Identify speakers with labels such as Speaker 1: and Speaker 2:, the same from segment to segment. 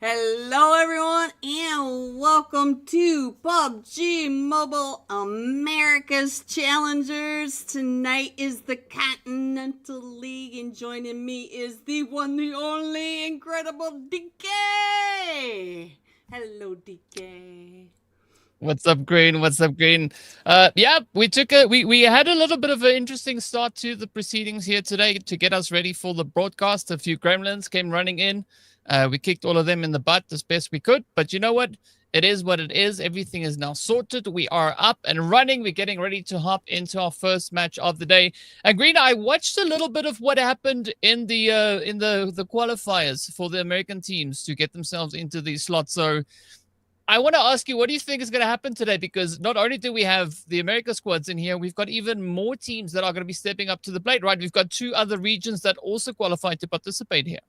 Speaker 1: Hello everyone and welcome to PUBG Mobile America's Challengers. Tonight is the Continental League and joining me is the one, the only incredible DK. Hello DK.
Speaker 2: What's up, Green? What's up, Green? Yeah, we had a little bit of an interesting start to the proceedings here today to get us ready for the broadcast. A few gremlins came running in. We kicked all of them in the butt as best we could. But you know what? It is what it is. Everything is now sorted. We are up and running. We're getting ready to hop into our first match of the day. And Green, I watched a little bit of what happened in the qualifiers for the American teams to get themselves into these slots. So I want to ask you, what do you think is going to happen today? Because not only do we have the America squads in here, we've got even more teams that are going to be stepping up to the plate, right? We've got two other regions that also qualified to participate here.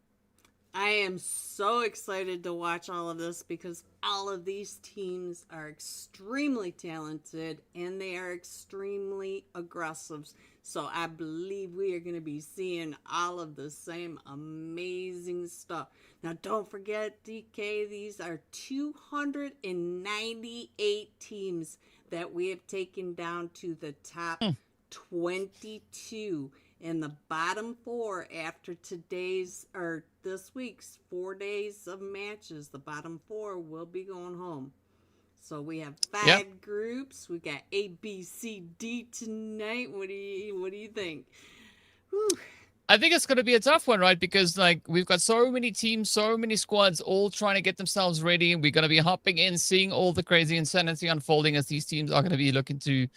Speaker 1: I am so excited to watch all of this because all of these teams are extremely talented and they are extremely aggressive. So I believe we are going to be seeing all of the same amazing stuff. Now don't forget, DK, these are 298 teams that we have taken down to the top 22. And the bottom four after today's or this week's 4 days of matches, the bottom four will be going home. So we have five groups. We got A, B, C, D tonight. What do you think? Whew.
Speaker 2: I think it's going to be a tough one, right? Because we've got so many teams, so many squads all trying to get themselves ready. And we're going to be hopping in, seeing all the crazy insanity unfolding as these teams are going to be looking to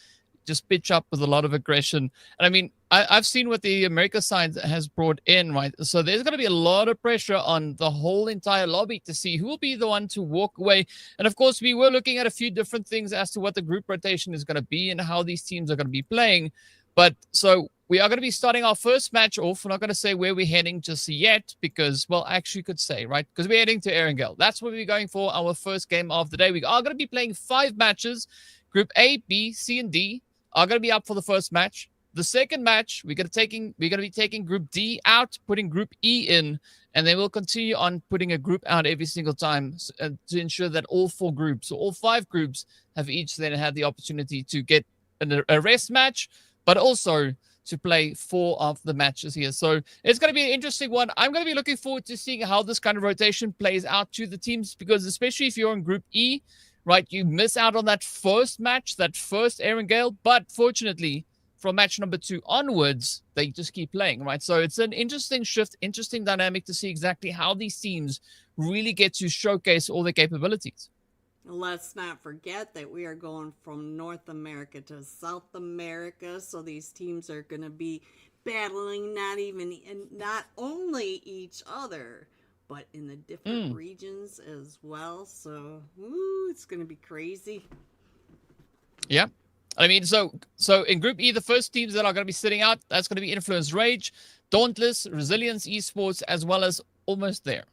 Speaker 2: just pitch up with a lot of aggression. And I mean, I've seen what the America side has brought in, right? So there's going to be a lot of pressure on the whole entire lobby to see who will be the one to walk away. And of course, we were looking at a few different things as to what the group rotation is going to be and how these teams are going to be playing. But so we are going to be starting our first match off. We're not going to say where we're heading just yet because, well, actually could say, right? Because we're heading to Erangel. That's where we're going for our first game of the day. We are going to be playing 5 matches. Group A, B, C, and D are going to be up for the first match. The second match, we're going to be taking Group D out, putting Group E in, and then we'll continue on putting a group out every single time to ensure that all 4 groups, or all 5 groups, have each then had the opportunity to get a rest match, but also to play 4 of the matches here. So it's going to be an interesting one. I'm going to be looking forward to seeing how this kind of rotation plays out to the teams, because especially if you're in Group E, right, you miss out on that first match, that first Erangel, but fortunately, from match number 2 onwards, they just keep playing, right? So it's an interesting shift, interesting dynamic to see exactly how these teams really get to showcase all their capabilities.
Speaker 1: Let's not forget that we are going from North America to South America, so these teams are going to be battling not only each other, but in the different regions as well. So, it's going to be crazy.
Speaker 2: Yeah. I mean, so in Group E, the first teams that are going to be sitting out, that's going to be Influence Rage, Dauntless, Resilience Esports, as well as Almost There,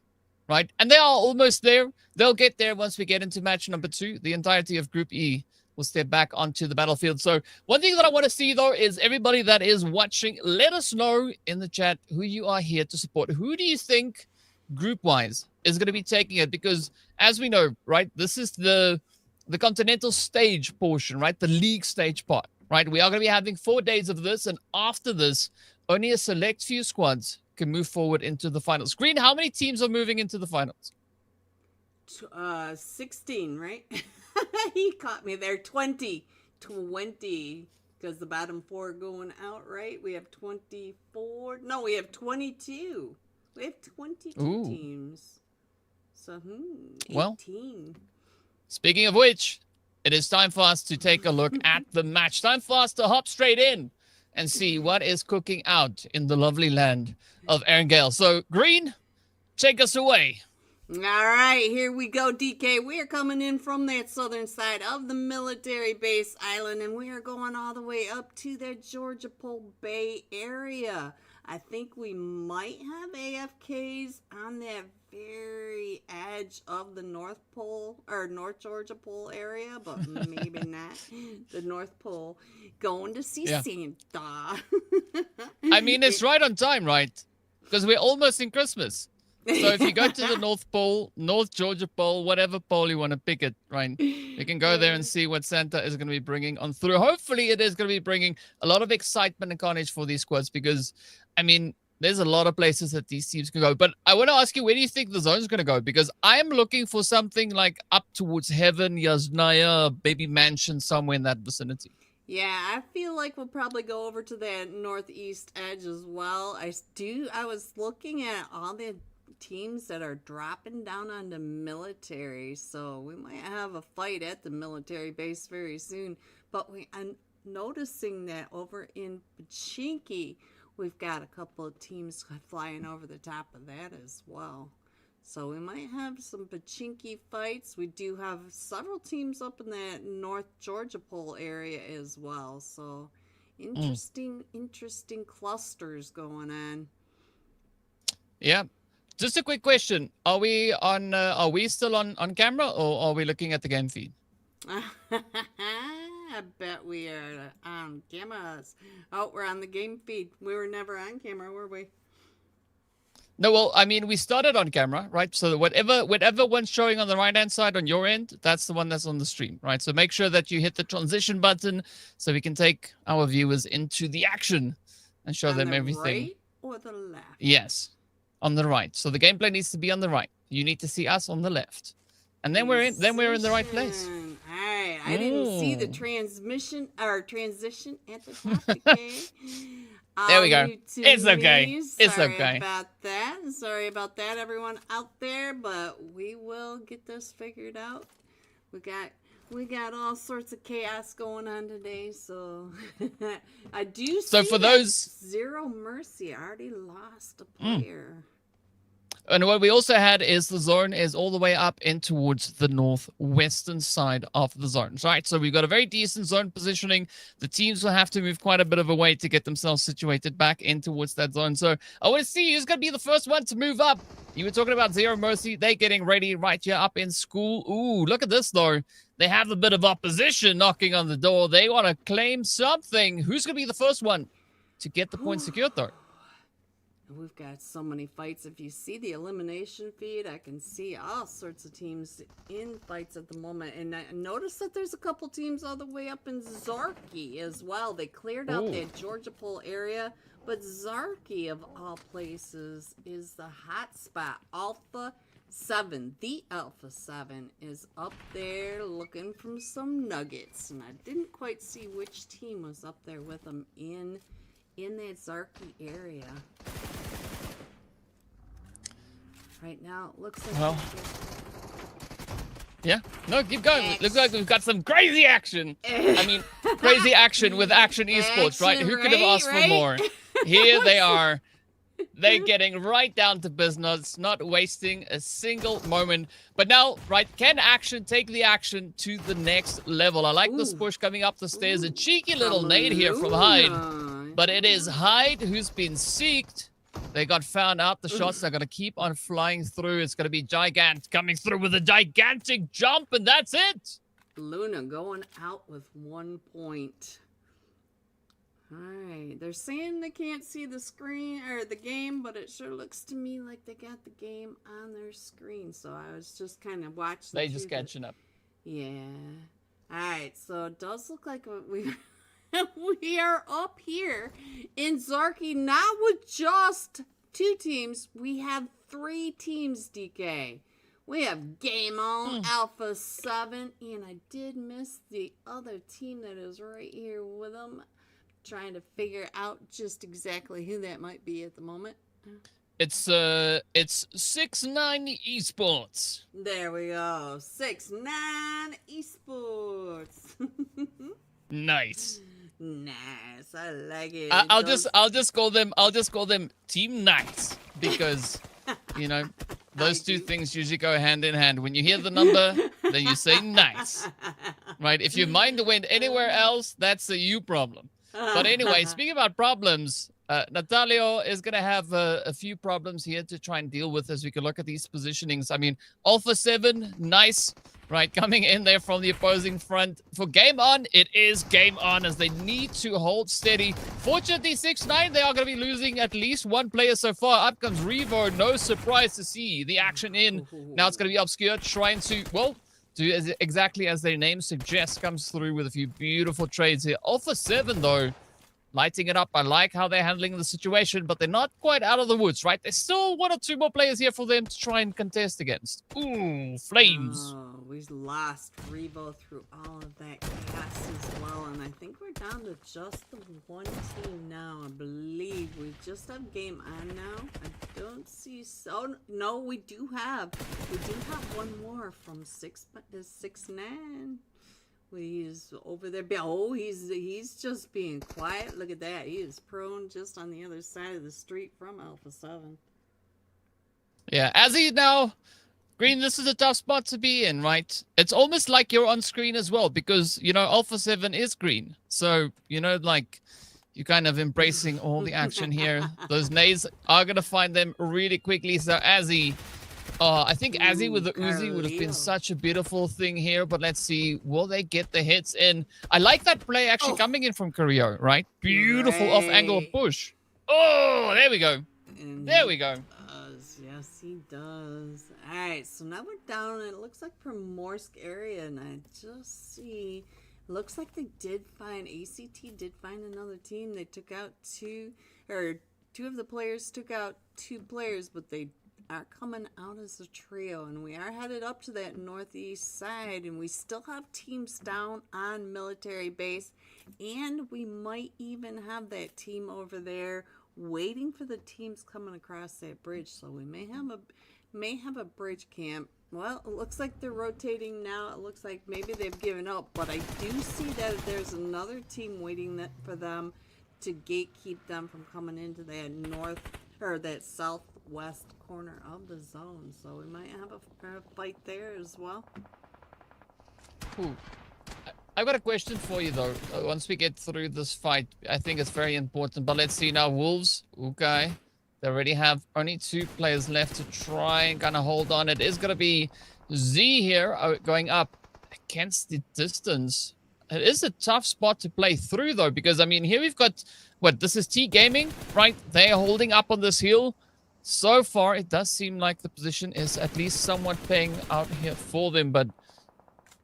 Speaker 2: right? And they are almost there. They'll get there once we get into match number 2. The entirety of Group E will step back onto the battlefield. So one thing that I want to see, though, is everybody that is watching, let us know in the chat who you are here to support. Who do you think, group-wise, is going to be taking it? Because as we know, right, this is the Continental stage portion, right? The league stage part, right? We are going to be having 4 days of this. And after this, only a select few squads can move forward into the finals. Green, how many teams are moving into the finals?
Speaker 1: 16, right? He caught me there. 20, because the bottom 4 are going out, right? We have 24. No, we have 22. We have 22 teams. So, 18.
Speaker 2: Well, speaking of which, it is time for us to take a look at the match. Time for us to hop straight in and see what is cooking out in the lovely land of Erangel. So, Green, take us away.
Speaker 1: All right, here we go, DK. We are coming in from that southern side of the military base island, and we are going all the way up to the Georgia Pole Bay area. I think we might have AFKs on that very edge of the North Pole or North Georgia Pole area, but maybe not the North Pole. Going to see Santa.
Speaker 2: I mean, it's right on time, right? Because we're almost in Christmas. So if you go to the North Pole, North Georgia Pole, whatever pole you want to pick it, right? You can go there and see what Santa is going to be bringing on through. Hopefully it is going to be bringing a lot of excitement and carnage for these squads because, I mean, there's a lot of places that these teams can go. But I want to ask you, where do you think the zone's going to go? Because I am looking for something like up towards Heaven, Yasnaya, Baby Mansion, somewhere in that vicinity.
Speaker 1: Yeah, I feel like we'll probably go over to that northeast edge as well. I was looking at all the teams that are dropping down on the military, so we might have a fight at the military base very soon. But I'm noticing that over in Pachinki, we've got a couple of teams flying over the top of that as well. So we might have some Pachinki fights. We do have several teams up in that North Georgia Pole area as well. So interesting clusters going on.
Speaker 2: Yeah. Just a quick question. Are we still on camera, or are we looking at the game feed?
Speaker 1: I bet we are on cameras. Oh, we're on the game feed. We were never on camera, were we?
Speaker 2: No, well, I mean, we started on camera, right? So whatever one's showing on the right-hand side on your end, that's the one that's on the stream, right? So make sure that you hit the transition button so we can take our viewers into the action and show them everything.
Speaker 1: Right or the left?
Speaker 2: Yes, on the right. So the gameplay needs to be on the right. You need to see us on the left. And then we're in the right place.
Speaker 1: All right. I didn't see the transition at the top, okay?
Speaker 2: There we go. It's okay. It's okay.
Speaker 1: Sorry about that, everyone out there, but we will get this figured out. We got all sorts of chaos going on today, so I do see
Speaker 2: so for those
Speaker 1: Zero Mercy. I already lost a player.
Speaker 2: And what we also had is the zone is all the way up in towards the northwestern side of the zone, right? So we've got a very decent zone positioning. The teams will have to move quite a bit of a way to get themselves situated back in towards that zone. So I want to see who's going to be the first one to move up. You were talking about Zero Mercy. They're getting ready right here up in school. Ooh, look at this, though. They have a bit of opposition knocking on the door. They want to claim something. Who's going to be the first one to get the point secured, though?
Speaker 1: We've got so many fights. If you see the elimination feed, I can see all sorts of teams in fights at the moment. And I noticed that there's a couple teams all the way up in Zarki as well. They cleared out that Georgia Pole area. But Zarki, of all places, is the hot spot. Alpha 7, the Alpha 7, is up there looking for some nuggets. And I didn't quite see which team was up there with them in that Zarki area. Right now, it looks like...
Speaker 2: Well, yeah. No, keep going. It looks like we've got some crazy action. I mean, crazy action with Action Esports, right? Who could have asked for more? Here they are. They're getting right down to business, not wasting a single moment. But now, right, can Action take the action to the next level? I like this push coming up the stairs. A cheeky little nade here from Hyde. But it is Hyde who's been seeked. They got found out. The shots are going to keep on flying through. It's going to be Gigant coming through with a gigantic jump, and that's it.
Speaker 1: Luna going out with 1 point. All right. They're saying they can't see the screen or the game, but it sure looks to me like they got the game on their screen. So I was just kind of watching.
Speaker 2: They just catching up.
Speaker 1: Yeah. All right. So it does look like we are up here in Zarki, not with just 2 teams. We have 3 teams, DK. We have Game On, Alpha 7, and I did miss the other team that is right here with them. Trying to figure out just exactly who that might be at the moment.
Speaker 2: It's 6-9 Esports.
Speaker 1: There we go. 6-9 Esports.
Speaker 2: Nice.
Speaker 1: Nice. I like it.
Speaker 2: I'll just call them Team Knights because you know those two things usually go hand in hand. When you hear the number, then you say nice. Right? If your mind went anywhere else, that's a you problem. But anyway, speaking about problems, Natalio is going to have a few problems here to try and deal with as we can look at these positionings. I mean, Alpha 7, nice, right? Coming in there from the opposing front. For game on, it is game on as they need to hold steady. Fortunately, 6-9, they are going to be losing at least one player so far. Up comes Revo. No surprise to see the action in. Now it's going to be Obscure trying to, well, do exactly as their name suggests, comes through with a few beautiful trades here. Alpha 7, though, lighting it up. I like how they're handling the situation, but they're not quite out of the woods, right? There's still one or two more players here for them to try and contest against. Ooh, Flames.
Speaker 1: Oh, we lost Revo through all of that gas as well, and I think we're down to just the one team now. I believe we just have game on now. I don't see so. No, we do have one more from 6-9. He's over there. Oh, he's just being quiet. Look at that. He is prone just on the other side of the street from Alpha 7.
Speaker 2: Yeah, as he now, Green, this is a tough spot to be in, right? It's almost like you're on screen as well because, you know, Alpha 7 is green. So, you know, like, you're kind of embracing all the action here. Those nades are going to find them really quickly. So, Azzy... I think Azzy with the Uzi would have been such a beautiful thing here, but let's see, will they get the hits in? I like that play actually coming in from Carrillo, right? Beautiful off-angle push. Oh, there we go.
Speaker 1: And
Speaker 2: there we go.
Speaker 1: Yes, he does. All right, so now we're down. It looks like Primorsk area, and I just see, looks like they did find, ACT did find another team. They took out two of the players took out 2 players, but they are coming out as a trio, and we are headed up to that northeast side, and we still have teams down on military base, and we might even have that team over there waiting for the teams coming across that bridge. So we may have a bridge camp. Well, it looks like they're rotating now. It looks like maybe they've given up, but I do see that there's another team waiting for them to gatekeep them from coming into that north or that southwest corner of the zone. So we might have a fight there as well.
Speaker 2: Ooh. I've got a question for you though. Once we get through this fight, I think it's very important. But let's see now, Wolves. Okay, they already have only 2 players left to try and kind of hold on. It is going to be Z here going up against the distance. It is a tough spot to play through though, because I mean, here we've got what, this is T Gaming, right? They're holding up on this hill. So far, it does seem like the position is at least somewhat paying out here for them, but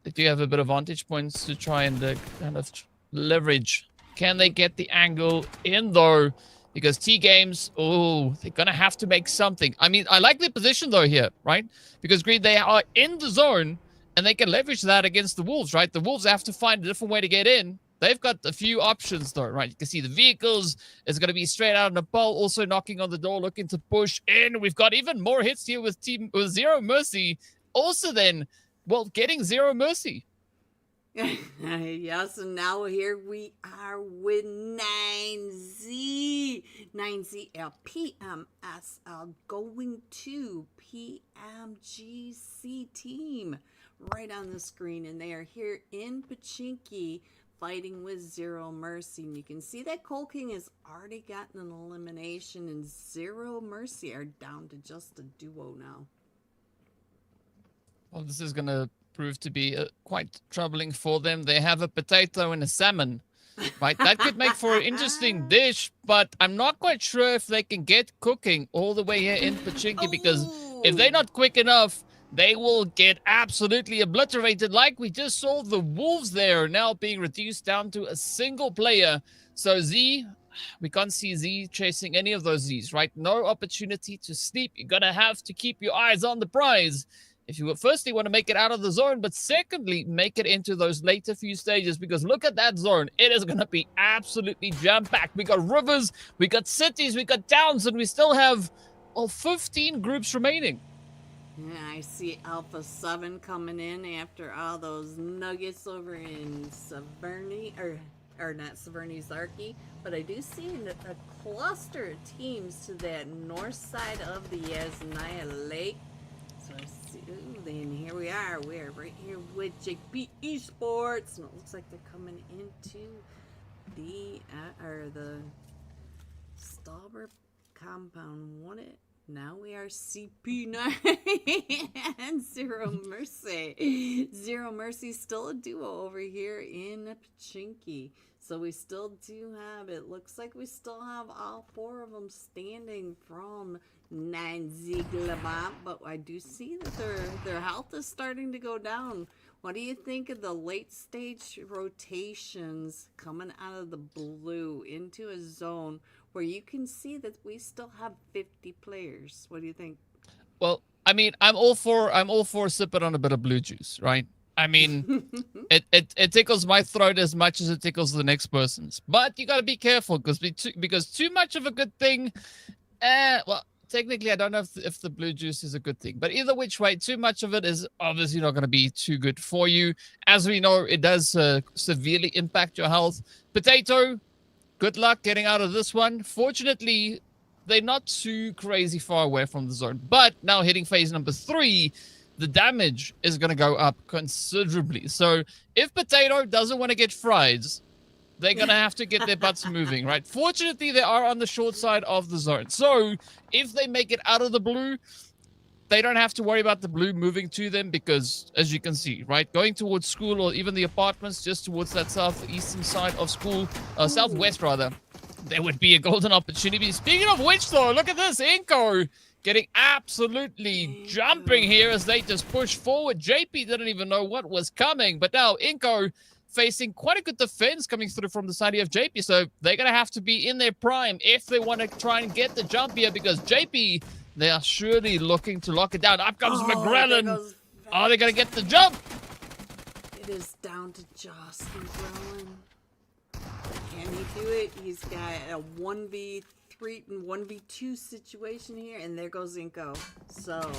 Speaker 2: they do have a bit of vantage points to try and kind of leverage. Can they get the angle in though? Because T-Games, oh, they're going to have to make something. I mean, I like their position though here, right? Because Green, they are in the zone and they can leverage that against the Wolves, right? The Wolves have to find a different way to get in. They've got a few options though, right? You can see the vehicles is going to be straight out of Nepal, also knocking on the door, looking to push in. We've got even more hits here with Zero Mercy. Also then, well, getting Zero Mercy.
Speaker 1: Yes, and now here we are with 9Z. 9ZL PMSL going to PMGC team right on the screen. And they are here in Pachinki fighting with Zero Mercy. And you can see that Coal King has already gotten an elimination, and Zero Mercy are down to just a duo now.
Speaker 2: Well, this is going to prove to be quite troubling for them. They have a potato and a salmon, right? That could make for an interesting dish, but I'm not quite sure if they can get cooking all the way here in Pachinki, because if they're not quick enough, they will get absolutely obliterated, like we just saw the Wolves there now being reduced down to a single player. So Z, we can't see Z chasing any of those Zs, right? No opportunity to sleep. You're going to have to keep your eyes on the prize if you firstly want to make it out of the zone, but secondly, make it into those later few stages, because look at that zone. It is going to be absolutely jam-packed. We got rivers, we got cities, we got towns, and we still have 15 groups remaining.
Speaker 1: Yeah, I see Alpha 7 coming in after all those nuggets over in Severny, or not Severny, Zarki, but I do see a cluster of teams to that north side of the Yasnaya Lake. So I see, ooh, then here we are. We're right here with JP Esports, and it looks like they're coming into the Stalber compound won it. Now we are CP9 and Zero Mercy. Zero Mercy still a duo over here in Pachinki. So we still do have, it looks like we still have all 4 of them standing from 9Z GLOBANT, but I do see that their health is starting to go down. What do you think of the late stage rotations coming out of the blue into a zone where you can see that we still have 50 players? What do you think?
Speaker 2: Well, I mean, I'm all for sipping on a bit of blue juice, right? I mean, it tickles my throat as much as it tickles the next person's. But you got to be careful because too much of a good thing, well, technically, I don't know if the blue juice is a good thing. But either which way, too much of it is obviously not going to be too good for you. As we know, it does severely impact your health. Potato, good luck getting out of this one. Fortunately, they're not too crazy far away from the zone. But now hitting phase number 3, the damage is going to go up considerably. So if Potato doesn't want to get fried, they're going to have to get their butts moving, right? Fortunately, they are on the short side of the zone. So if they make it out of the blue, they don't have to worry about the blue moving to them because, as you can see, right, going towards school or even the apartments just towards that southeastern side of school, southwest rather, there would be a golden opportunity. Speaking of which, though, look at this. iNCO getting absolutely jumping here as they just push forward. JP didn't even know what was coming, but now iNCO facing quite a good defense coming through from the side of JP, so they're going to have to be in their prime if they want to try and get the jump here because JP, they are surely looking to lock it down. Up comes McGrellin. Are they going to get the jump?
Speaker 1: It is down to Joss McGrellin. Can he do it? He's got a 1v3 and 1v2 situation here, and there goes iNCO. So,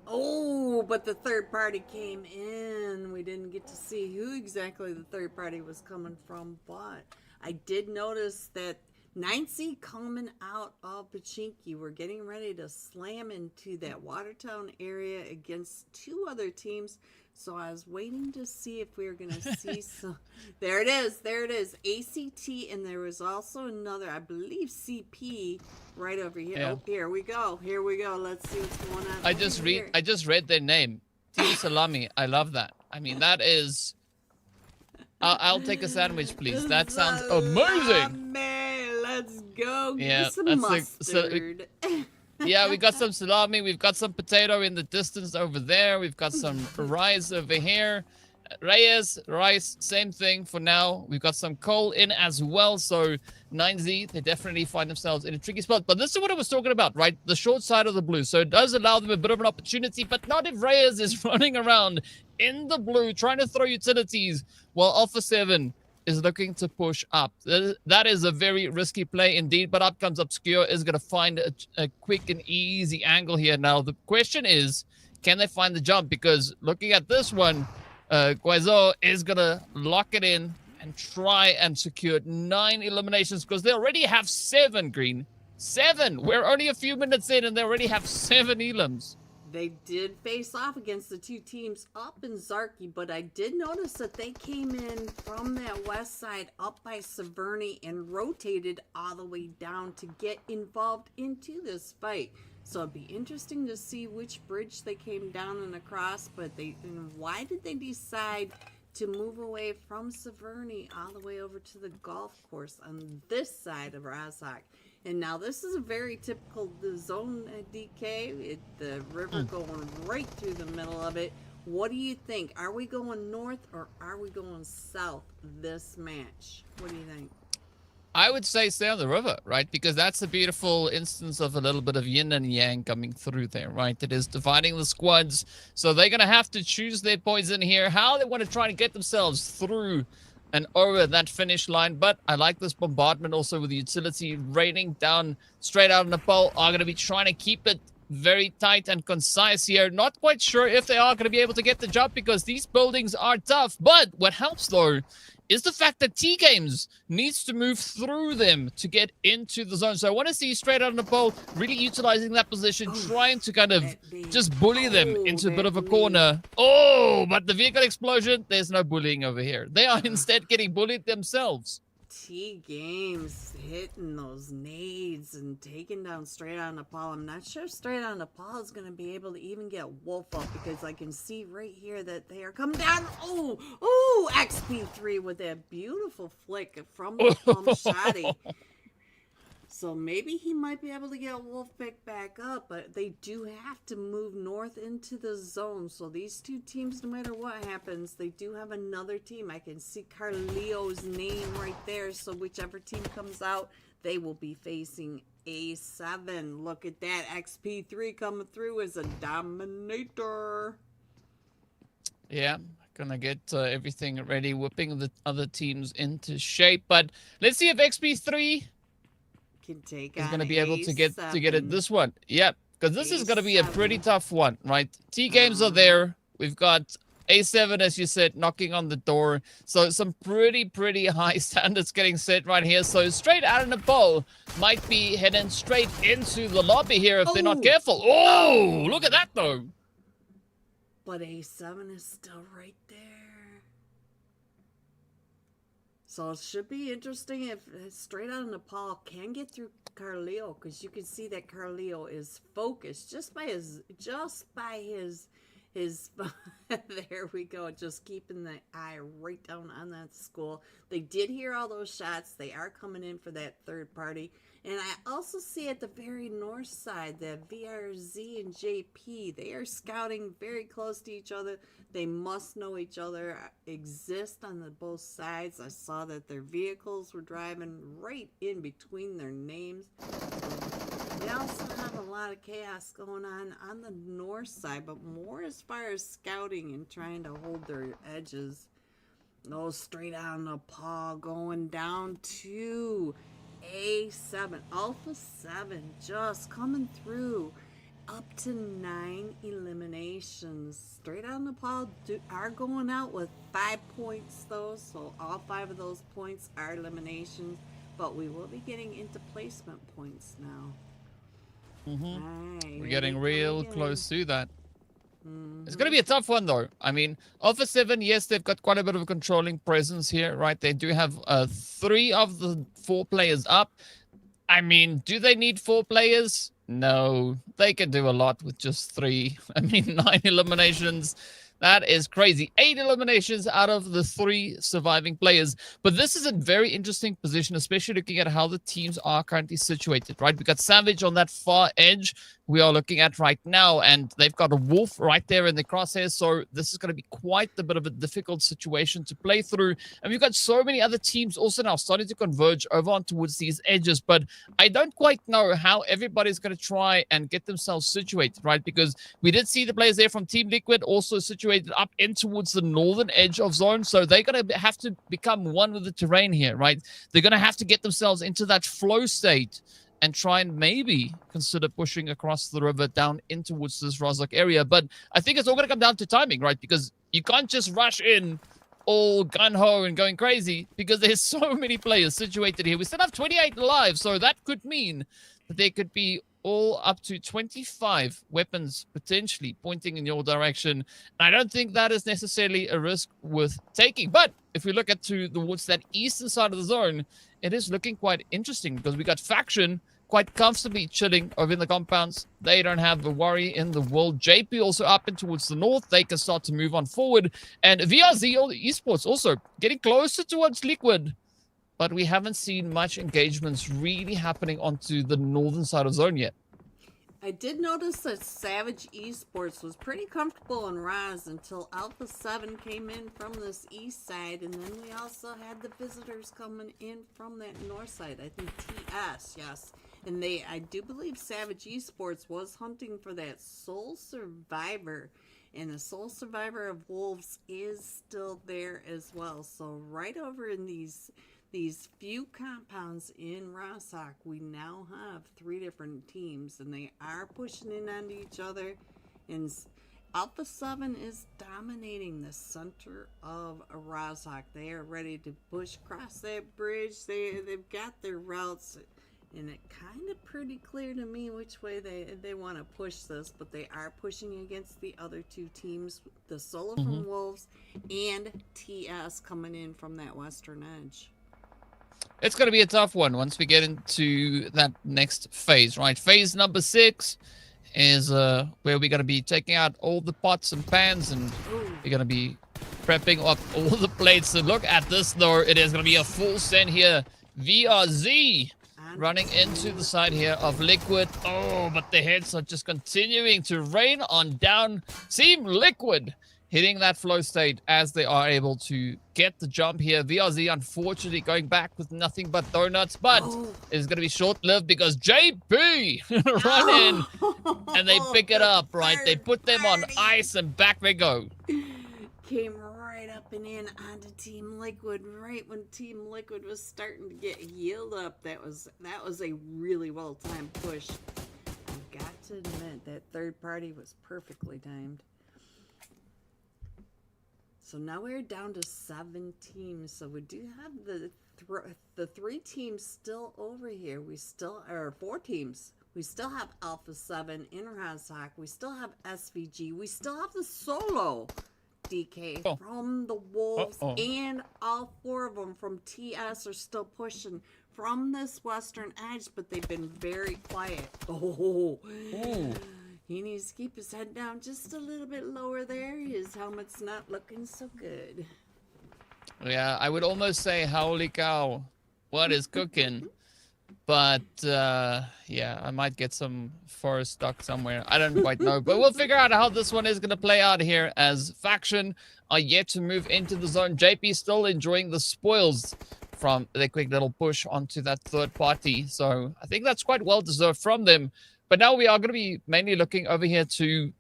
Speaker 1: oh, but the third party came in. We didn't get to see who exactly the third party was coming from, but I did notice that 9C coming out of Pachinki. We're getting ready to slam into that Watertown area against 2 other teams. So I was waiting to see if we were going to see some. There it is. There it is. ACT, and there was also another, I believe, CP right over here. Yeah. Oh, here we go. Here we go. Let's see what's going on.
Speaker 2: I just read their name. Team Salame. I love that. I mean, that is. I'll take a sandwich, please. That sounds amazing.
Speaker 1: Let's go.
Speaker 2: Yeah,
Speaker 1: get some mustard.
Speaker 2: Yeah, we got some salami. We've got some potato in the distance over there. We've got some rice over here. Rice, same thing for now. We've got some coal in as well. So 9Z, they definitely find themselves in a tricky spot. But this is what I was talking about, right? The short side of the blue. So it does allow them a bit of an opportunity, but not if Reyes is running around in the blue trying to throw utilities while Alpha 7 is looking to push up. That is a very risky play indeed, but up comes Obscure, is going to find a quick and easy angle here. Now, the question is, can they find the jump? Because looking at this one, Guizot is going to lock it in and try and secure 9 eliminations because they already have 7, Green. 7! We're only a few minutes in and they already have 7 elims.
Speaker 1: They did face off against the 2 teams up in Zarki, but I did notice that they came in from that west side up by Severny and rotated all the way down to get involved into this fight. So it'd be interesting to see which bridge they came down and across, but why did they decide to move away from Severny all the way over to the golf course on this side of Razak? And now this is a very typical zone DK. The river going right through the middle of it. What do you think? Are we going north or are we going south this match? What do you think?
Speaker 2: I would say stay on the river, right? Because that's a beautiful instance of a little bit of yin and yang coming through there, right? It is dividing the squads. So they're going to have to choose their poison here. How they want to try and get themselves through and over that finish line. But I like this bombardment also with the utility raining down straight out of Nepal. Are going to be trying to keep it very tight and concise here. Not quite sure if they are going to be able to get the jump because these buildings are tough. But what helps though is the fact that TGAMES needs to move through them to get into the zone. So I want to see straight out of Nepal really utilizing that position, trying to kind of just bully them into a bit of a corner. Oh, but the vehicle explosion, there's no bullying over here. They are instead getting bullied themselves.
Speaker 1: T-Games hitting those nades and taking down straight on Nepal. I'm not sure straight on Nepal is going to be able to even get Wolf up because I can see right here that they are coming down. Oh, XP3 with that beautiful flick from the pump shotty. So maybe he might be able to get Wolfpack back up, but they do have to move north into the zone. So these two teams, no matter what happens, they do have another team. I can see Carleo's name right there. So whichever team comes out, they will be facing A7. Look at that. XP3 coming through as a dominator.
Speaker 2: Yeah, gonna get everything ready, whipping the other teams into shape. But let's see if XP3 is going to be able to get it this one. Yep, because this is going to be a pretty tough one, right? T-Games are there. We've got A7, as you said, knocking on the door. So some pretty high standards getting set right here. So straight out of Nepal might be heading straight into the lobby here if they're not careful. Oh, look at that though.
Speaker 1: But A7 is still right there. So it should be interesting if straight out of Nepal can get through Carleo, because you can see that Carleo is focused just by his there we go, just keeping the eye right down on that school. They did hear all those shots. They are coming in for that third party. And I also see at the very north side that VRZ and JP, they are scouting very close to each other. They must know each other, exist on the both sides. I saw that their vehicles were driving right in between their names. They also have a lot of chaos going on the north side, but more as far as scouting and trying to hold their edges. No, straight out of Nepal, going down to A7, Alpha 7, just coming through, up to 9 eliminations. Straight out of Nepal are going out with 5 points though, so all 5 of those points are eliminations, but we will be getting into placement points now.
Speaker 2: We're getting real close to that. It's going to be a tough one, though. I mean, Alpha 7, yes, they've got quite a bit of a controlling presence here, right? They do have 3 of the 4 players up. I mean, do they need 4 players? No. They can do a lot with just 3. I mean, 9 eliminations. That is crazy. 8 eliminations out of the 3 surviving players. But this is a very interesting position, especially looking at how the teams are currently situated, right? We got Savage on that far edge we are looking at right now, and they've got a Wolf right there in the crosshairs. So this is going to be quite a bit of a difficult situation to play through. And we've got so many other teams also now starting to converge over on towards these edges. But I don't quite know how everybody's going to try and get themselves situated, right? Because we did see the players there from Team Liquid also situated up in towards the northern edge of zone. So they're going to have to become one with the terrain here, right? They're going to have to get themselves into that flow state and try and maybe consider pushing across the river down in towards this Rozhok area. But I think it's all going to come down to timing, right? Because you can't just rush in all gun-ho and going crazy because there's so many players situated here. We still have 28 alive, so that could mean that there could be all up to 25 weapons potentially pointing in your direction. I don't think that is necessarily a risk worth taking. But if we look at towards that eastern side of the zone, it is looking quite interesting because we got Faction quite comfortably chilling over in the compounds. They don't have a worry in the world. JP also up and towards the north. They can start to move on forward. And VRZ Esports also getting closer towards Liquid. But we haven't seen much engagements really happening onto the northern side of zone yet.
Speaker 1: I did notice that Savage Esports was pretty comfortable in Raz until Alpha 7 came in from this east side, and then we also had the visitors coming in from that north side. I think TS, yes. And I do believe Savage Esports was hunting for that Sole Survivor, and the Sole Survivor of Wolves is still there as well. So right over in these few compounds in Rozhok, we now have 3 different teams, and they are pushing in onto each other. And Alpha 7 is dominating the center of Rozhok. They are ready to push across that bridge. They've got their routes, and it kind of pretty clear to me which way they want to push this, but they are pushing against the other 2 teams, the Solo from Wolves and TS coming in from that western edge.
Speaker 2: It's going to be a tough one once we get into that next phase, right? Phase number 6 is where we're going to be taking out all the pots and pans, and we're going to be prepping up all the plates. And look at this, though. It is going to be a full send here. VRZ running into the side here of Liquid. Oh, but the heads are just continuing to rain on down. Team Liquid hitting that flow state as they are able to get the jump here. VRZ, unfortunately, going back with nothing but donuts, but it's going to be short-lived because JP run in and they pick it up, right? They put them on ice and back they go.
Speaker 1: Came right up and in onto Team Liquid right when Team Liquid was starting to get healed up. That was a really well-timed push. I've got to admit, that third party was perfectly timed. So now we're down to 7 teams. So we do have the 3 teams still over here. We still are 4 teams. We still have Alpha 7 in Razak. We still have SVG. We still have the solo DK from the Wolves, and all 4 of them from TS are still pushing from this western edge, but they've been very quiet. He needs to keep his head down just a little bit lower there. His helmet's not looking so good.
Speaker 2: Yeah, I would almost say, holy cow, what is cooking? But, yeah, I might get some forest stock somewhere. I don't quite know. But we'll figure out how this one is going to play out here, as Faction are yet to move into the zone. JP still enjoying the spoils from the quick little push onto that third party. So I think that's quite well deserved from them. But now we are going to be mainly looking over here to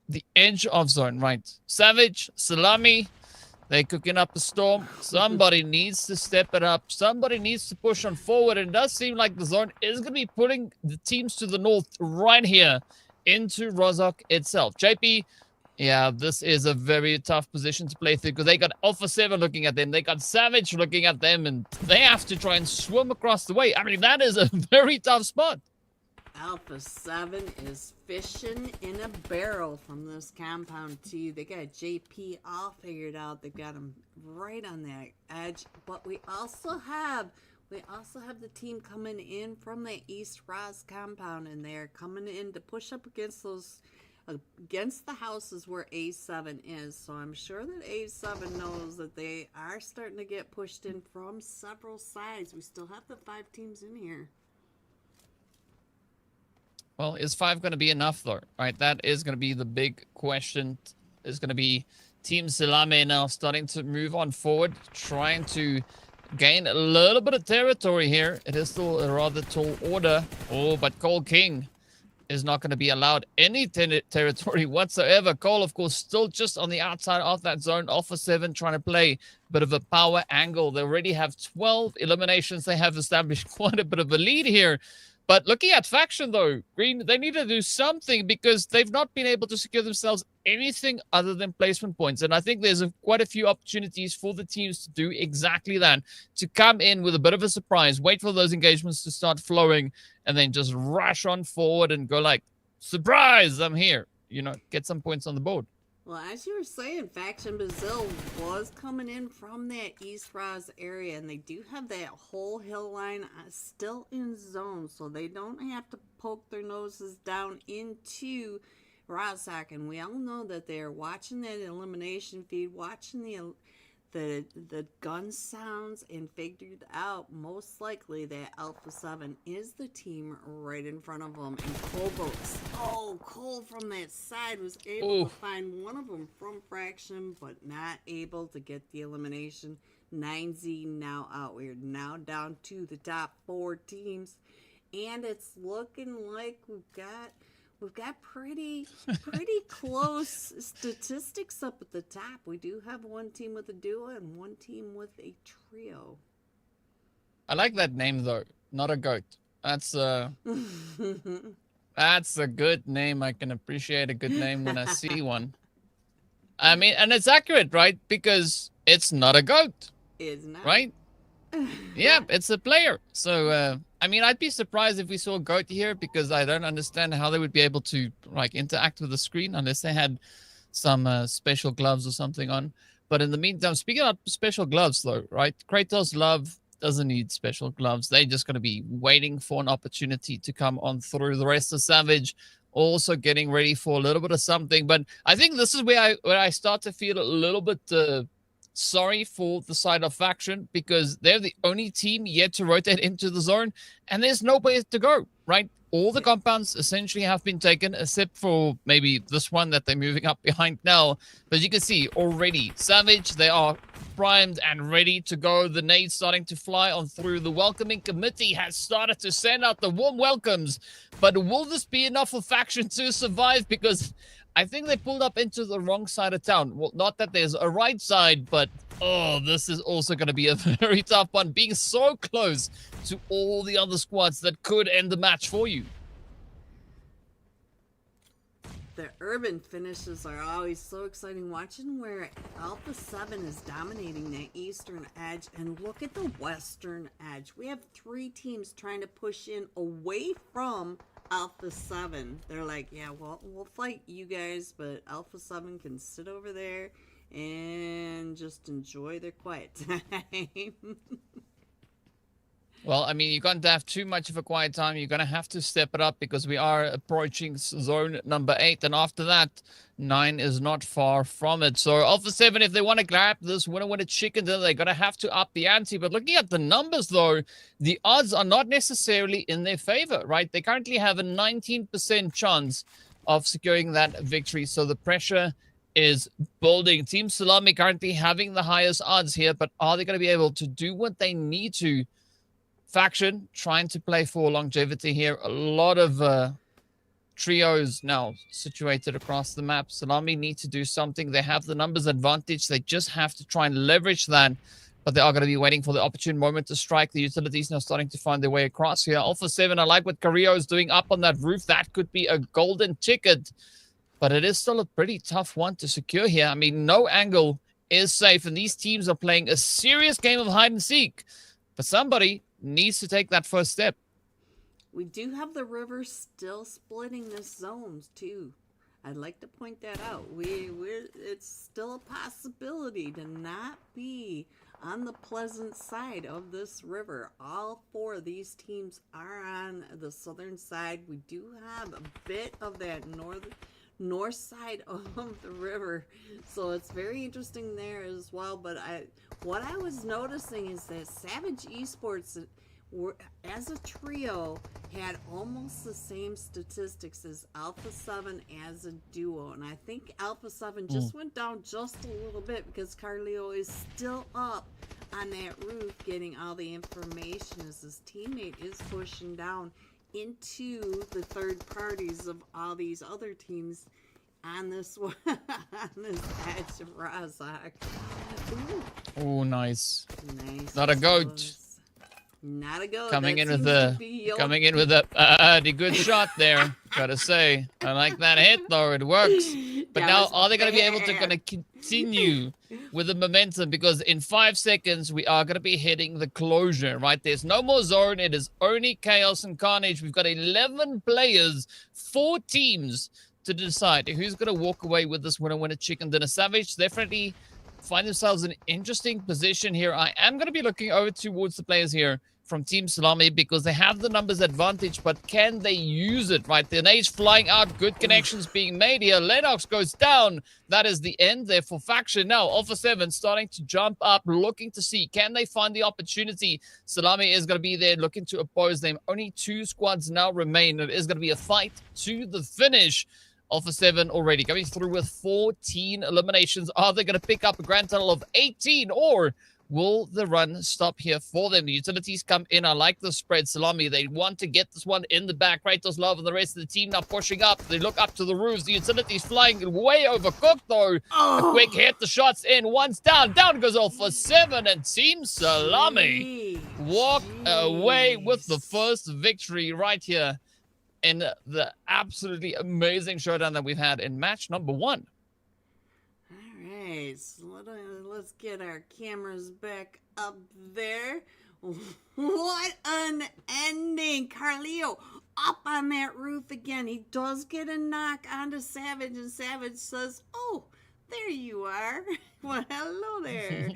Speaker 2: the edge of zone, right? Savage, Salame, they're cooking up a storm. Somebody needs to step it up. Somebody needs to push on forward. And it does seem like the zone is going to be putting the teams to the north right here into Rozhok itself. JP, yeah, this is a very tough position to play through because they got Alpha 7 looking at them. They got Savage looking at them, and they have to try and swim across the way. I mean, that is a very tough spot.
Speaker 1: Alpha 7 is fishing in a barrel from this compound too. They got JP all figured out. They've got him right on that edge. But we also have the team coming in from the East Ros compound, and they're coming in to push up against the houses where A7 is. So I'm sure that A7 knows that they are starting to get pushed in from several sides. We still have the 5 teams in here.
Speaker 2: Well, is 5 going to be enough, though? Right, that is going to be the big question. Is going to be Team Salame now starting to move on forward, trying to gain a little bit of territory here. It is still a rather tall order. Oh, but Cole King is not going to be allowed any territory whatsoever. Cole, of course, still just on the outside of that zone. Alpha 7 trying to play a bit of a power angle. They already have 12 eliminations. They have established quite a bit of a lead here. But looking at Faction, though, Green, they need to do something because they've not been able to secure themselves anything other than placement points. And I think there's quite a few opportunities for the teams to do exactly that, to come in with a bit of a surprise, wait for those engagements to start flowing, and then just rush on forward and go like, surprise, I'm here. You know, get some points on the board.
Speaker 1: Well, as you were saying, Faction Brazil was coming in from that East Ros area, and they do have that whole hill line still in zone, so they don't have to poke their noses down into Razak. And we all know that they're watching that elimination feed, watching the gun sounds, and figured out most likely that Alpha 7 is the team right in front of them. And Cole from that side was able to find one of them from Fraction, but not able to get the elimination. 9Z now out. We're now down to the top 4 teams, and it's looking like we've got pretty close statistics up at the top. We do have one team with a duo and one team with a trio.
Speaker 2: I like that name, though. Not a goat. That's that's a good name. I can appreciate a good name when I see one. I mean, and it's accurate, right? Because it's not a goat.
Speaker 1: It's not.
Speaker 2: Right? Yeah, it's a player. So, I mean, I'd be surprised if we saw Goat here because I don't understand how they would be able to like interact with the screen unless they had some special gloves or something on. But in the meantime, speaking of special gloves, though, right? Kratos love doesn't need special gloves. They're just going to be waiting for an opportunity to come on through. The rest of Savage also getting ready for a little bit of something. But I think this is where I start to feel a little bit sorry for the side of Faction, because they're the only team yet to rotate into the zone, and there's nowhere to go, right? All the compounds essentially have been taken, except for maybe this one that they're moving up behind now. But you can see already, Savage, they are primed and ready to go. The nades starting to fly on through. The welcoming committee has started to send out the warm welcomes. But will this be enough for Faction to survive? Because I think they pulled up into the wrong side of town. Well, not that there's a right side, but oh, this is also going to be a very tough one, being so close to all the other squads that could end the match for you.
Speaker 1: The urban finishes are always so exciting. Watching where Alpha 7 is dominating that eastern edge, and look at the western edge. We have 3 teams trying to push in away from Alpha 7. They're like, yeah, well, we'll fight you guys, but Alpha 7 can sit over there and just enjoy their quiet time.
Speaker 2: Well, I mean, you can't have too much of a quiet time. You're going to have to step it up, because we are approaching zone number 8. And after that, 9 is not far from it. So Alpha 7, if they want to grab this winner chicken dinner, they're going to have to up the ante. But looking at the numbers, though, the odds are not necessarily in their favor, right? They currently have a 19% chance of securing that victory. So the pressure is building. Team Salame currently having the highest odds here, but are they going to be able to do what they need to? Faction trying to play for longevity here. A lot of trios now situated across the map. Salame need to do something. They have the numbers advantage. They just have to try and leverage that. But they are going to be waiting for the opportune moment to strike. The utilities now starting to find their way across here. Alpha 7, I like what Carrillo is doing up on that roof. That could be a golden ticket. But it is still a pretty tough one to secure here. I mean, no angle is safe. And these teams are playing a serious game of hide and seek. But somebody needs to take that first step.
Speaker 1: We do have the river still splitting the zones too. I'd like to point that out. It's still a possibility to not be on the pleasant side of this river. All 4 of these teams are on the southern side. We do have a bit of that north side of the river, so it's very interesting there as well. But what I was noticing is that Savage Esports as a trio had almost the same statistics as Alpha 7 as a duo, and I think Alpha 7 just went down just a little bit because Carleo is still up on that roof getting all the information as his teammate is pushing down into the third parties of all these other teams on this one, on this edge of Razak.
Speaker 2: Oh, nice.
Speaker 1: Nice.
Speaker 2: Not a goat.
Speaker 1: Not a goat.
Speaker 2: Coming in with the good shot there. Gotta say, I like that hit though. It works. But now, are they gonna be able to continue with the momentum? Because in 5 seconds, we are gonna be hitting the closure. Right? There's no more zone. It is only chaos and carnage. We've got 11 players, 4 teams to decide who's gonna walk away with this winner chicken dinner. Savage definitely find themselves in an interesting position here. I am going to be looking over towards the players here from Team Salame because they have the numbers advantage, but can they use it, right? The nades flying out, good connections being made here. Lennox goes down. That is the end there for Faction. Now, Alpha 7 starting to jump up, looking to see, can they find the opportunity? Salame is going to be there looking to oppose them. Only 2 squads now remain. It is going to be a fight to the finish. Alpha 7 already going through with 14 eliminations. Are they going to pick up a grand total of 18, or will the run stop here for them? The utilities come in. I like the spread. Salame, they want to get this one in the back. Kratos, Love, and the rest of the team now pushing up. They look up to the roofs. The utilities flying way overcooked, though. A quick hit. The shots in. One's down. Down goes Alpha 7, and Team Salame walk away with the first victory right here in the absolutely amazing showdown that we've had in match number 1.
Speaker 1: All right, so let's get our cameras back up there. What an ending. Carleo up on that roof again. He does get a knock onto Savage, and Savage says, oh, there you are. Well, hello there.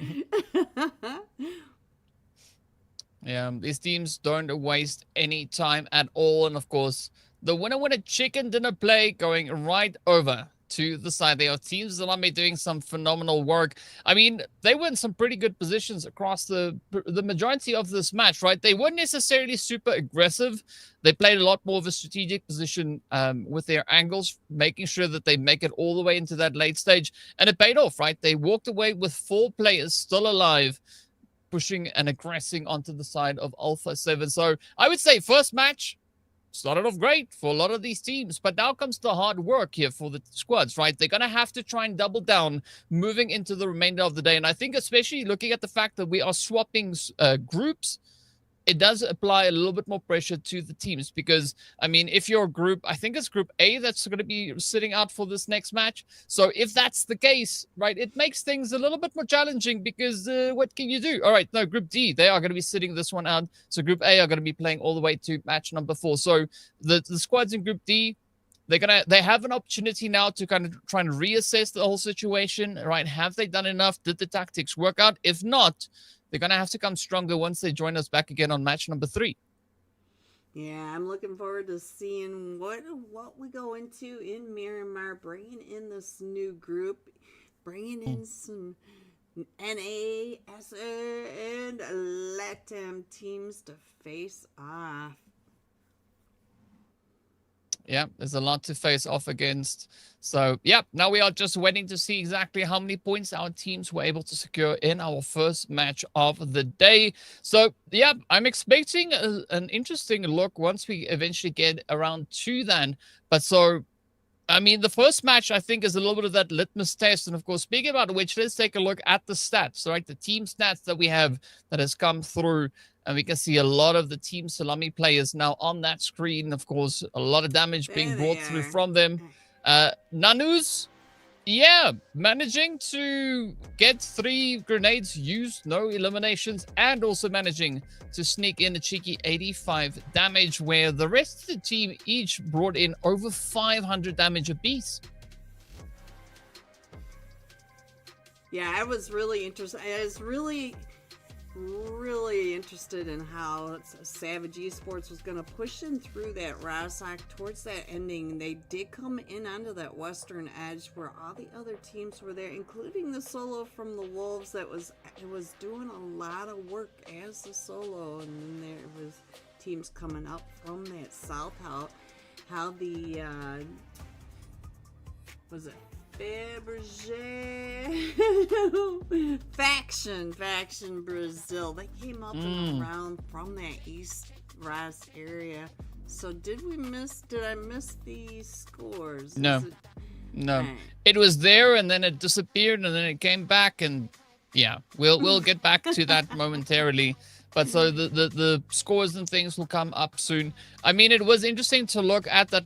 Speaker 2: Yeah, these teams don't waste any time at all. And of course, the winner chicken dinner play going right over to the side there of Team Salame doing some phenomenal work. I mean, they were in some pretty good positions across the majority of this match, right? They weren't necessarily super aggressive. They played a lot more of a strategic position with their angles, making sure that they make it all the way into that late stage. And it paid off, right? They walked away with 4 players still alive, pushing and aggressing onto the side of Alpha 7. So I would say first match started off great for a lot of these teams, but now comes the hard work here for the squads, right? They're going to have to try and double down moving into the remainder of the day. And I think especially looking at the fact that we are swapping groups, it does apply a little bit more pressure to the teams because, I mean, if you're a group, I think it's group A that's going to be sitting out for this next match. So if that's the case, right, it makes things a little bit more challenging because what can you do? All right, no, group D, they are going to be sitting this one out. So group A are going to be playing all the way to match number 4. So the squads in group D, they have an opportunity now to kind of try and reassess the whole situation, right? Have they done enough? Did the tactics work out? If not, they're going to have to come stronger once they join us back again on match number 3.
Speaker 1: Yeah, I'm looking forward to seeing what we go into in Miramar, bringing in this new group, bringing in some NA, and LATAM teams to face off.
Speaker 2: Yeah, there's a lot to face off against. So, yeah, now we are just waiting to see exactly how many points our teams were able to secure in our first match of the day. So, yeah, I'm expecting an interesting look once we eventually get around to that. But so, I mean, the first match, I think, is a little bit of that litmus test. And, of course, speaking about which, let's take a look at the stats, right? The team stats that we have that has come through. And we can see a lot of the Team Salame players now on that screen. Of course, a lot of damage being brought through from them. Nanus, yeah, managing to get 3 grenades used, no eliminations, and also managing to sneak in a cheeky 85 damage, where the rest of the team each brought in over 500 damage apiece.
Speaker 1: Yeah, I was really interested. I was really interested in how Savage Esports was going to push in through that Rosock towards that ending. They did come in onto that western edge where all the other teams were there, including the solo from the Wolves that was doing a lot of work as the solo, and then there was teams coming up from that south. How the was it faction Brazil, they came up and around from that East Ras area. So did I miss the scores?
Speaker 2: No. It was there and then it disappeared and then it came back, and yeah, we'll get back to that momentarily. But so the scores and things will come up soon. I mean, it was interesting to look at that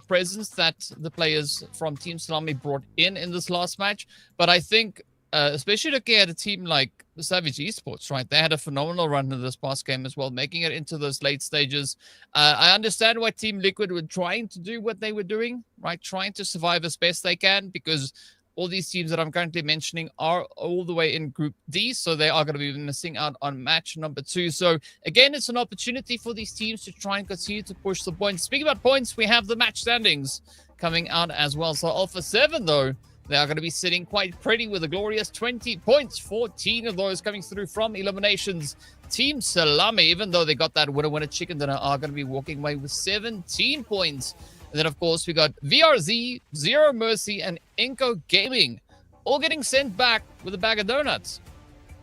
Speaker 2: presence that the players from Team Salame brought in this last match. But I think, especially looking at a team like Savage Esports, right? They had a phenomenal run in this past game as well, making it into those late stages. I understand why Team Liquid were trying to do what they were doing, right? Trying to survive as best they can, because all these teams that I'm currently mentioning are all the way in Group D, so they are going to be missing out on match number 2. So, again, it's an opportunity for these teams to try and continue to push the points. Speaking about points, we have the match standings coming out as well. So, Alpha 7, though, they are going to be sitting quite pretty with a glorious 20 points, 14 of those coming through from eliminations. Team Salame, even though they got that winner chicken dinner, are going to be walking away with 17 points. And then, of course, we got VRZ, Zero Mercy, and iNCO Gaming, all getting sent back with a bag of donuts.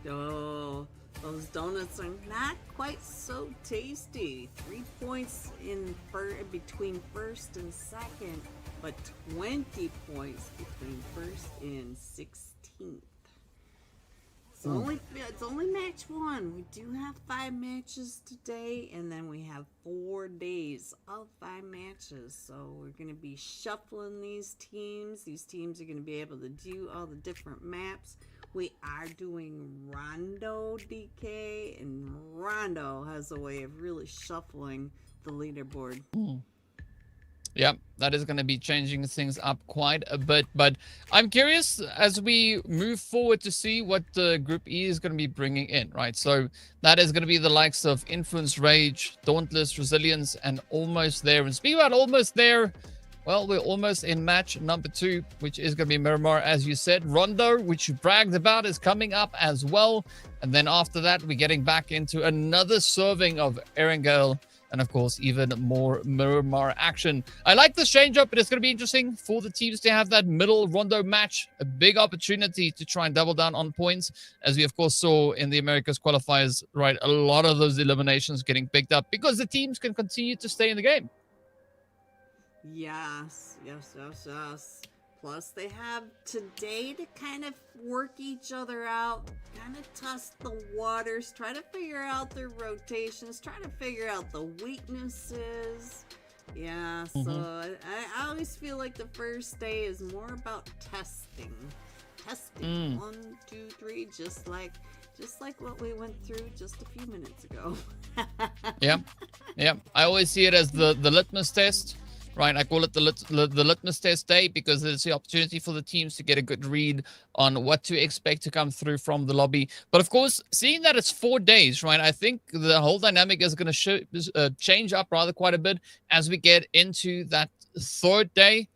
Speaker 1: Oh, those donuts are not quite so tasty. 3 points in between first and second, but 20 points between first and 16th. It's only match 1. We do have 5 matches today, and then we have 4 days of 5 matches. So we're going to be shuffling these teams. These teams are going to be able to do all the different maps. We are doing Rondo, DK, and Rondo has a way of really shuffling the leaderboard.
Speaker 2: Yeah, that is going to be changing things up quite a bit. But I'm curious as we move forward to see what the Group E is going to be bringing in, right? So that is going to be the likes of Influence, Rage, Dauntless, Resilience, and Almost There. And speaking about Almost There, well, we're almost in match number 2, which is going to be Miramar, as you said. Rondo, which you bragged about, is coming up as well. And then after that, we're getting back into another serving of Erangel. And of course, even more Miramar action. I like this change-up, but it's going to be interesting for the teams to have that middle Rondo match. A big opportunity to try and double down on points. As we, of course, saw in the Americas qualifiers, right? A lot of those eliminations getting picked up because the teams can continue to stay in the game.
Speaker 1: Yes. Plus, they have today to kind of work each other out, kind of test the waters, try to figure out their rotations, try to figure out the weaknesses. Yeah, so I always feel like the first day is more about testing. 1, 2, 3, just like what we went through just a few minutes ago.
Speaker 2: Yeah. I always see it as the litmus test. Right, I call it the litmus test day because it's the opportunity for the teams to get a good read on what to expect to come through from the lobby. But of course, seeing that it's 4 days, right, I think the whole dynamic is going to change up rather quite a bit as we get into that 3rd day.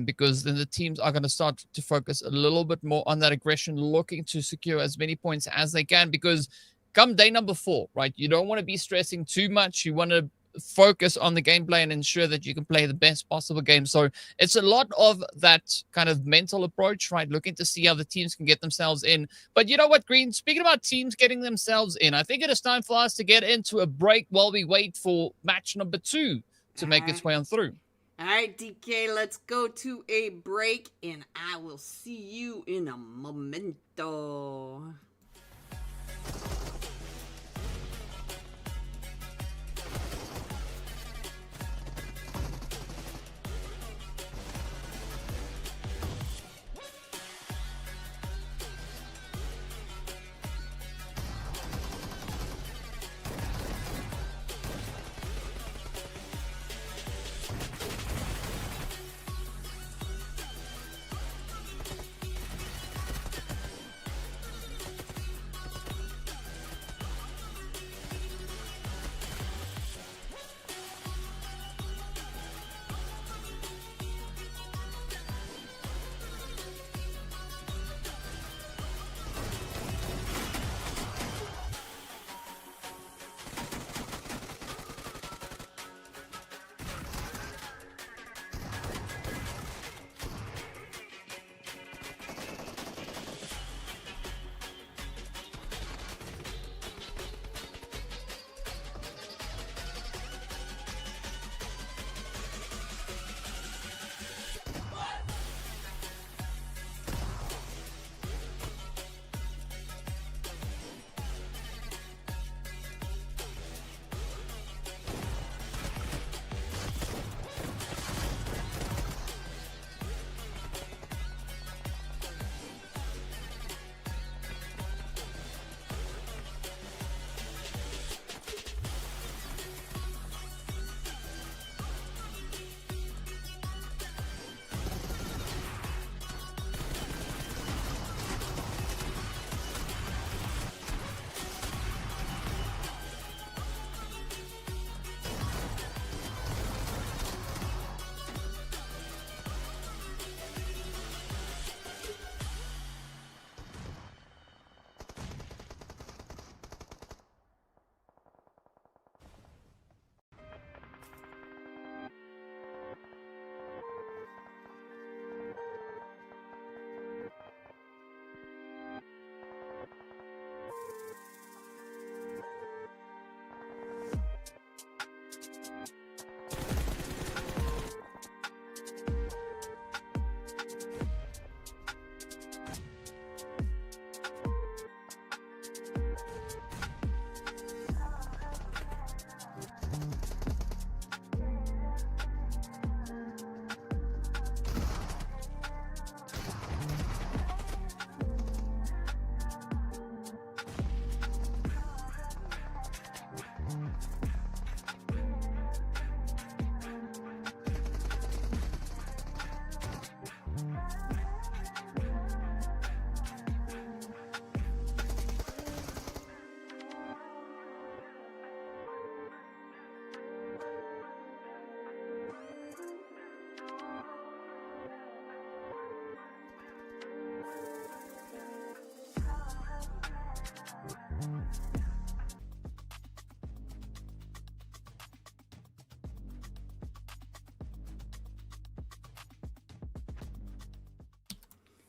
Speaker 2: Because then the teams are going to start to focus a little bit more on that aggression, looking to secure as many points as they can. Because come day number 4, right, you don't want to be stressing too much. You want to focus on the gameplay and ensure that you can play the best possible game. So it's a lot of that kind of mental approach, right? Looking to see how the teams can get themselves in. But you know what, Green? Speaking about teams getting themselves in, I think it is time for us to get into a break while we wait for match number 2 to make its way on through.
Speaker 1: All right, DK, let's go to a break, and I will see you in a momento.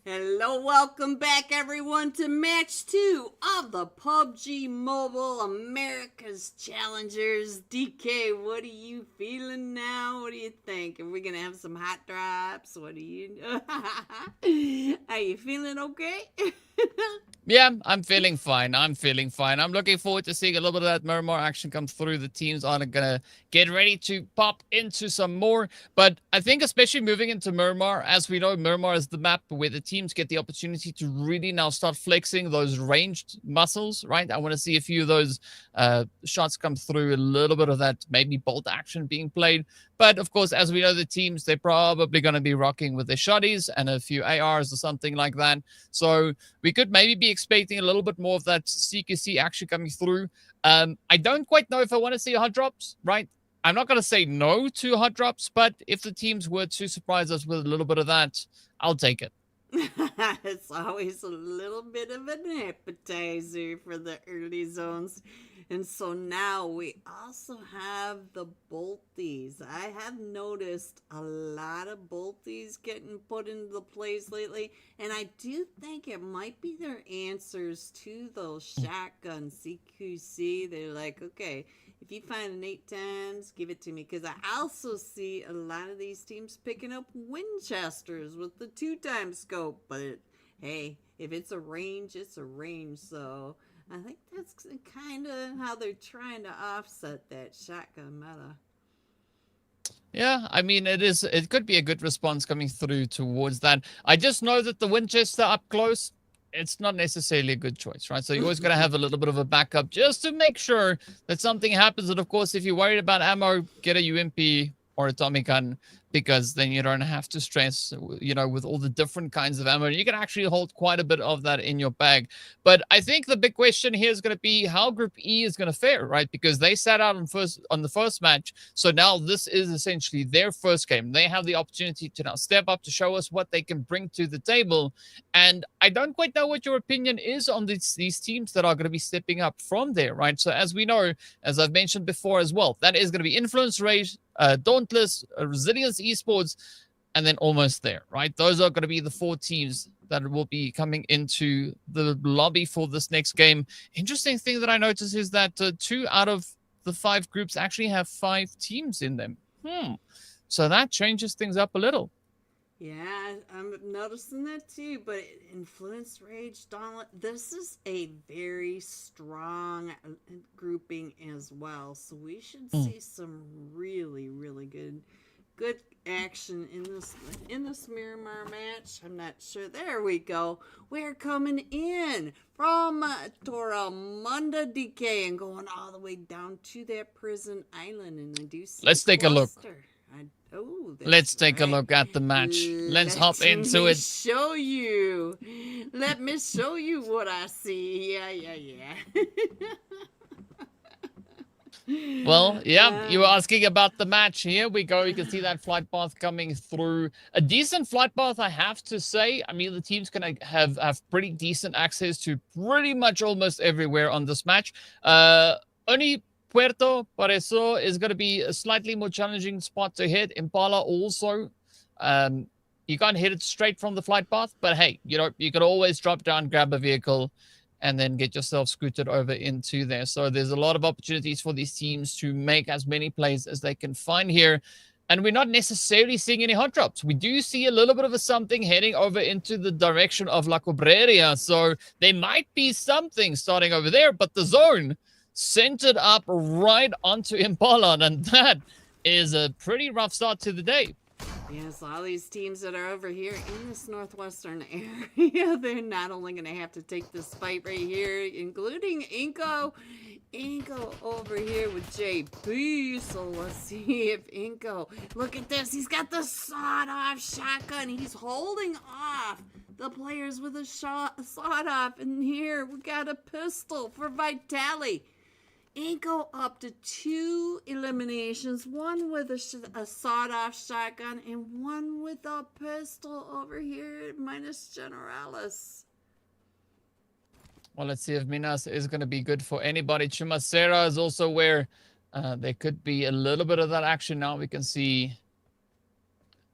Speaker 1: Hello, welcome back everyone to match 2 of the PUBG Mobile America's Challengers. DK, what are you feeling now? What do you think? Are we gonna have some hot drops? What do you Are you feeling okay?
Speaker 2: Yeah, I'm feeling fine. I'm feeling fine. I'm looking forward to seeing a little bit of that Miramar action come through. The teams are going to get ready to pop into some more. But I think especially moving into Miramar, as we know, Miramar is the map where the teams get the opportunity to really now start flexing those ranged muscles, right? I want to see a few of those shots come through, a little bit of that maybe bolt action being played. But of course, as we know, the teams, they're probably going to be rocking with their shotties and a few ARs or something like that. So we could maybe be expecting a little bit more of that CQC action coming through. I don't quite know if I want to see hot drops, right? I'm not going to say no to hot drops, but if the teams were to surprise us with a little bit of that, I'll take it.
Speaker 1: It's always a little bit of an appetizer for the early zones. And so now we also have the bolties. I have noticed a lot of bolties getting put into the plays lately, and I do think it might be their answers to those shotgun CQC. They're like, okay, if you find an 8 times, give it to me. Because I also see a lot of these teams picking up Winchesters with the 2 times scope. But hey, if it's a range, it's a range. So I think that's kind of how they're trying to offset that shotgun meta.
Speaker 2: Yeah, I mean, it could be a good response coming through towards that. I just know that the Winchester up close, it's not necessarily a good choice, right? So you're always going to have a little bit of a backup just to make sure that something happens. And of course, if you're worried about ammo, get a UMP or a Tommy gun, because then you don't have to stress, with all the different kinds of ammo. You can actually hold quite a bit of that in your bag. But I think the big question here is going to be how Group E is going to fare, right? Because they sat out on the first match. So now this is essentially their first game. They have the opportunity to now step up to show us what they can bring to the table. And I don't quite know what your opinion is on these teams that are going to be stepping up from there, right? So as we know, as I've mentioned before as well, that is going to be Influence Rage, Dauntless, Resilience Esports, and then Almost There, right? Those are going to be the 4 teams that will be coming into the lobby for this next game. Interesting thing that I noticed is that 2 out of the 5 groups actually have 5 teams in them. So that changes things up a little.
Speaker 1: Yeah, I'm noticing that too, but Influence Rage, Dawnlet, this is a very strong grouping as well. So we should see some really, really good action in this Miramar match. I'm not sure. There we go. We're coming in from Toramunda DK and going all the way down to that prison island, and I do see
Speaker 2: Let's take a look.
Speaker 1: Let's
Speaker 2: take a look at the match. Let's hop into it.
Speaker 1: Let me show you what I see. Yeah.
Speaker 2: Well, yeah, you were asking about the match. Here we go. You can see that flight path coming through. A decent flight path, I have to say. I mean, the team's going to have pretty decent access to pretty much almost everywhere on this match. Only Puerto Pareso is going to be a slightly more challenging spot to hit. Impala also. You can't hit it straight from the flight path, but hey, you could always drop down, grab a vehicle, and then get yourself scooted over into there. So there's a lot of opportunities for these teams to make as many plays as they can find here. And we're not necessarily seeing any hot drops. We do see a little bit of a something heading over into the direction of La Cobreria. So there might be something starting over there, but the zone centered up right onto Impala. And that is a pretty rough start to the day.
Speaker 1: Yes, all these teams that are over here in this northwestern area, they're not only going to have to take this fight right here, including iNCO over here with JP. So let's see if iNCO, look at this, he's got the sawed-off shotgun. He's holding off the players with a sawed-off. And here we got a pistol for Vitali. iNCO up to 2 eliminations, one with a sawed-off shotgun and one with a pistol over here minus Generalis.
Speaker 2: Well, let's see if Minas is going to be good for anybody. Chumacera is also where there could be a little bit of that action now. We can see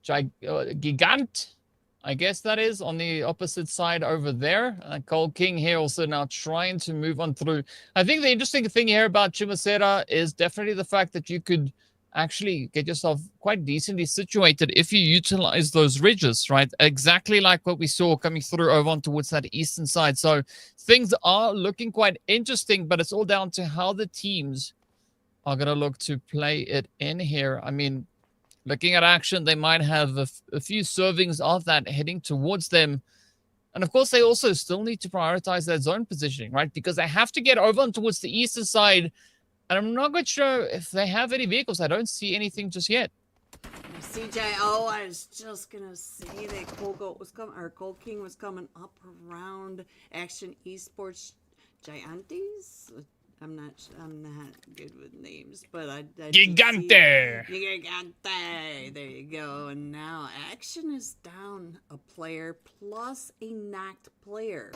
Speaker 2: Gigant I guess that is on the opposite side over there. Cole King here also now trying to move on through. I think the interesting thing here about Chumacera is definitely the fact that you could actually get yourself quite decently situated if you utilize those ridges, right? Exactly like what we saw coming through over on towards that eastern side. So things are looking quite interesting, but it's all down to how the teams are going to look to play it in here. I mean, looking at action, they might have a few servings of that heading towards them. And of course, they also still need to prioritize their zone positioning, right? Because they have to get over on towards the eastern side. And I'm not quite sure if they have any vehicles. I don't see anything just yet.
Speaker 1: CJO, I was just going to say that Cole King was coming up around Action Esports Gigantes. I'm not good with names, but I
Speaker 2: Gigante!
Speaker 1: Gigante! There you go. And now Action is down a player plus a knocked player.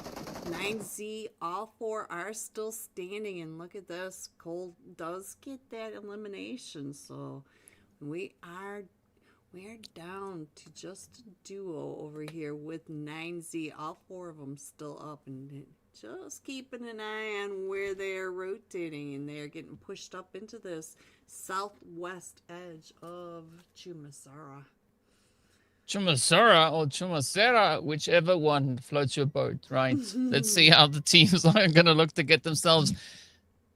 Speaker 1: 9Z, all 4 are still standing, and look at this. Cole does get that elimination, so we're down to just a duo over here with 9Z. All 4 of them still up and just keeping an eye on where they're rotating, and they're getting pushed up into this southwest edge of Chumacera.
Speaker 2: Chumacera or Chumacera, whichever one floats your boat, right? Let's see how the teams are going to look to get themselves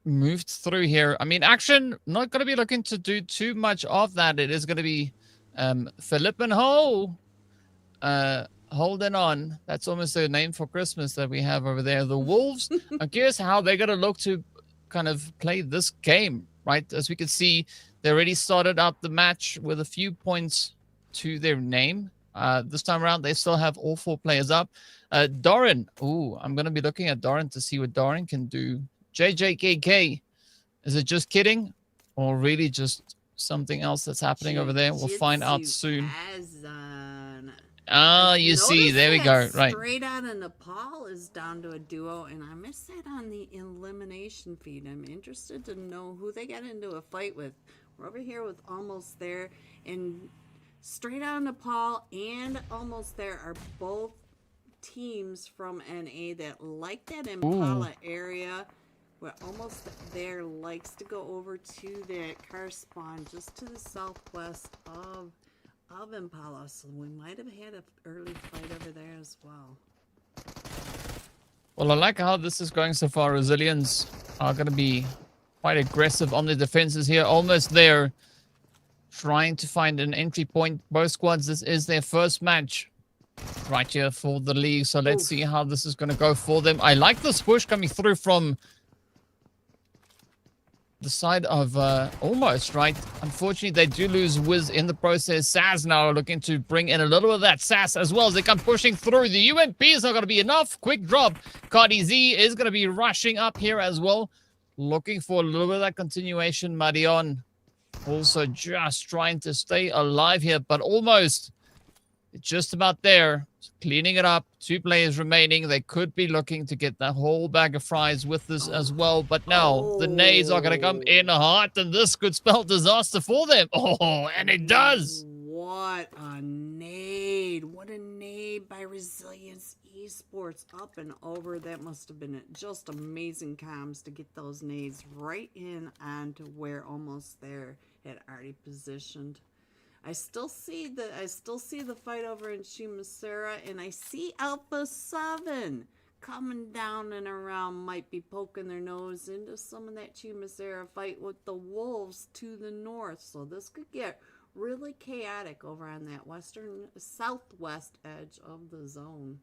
Speaker 2: moved through here. I mean, Action not going to be looking to do too much of that. It is going to be Philip and Ho holding on. That's almost a name for Christmas that we have over there. The Wolves. I'm curious how they're going to look to kind of play this game, right? As we can see, they already started out the match with a few points to their name. This time around, they still have all 4 players up. Doran. Ooh, I'm going to be looking at Doran to see what Doran can do. JJKK. Is it just kidding? Or really just something else that's happening over there? We'll find out soon. Ah, you see, there we go. Right.
Speaker 1: Straight out of Nepal is down to a duo, and I missed that on the elimination feed. I'm interested to know who they got into a fight with. We're over here with Almost There, and straight out of Nepal and Almost There are both teams from NA that like that Impala area, where Almost There likes to go over to that car spawn just to the southwest of Impala, so we might have had an early fight over there as well.
Speaker 2: Well, I like how this is going so far. Resilience are going to be quite aggressive on the defenses here. Almost There, trying to find an entry point. Both squads, this is their first match right here for the league, so let's see how this is going to go for them. I like this push coming through from the side of Almost, right? Unfortunately, they do lose Wiz in the process. Saz now looking to bring in a little bit of that sass as well as they come pushing through. The UMP is not going to be enough. Quick drop. Cardi Z is going to be rushing up here as well. Looking for a little bit of that continuation. Marion also just trying to stay alive here, but Almost just about there. Cleaning it up. 2 players remaining. They could be looking to get the whole bag of fries with this as well. But now the nades are going to come in hot, and this could spell disaster for them. Oh, and it does.
Speaker 1: What a nade. What a nade by Resilience Esports. Up and over. That must have been just amazing comms to get those nades right in onto where Almost There had already positioned. I still see the fight over in Chumacera, and I see Alpha 7 coming down and around, might be poking their nose into some of that Chumacera fight with the Wolves to the north. So this could get really chaotic over on that southwest edge of the zone.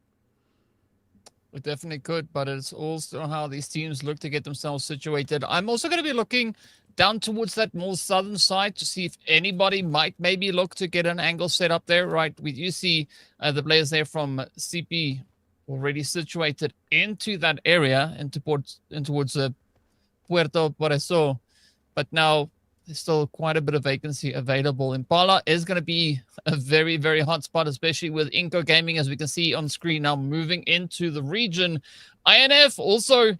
Speaker 2: It definitely could, but it's also how these teams look to get themselves situated. I'm also going to be looking down towards that more southern side to see if anybody might maybe look to get an angle set up there, right? We do see the players there from CP already situated into that area and towards Puerto Pareso, but now there's still quite a bit of vacancy available. Impala is going to be a very, very hot spot, especially with iNCO Gaming, as we can see on screen now, moving into the region. INF also,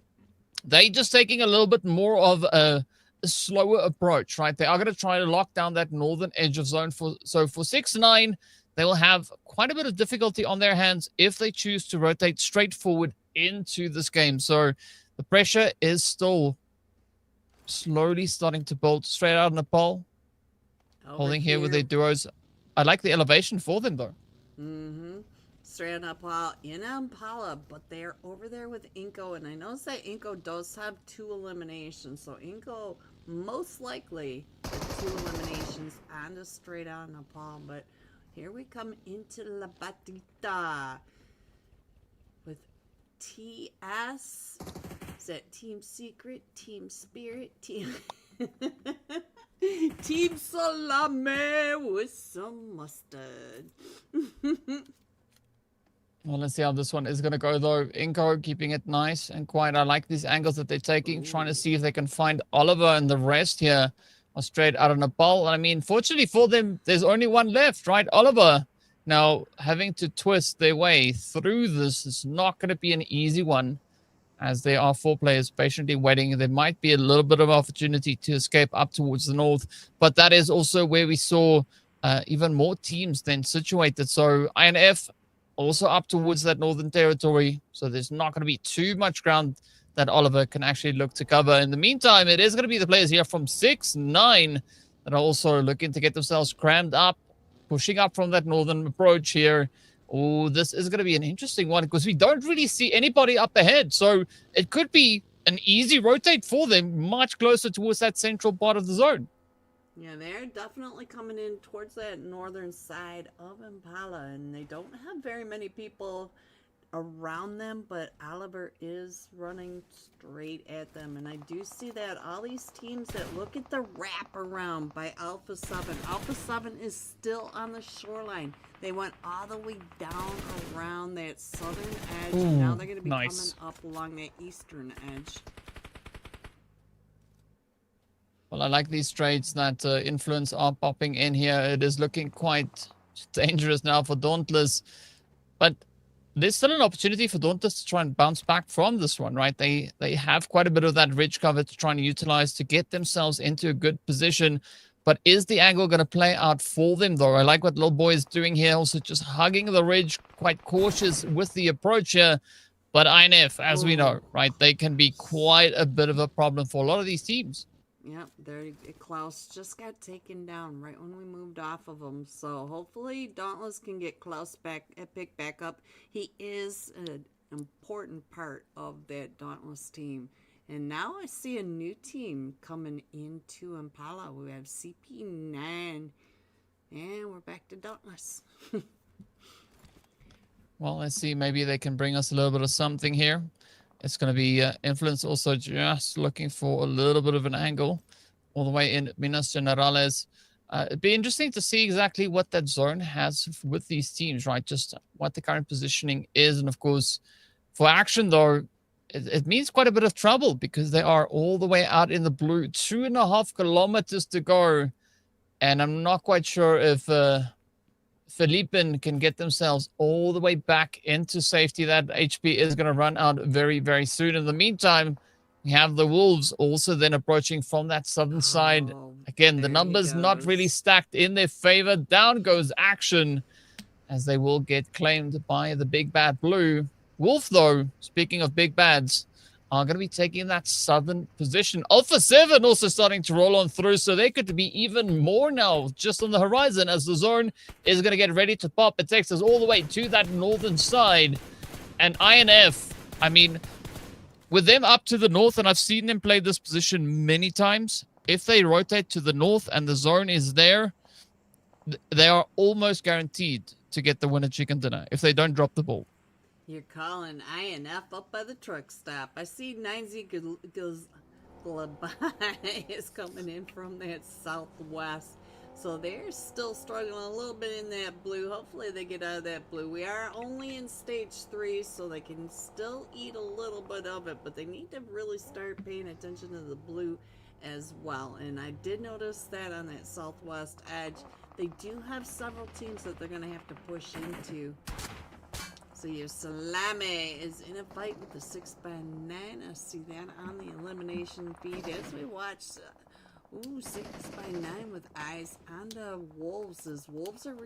Speaker 2: they just taking a little bit more of a slower approach, right? They are going to try to lock down that northern edge of zone. So for 6-9, they will have quite a bit of difficulty on their hands if they choose to rotate straight forward into this game. So the pressure is still slowly starting to build straight out of Nepal. Holding here with their duos. I like the elevation for them, though.
Speaker 1: Mm-hmm. Straight up in Impala, but they're over there with iNCO, and I noticed that iNCO does have 2 eliminations, so iNCO most likely with 2 eliminations and a straight out Nepal. But here we come into La Batita with TS. Is that Team Secret, Team Spirit, Team Team Salame with some mustard.
Speaker 2: Well, let's see how this one is going to go, though. iNCO keeping it nice and quiet. I like these angles that they're taking, trying to see if they can find Oliver, and the rest here are straight out of Nepal. I mean, fortunately for them, there's only one left, right? Oliver. Now, having to twist their way through this is not going to be an easy one, as there are 4 players patiently waiting. There might be a little bit of opportunity to escape up towards the north, but that is also where we saw even more teams then situated. So INF also up towards that northern territory, so there's not going to be too much ground that Oliver can actually look to cover. In the meantime, it is going to be the players here from 6-9 that are also looking to get themselves crammed up, pushing up from that northern approach here. Oh, this is going to be an interesting one because we don't really see anybody up ahead, so it could be an easy rotate for them, much closer towards that central part of the zone.
Speaker 1: Yeah, they're definitely coming in towards that northern side of Impala, and they don't have very many people around them, but Oliver is running straight at them. And I do see that all these teams that look at the wraparound by Alpha 7. Alpha 7 is still on the shoreline. They went all the way down around that southern edge, and now they're going to be coming up along that eastern edge.
Speaker 2: Well, I like these trades that influence are popping in here. It is looking quite dangerous now for Dauntless, but there's still an opportunity for Dauntless to try and bounce back from this one, right? They have quite a bit of that ridge cover to try and utilize to get themselves into a good position. But is the angle going to play out for them, though? I like what Little Boy is doing here, also just hugging the ridge, quite cautious with the approach here. But INF, as we know, right, they can be quite a bit of a problem for a lot of these teams.
Speaker 1: Yep, there Klaus just got taken down right when we moved off of him. So hopefully Dauntless can get Klaus picked back up. He is an important part of that Dauntless team. And now I see a new team coming into Impala. We have CP9. And we're back to Dauntless.
Speaker 2: Well, let's see. Maybe they can bring us a little bit of something here. It's going to be Influence also just looking for a little bit of an angle all the way in Minas Generales. It'd be interesting to see exactly what that zone has with these teams, right? Just what the current positioning is. And of course, for action, though, it means quite a bit of trouble because they are all the way out in the blue, 2.5 kilometers to go. And I'm not quite sure if Philippen can get themselves all the way back into safety. That HP is going to run out very, very soon. In the meantime, we have the Wolves also then approaching from that southern side. Again, the numbers not really stacked in their favor. Down goes Action as they will get claimed by the Big Bad Blue. Wolf, though, speaking of big bads, are going to be taking that southern position. Alpha 7 also starting to roll on through, so they could be even more now just on the horizon as the zone is going to get ready to pop. It takes us all the way to that northern side. And INF, I mean, with them up to the north, and I've seen them play this position many times, if they rotate to the north and the zone is there, they are almost guaranteed to get the winner chicken dinner if they don't drop the ball.
Speaker 1: You're calling INF up by the truck stop. I see 9Z GLOBANT is coming in from that southwest. So they're still struggling a little bit in that blue. Hopefully they get out of that blue. We are only in stage 3, so they can still eat a little bit of it. But they need to really start paying attention to the blue as well. And I did notice that on that southwest edge, they do have several teams that they're going to have to push into. So your Salame is in a fight with the 6x9. I see that on the elimination feed as we watch Ooh, 6x9 with eyes on the wolves. As wolves are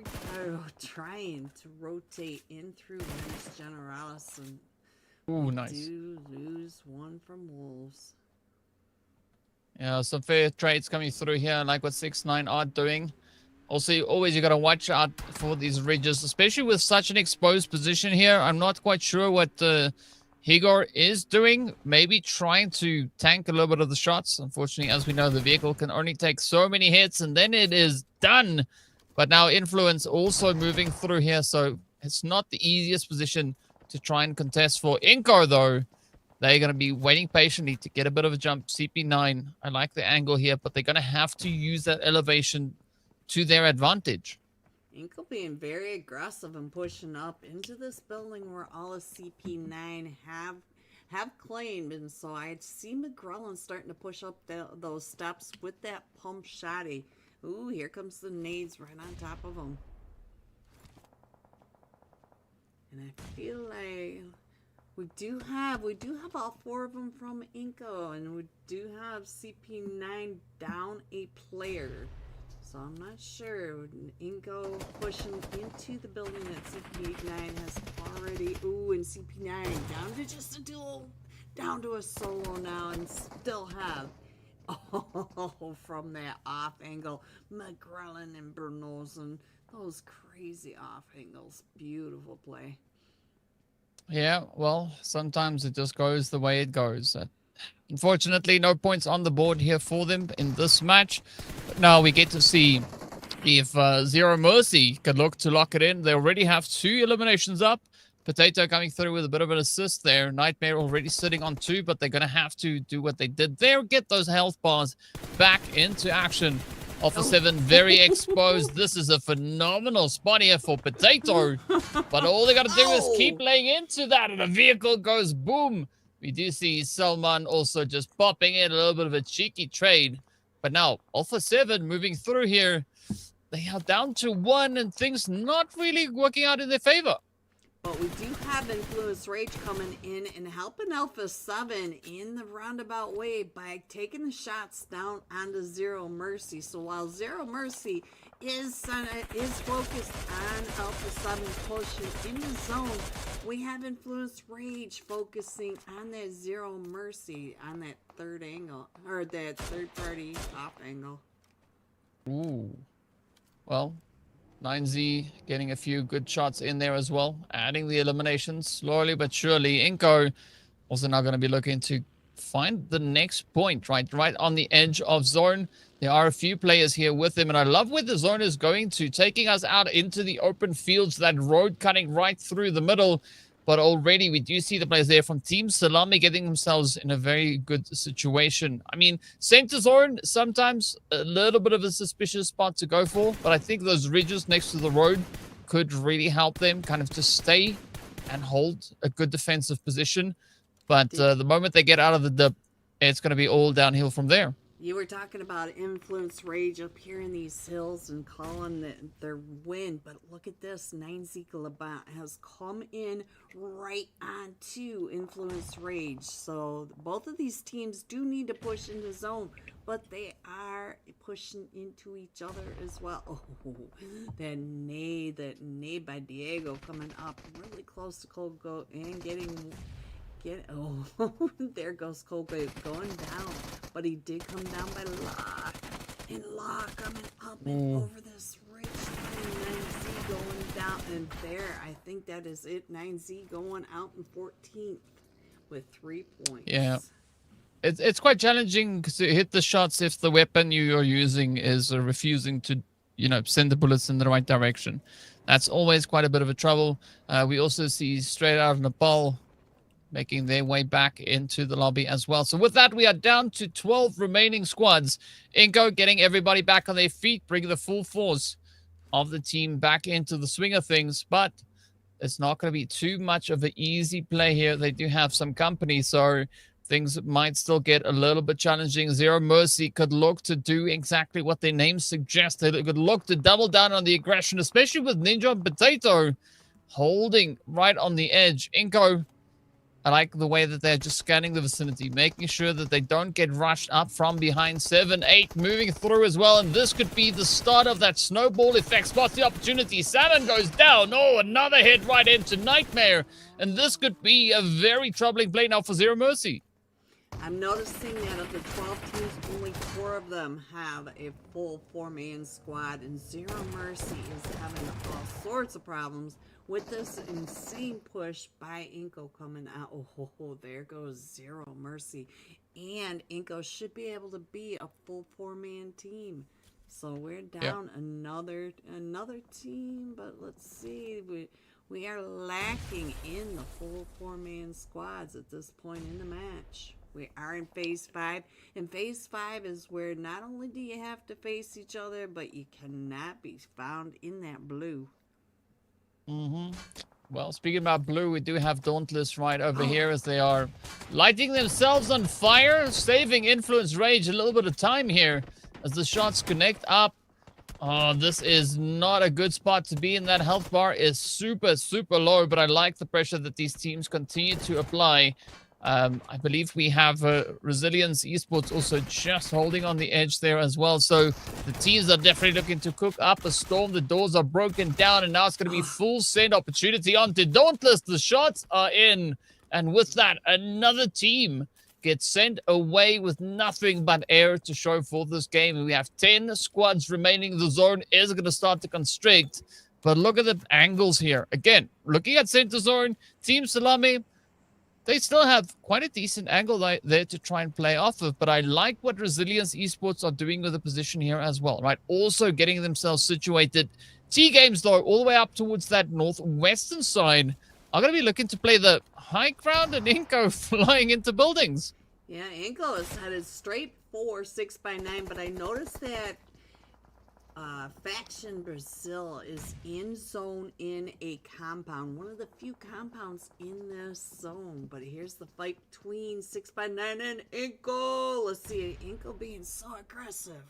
Speaker 1: trying to rotate in through Minas Generalis, and
Speaker 2: Ooh,
Speaker 1: we
Speaker 2: nice.
Speaker 1: do lose one from wolves.
Speaker 2: Yeah, some fair trades coming through here. I like what 6-9 are doing. Also, you got to watch out for these ridges, especially with such an exposed position here. I'm not quite sure what Higor is doing. Maybe trying to tank a little bit of the shots. Unfortunately, as we know, the vehicle can only take so many hits, and then it is done. But now Influence also moving through here, so it's not the easiest position to try and contest for iNCO, though. They're going to be waiting patiently to get a bit of a jump. CP9, I like the angle here, but they're going to have to use that elevation to their advantage.
Speaker 1: iNCO being very aggressive and pushing up into this building where all of CP9 have claimed, and so I see McGrellin starting to push up those steps with that pump shotty. Ooh, here comes the nades right on top of them. And I feel like we do have all 4 of them from iNCO, and we do have CP9 down a player. So I'm not sure. iNCO pushing into the building that CP9 has already. Ooh, and CP9 down to just a duel, down to a solo now, and still have. Oh, from that off angle, McGrellin and Bernosen, those crazy off angles. Beautiful play.
Speaker 2: Yeah, well, sometimes it just goes the way it goes. Unfortunately, no points on the board here for them in this match. But now we get to see if Zero Mercy can look to lock it in. They already have 2 eliminations up. Potato coming through with a bit of an assist there. Nightmare already sitting on 2, but they're going to have to do what they did there. Get those health bars back into action. Alpha 7 very exposed. This is a phenomenal spot here for Potato. But all they got to do is keep laying into that, and the vehicle goes boom. We do see Salman also just popping in a little bit of a cheeky trade. But now, Alpha 7 moving through here. They are down to 1, and things not really working out in their favor.
Speaker 1: But we do have Influence Rage coming in and helping Alpha 7 in the roundabout way by taking the shots down onto Zero Mercy. So while Zero Mercy is focused on Alpha 7 pushing in the zone, we have Influence Rage focusing on that Zero Mercy on that third angle, or that third party off angle.
Speaker 2: Ooh. Well, 9Z getting a few good shots in there as well, adding the eliminations slowly but surely. iNCO also now going to be looking to find the next point, right on the edge of zone. There are a few players here with him, and I love where the zone is going to, taking us out into the open fields, that road cutting right through the middle. But already we do see the players there from Team Salame getting themselves in a very good situation. I mean, center zone, sometimes a little bit of a suspicious spot to go for, but I think those ridges next to the road could really help them kind of just stay and hold a good defensive position. But the moment they get out of the dip, it's going to be all downhill from there.
Speaker 1: You were talking about Influence Rage up here in these hills and calling their win, but look at this. 9Z GLOBANT has come in right onto Influence Rage. So both of these teams do need to push into zone, but they are pushing into each other as well. Oh, that nade by Diego coming up really close to Colgo and there goes Colby going down, but he did come down by Law, and Law coming up and over this ridge line. 9Z going down, and there, I think that is it. 9Z going out in 14th with 3 points.
Speaker 2: Yeah, it's quite challenging to hit the shots if the weapon you are using is refusing to, send the bullets in the right direction. That's always quite a bit of a trouble. We also see straight out of Nepal making their way back into the lobby as well. So with that, we are down to 12 remaining squads. iNCO getting everybody back on their feet, bringing the full force of the team back into the swing of things. But it's not going to be too much of an easy play here. They do have some company, so things might still get a little bit challenging. Zero Mercy could look to do exactly what their name suggests. They could look to double down on the aggression, especially with Ninja and Potato holding right on the edge. iNCO I like the way that they're just scanning the vicinity, making sure that they don't get rushed up from behind. 7, 8 moving through as well, and this could be the start of that snowball effect. Spots the opportunity. Salmon goes down. Oh, another hit right into Nightmare, and this could be a very troubling play now for Zero Mercy.
Speaker 1: I'm noticing that of the 12 teams, only 4 of them have a full 4-man squad, and Zero Mercy is having all sorts of problems with this insane push by iNCO coming out. Oh, there goes Zero Mercy. And iNCO should be able to be a full 4-man team. So we're down another team, but let's see. We are lacking in the full 4-man squads at this point in the match. We are in phase 5, and phase 5 is where not only do you have to face each other, but you cannot be found in that blue.
Speaker 2: Well, speaking about blue, we do have Dauntless right over here as they are lighting themselves on fire, saving Influence Rage a little bit of time here as the shots connect up. Oh, this is not a good spot to be in. That health bar is super, super low, but I like the pressure that these teams continue to apply. I believe we have Resilience Esports also just holding on the edge there as well. So the teams are definitely looking to cook up a storm. The doors are broken down, and now it's going to be full send opportunity onto Dauntless. The shots are in, and with that, another team gets sent away with nothing but air to show for this game. And we have 10 squads remaining. The zone is going to start to constrict, but look at the angles here. Again, looking at center zone, Team Salame, they still have quite a decent angle there to try and play off of, but I like what Resilience Esports are doing with the position here as well, right? Also getting themselves situated. TGAMES, though, all the way up towards that northwestern side, are going to be looking to play the high ground, and iNCO flying into buildings.
Speaker 1: Yeah, iNCO is headed straight for 6x9, but I noticed that Faction Brazil is in zone in a compound, one of the few compounds in this zone. But here's the fight between 6x9 and iNCO. Let's see iNCO being so aggressive.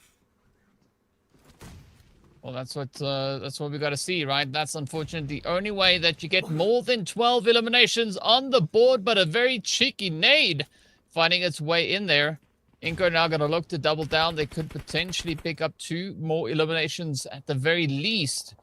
Speaker 2: Well, that's what we got to see, right? That's unfortunately the only way that you get more than 12 eliminations on the board, but a very cheeky nade finding its way in there. iNCO now going to look to double down. They could potentially pick up 2 more eliminations at the very least.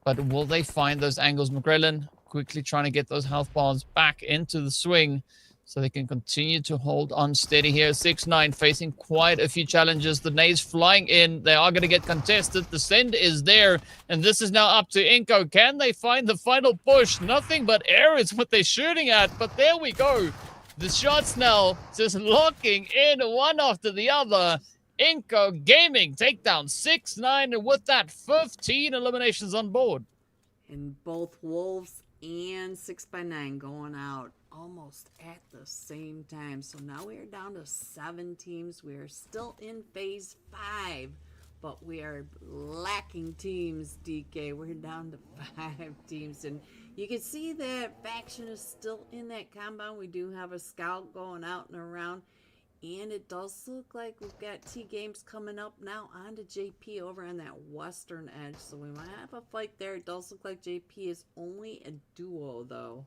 Speaker 2: But will they find those angles? McGrellan quickly trying to get those health bars back into the swing so they can continue to hold on steady here. 6-9 facing quite a few challenges. The nades flying in. They are going to get contested. The send is there. And this is now up to iNCO. Can they find the final push? Nothing but air is what they're shooting at. But there we go. The shots now just locking in one after the other. iNCO Gaming takedown 6-9, and with that 15 eliminations on board.
Speaker 1: And both Wolves and 6x9 going out almost at the same time. So now we are down to 7 teams. We are still in phase 5, but we are lacking teams, DK. We're down to 5 teams, and you can see that Faction is still in that compound. We do have a scout going out and around, and it does look like we've got TGAMES coming up now onto JP over on that western edge, so we might have a fight there. It does look like JP is only a duo, though,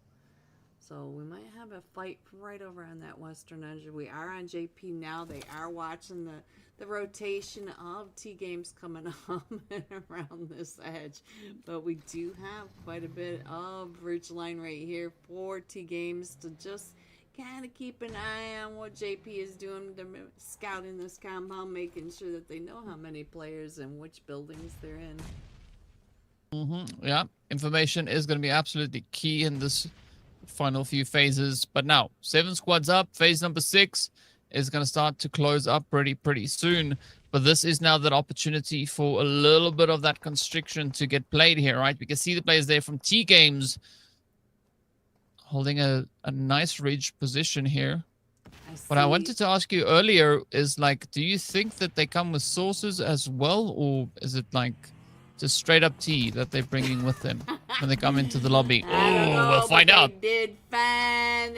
Speaker 1: so we might have a fight right over on that western edge. We are on JP now. They are watching the rotation of TGAMES coming up and around this edge, but we do have quite a bit of ridge line right here for TGAMES to just kind of keep an eye on what JP is doing. They're scouting this compound, making sure that they know how many players and which buildings they're in.
Speaker 2: Yeah, information is going to be absolutely key in this final few phases. But now 7 squads up. Phase number 6 is going to start to close up pretty soon. But this is now that opportunity for a little bit of that constriction to get played here, right? We can see the players there from TGAMES holding a nice ridge position here. What I wanted to ask you earlier is, like, do you think that they come with sauces as well, or is it like just straight up tea that they're bringing with them when they come into the lobby? Oh, we'll find out.
Speaker 1: They did find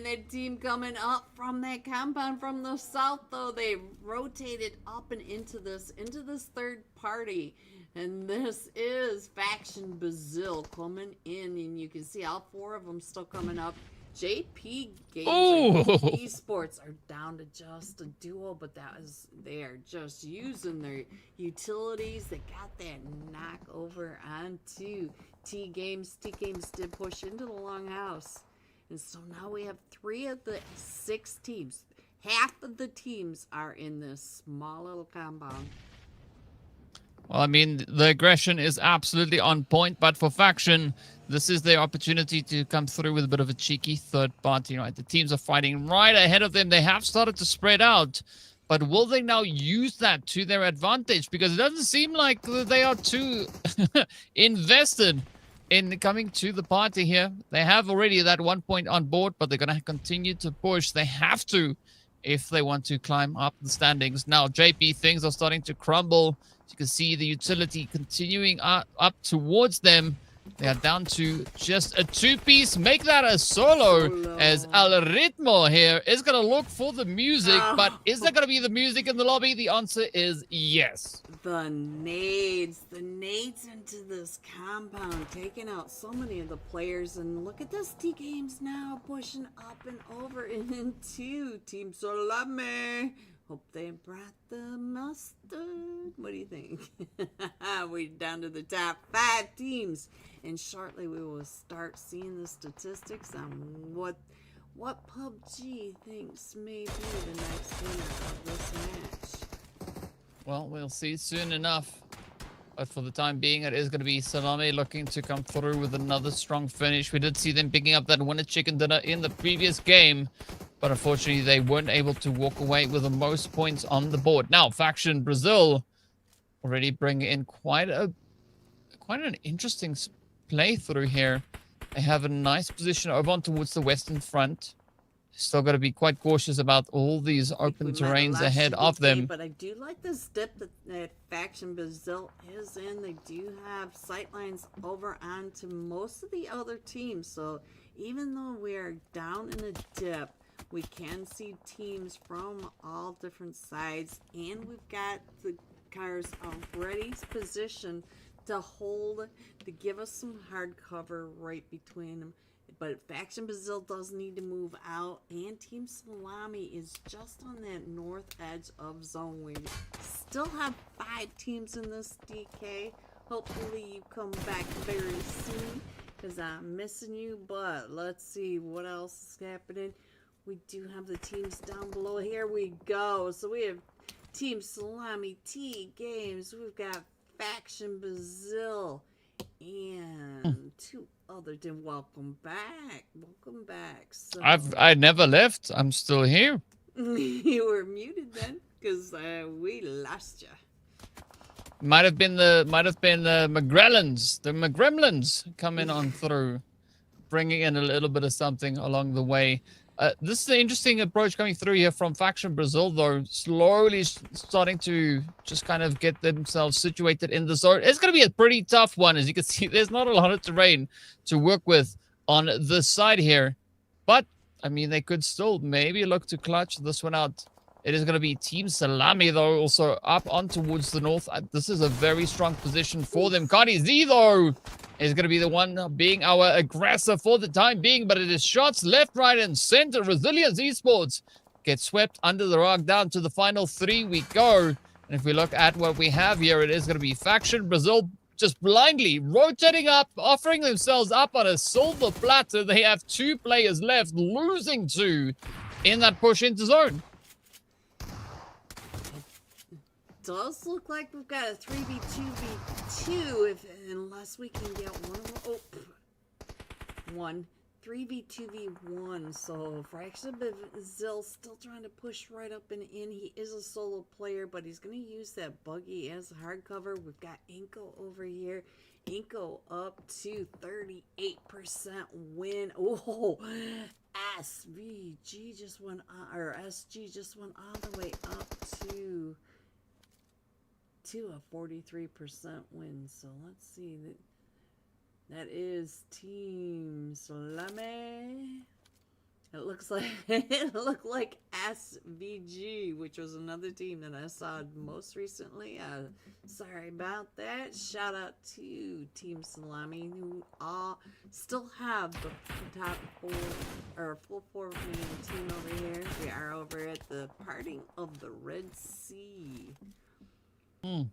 Speaker 1: that team coming up from that compound from the south, though. They rotated up and into this third party. And this is Faction Brazil coming in, and you can see all 4 of them still coming up. JP Games
Speaker 2: Oh,
Speaker 1: Esports are down to just a duo, but they are just using their utilities. They got that knock over onto TGAMES. TGAMES did push into the longhouse. And so now we have 3 of the 6 teams. Half of the teams are in this small little compound.
Speaker 2: well, I mean, the aggression is absolutely on point, but for Faction, this is their opportunity to come through with a bit of a cheeky third party, right? The teams are fighting right ahead of them. They have started to spread out, but will they now use that to their advantage? Because it doesn't seem like they are too invested in coming to the party here. They have already that 1 point on board, but they're going to continue to push. They have to if they want to climb up the standings. Now, JP, things are starting to crumble. You can see the utility continuing up towards them. They are down to just a 2-piece. Make that a solo as Al Ritmo here is going to look for the music. But is there going to be the music in the lobby? The answer is yes.
Speaker 1: The nades into this compound, taking out so many of the players. And look at this, TGAMES now pushing up and over into Team Salame. Hope they brought the mustard. What do you think? We're down to the top 5 teams. And shortly we will start seeing the statistics on what PUBG thinks may be the next winner of this match.
Speaker 2: Well, we'll see soon enough. But for the time being, it is going to be Salame looking to come through with another strong finish. We did see them picking up that winner chicken dinner in the previous game. But unfortunately, they weren't able to walk away with the most points on the board. Now, Faction Brazil already bring in quite an interesting playthrough here. They have a nice position over on towards the western front. Still got to be quite cautious about all these open terrains ahead of them.
Speaker 1: But I do like this dip that Faction Brazil is in. They do have sightlines over onto most of the other teams. So even though we are down in a dip, we can see teams from all different sides. And we've got the cars already positioned to hold, to give us some hard cover right between them. But Faction Brazil does need to move out, and Team Salame is just on that north edge of zone. We still have 5 teams in this DK. Hopefully you come back very soon, because I'm missing you. But let's see what else is happening. We do have the teams down below. Here we go. So we have Team Salame, TGAMES. We've got Faction Brazil, and 2 other teams. Welcome back. So
Speaker 2: I never left. I'm still here.
Speaker 1: You were muted then, because we lost you.
Speaker 2: Might have been the Magrellans, the Magremlins coming on through, bringing in a little bit of something along the way. This is an interesting approach coming through here from Faction Brazil, though, slowly starting to just kind of get themselves situated in the zone. It's going to be a pretty tough one. As you can see, there's not a lot of terrain to work with on this side here. But, I mean, they could still maybe look to clutch this one out. It is going to be Team Salame, though, also up on towards the north. This is a very strong position for them. Cardi Z, though, is going to be the one being our aggressor for the time being, but it is shots left, right, and center. Resilience Esports gets swept under the rug. Down to the final 3 we go. And if we look at what we have here, it is going to be Faction Brazil just blindly rotating up, offering themselves up on a silver platter. They have 2 players left, losing 2 in that push into zone.
Speaker 1: Does look like we've got a 3v2v2 unless we can get one 3v2v1. So Faction Brazil still trying to push right up and in. He is a solo player, but he's going to use that buggy as a hard cover. We've got iNCO over here. iNCO up to 38% win. Oh, SG just went all the way up to a 43% win. So let's see, that is Team Salame. It looks like it looked like SVG, which was another team that I saw most recently. Sorry about that. Shout out to Team Salami, who all still have the top four or full four-man team over here. We are over at the parting of the Red Sea.
Speaker 2: Well,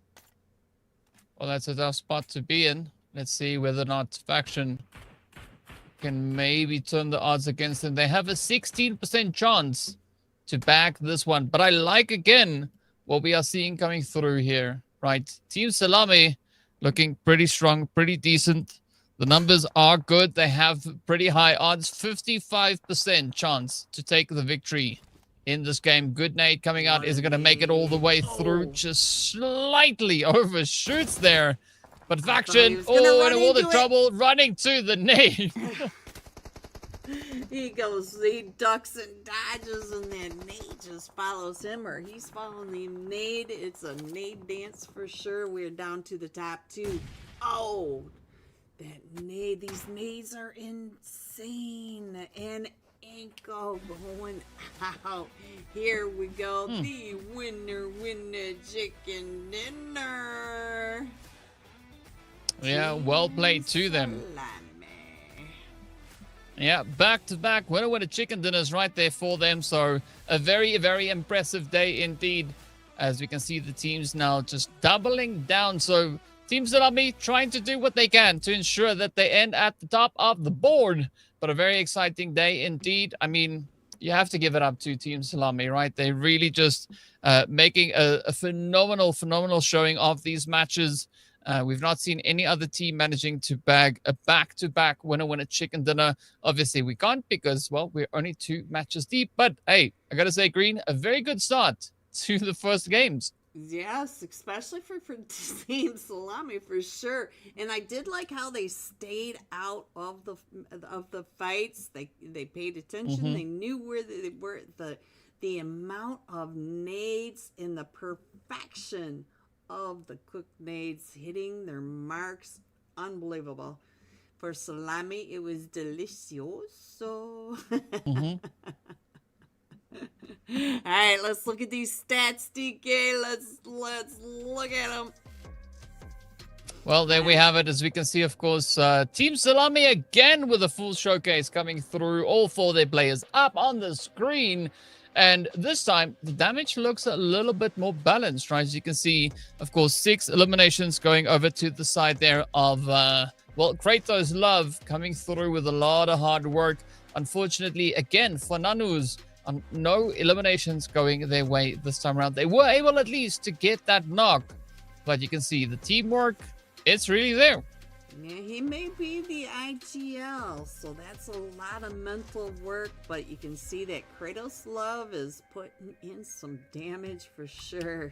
Speaker 2: that's a tough spot to be in. Let's see whether or not Faction can maybe turn the odds against them. They have a 16% chance to back this one. But I like, again, what we are seeing coming through here, right? Team Salame looking pretty strong, pretty decent. The numbers are good. They have pretty high odds, 55% chance to take the victory in this game. Good nade coming out. Is it going to make it all the way through? Just slightly overshoots there. But Faction, in all the trouble, running to the nade.
Speaker 1: He goes, he ducks and dodges, and that nade just follows him, or he's following the nade. It's a nade dance for sure. We're down to the top two. Oh, that nade. These nades are insane. And iNCO going out. Here we go. The winner chicken dinner.
Speaker 2: Yeah, well played to them. Yeah, back-to-back winner chicken dinners right there for them. So a very, very impressive day indeed. As we can see, the teams now just doubling down. So Team Salami trying to do what they can to ensure that they end at the top of the board. But a very exciting day indeed. I mean, you have to give it up to Team Salami, right? They really just making a phenomenal showing of these matches. We've not seen any other team managing to bag a back-to-back winner chicken dinner. Obviously, we can't because, well, we're only 2 matches deep. But, hey, I got to say, Green, a very good start to the first games.
Speaker 1: Yes, especially for Team Salami for sure. And I did like how they stayed out of the fights. They paid attention. They knew where they were. The amount of nades and the perfection of the cooked nades hitting their marks, unbelievable. For Salami, it was delicioso. All right, let's look at these stats, DK. Let's look at them.
Speaker 2: Well, there we have it. As we can see, of course, Team Salami again with a full showcase coming through. All 4 of their players up on the screen. And this time, the damage looks a little bit more balanced, right? As you can see, of course, 6 eliminations going over to the side there of, well, Kratos Love coming through with a lot of hard work. Unfortunately, again, for Nanus, no eliminations going their way this time around. They were able at least to get that knock. But you can see the teamwork, it's really there.
Speaker 1: Yeah, he may be the IGL, so that's a lot of mental work, but you can see that Kratos Love is putting in some damage for sure.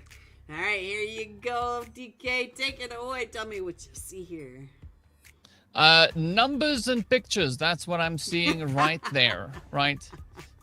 Speaker 1: All right, here you go, DK. Take it away. Tell me what you see here.
Speaker 2: Numbers and pictures. That's what I'm seeing right there, right?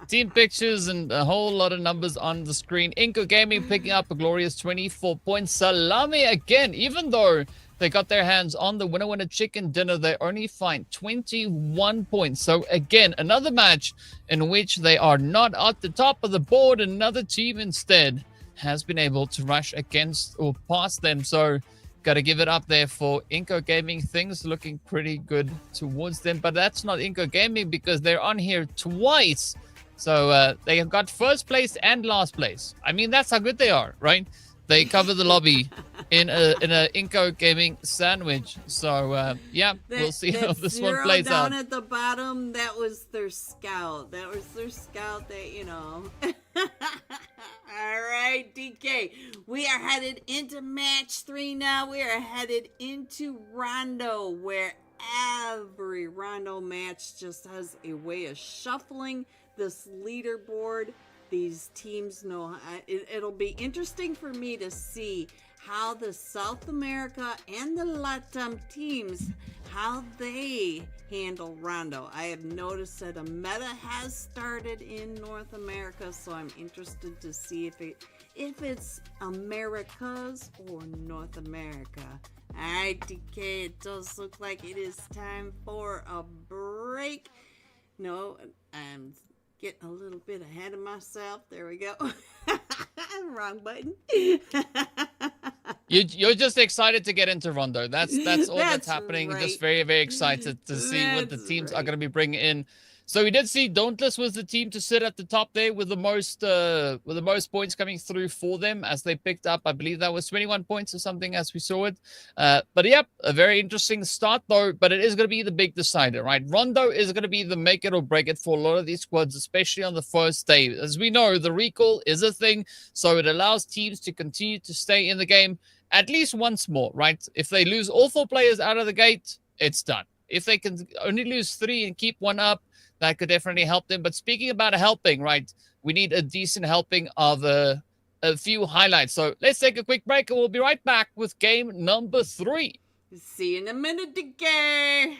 Speaker 2: Team pictures and a whole lot of numbers on the screen. iNCO Gaming picking up a glorious 24 points. Salami again, even though they got their hands on the winner chicken dinner, they only find 21 points. So again, another match in which they are not at the top of the board. Another team instead has been able to rush against or past them. So got to give it up there for iNCO Gaming. Things looking pretty good towards them. But that's not iNCO Gaming because they're on here twice. So they have got first place and last place. I mean, that's how good they are, right? They cover the lobby in a iNCO Gaming sandwich. So, yeah, we'll see how this one plays out.
Speaker 1: Down at the bottom, that was their scout. That, you know. All right, DK. We are headed into match 3 now. We are headed into Rondo, where every Rondo match just has a way of shuffling this leaderboard. These teams know it'll be interesting for me to see how the South America and the LATAM teams, how they handle Rondo. I have noticed that a meta has started in North America, so I'm interested to see if it's Americas or North America. All right, DK, it does look like it is time for a break. No, I'm Getting a little bit ahead of myself. There we go. Wrong button.
Speaker 2: You're just excited to get into Rondo. That's all that's happening.
Speaker 1: Right.
Speaker 2: Just very, very excited to see what the teams are going to be bringing in. So we did see Dauntless was the team to sit at the top there with the most points coming through for them, as they picked up, I believe that was 21 points or something as we saw it. But yep, a very interesting start though, but it is going to be the big decider, right? Rondo is going to be the make it or break it for a lot of these squads, especially on the first day. As we know, the recall is a thing, so it allows teams to continue to stay in the game at least once more, right? If they lose all 4 players out of the gate, it's done. If they can only lose 3 and keep 1 up, that could definitely help them. But speaking about helping, right, we need a decent helping of a few highlights. So let's take a quick break and we'll be right back with game number 3.
Speaker 1: See you in a minute, DK.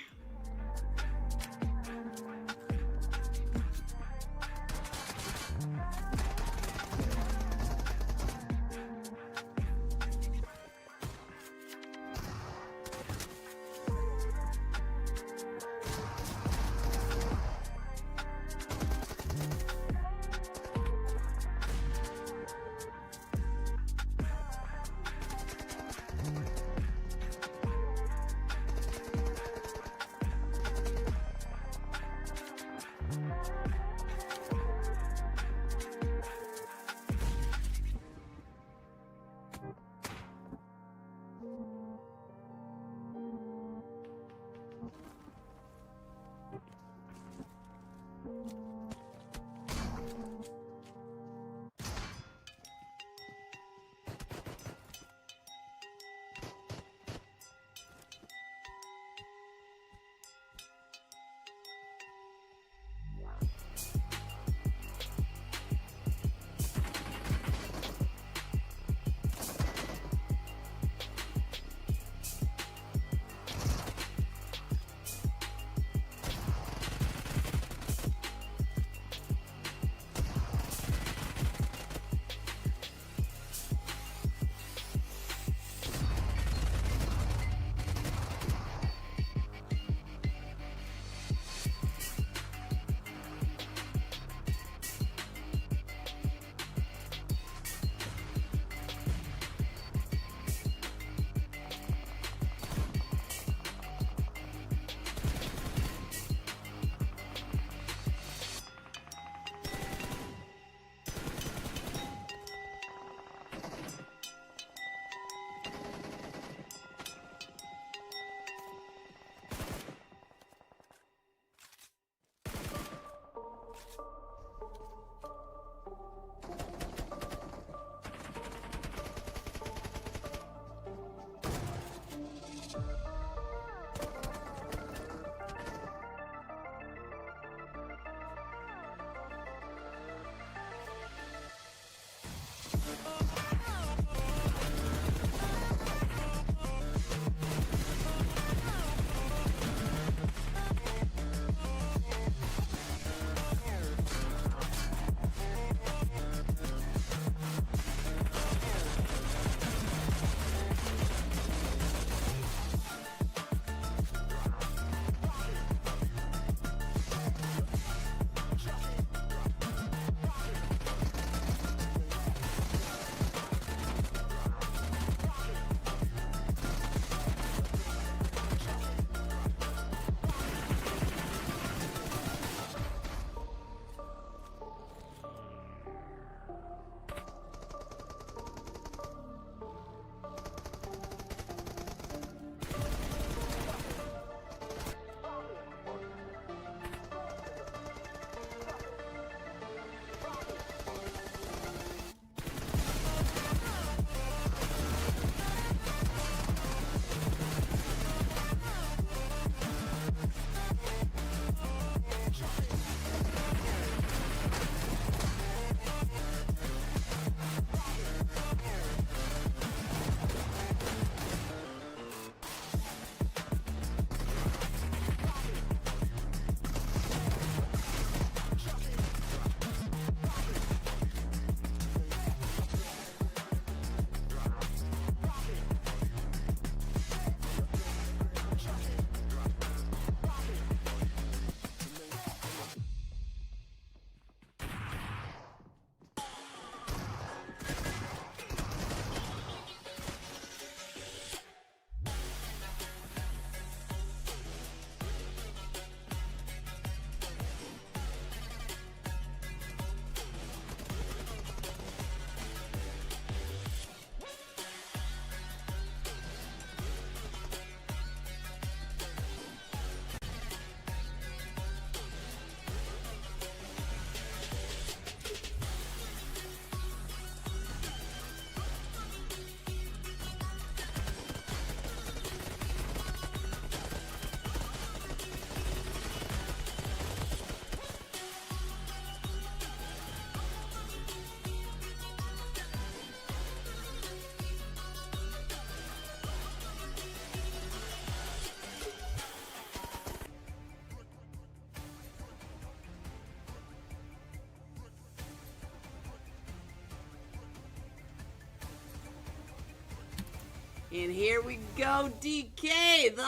Speaker 1: And here we go, DK, the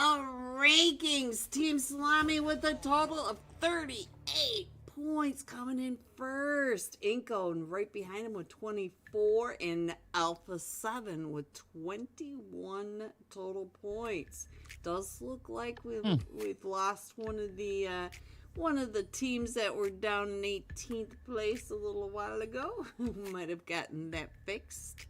Speaker 1: rankings. Team Salami with a total of 38 points coming in first. iNCO and right behind him with 24, and Alpha 7 with 21 total points. Does look like we've lost one of the teams that were down in 18th place a little while ago. Might have gotten that fixed.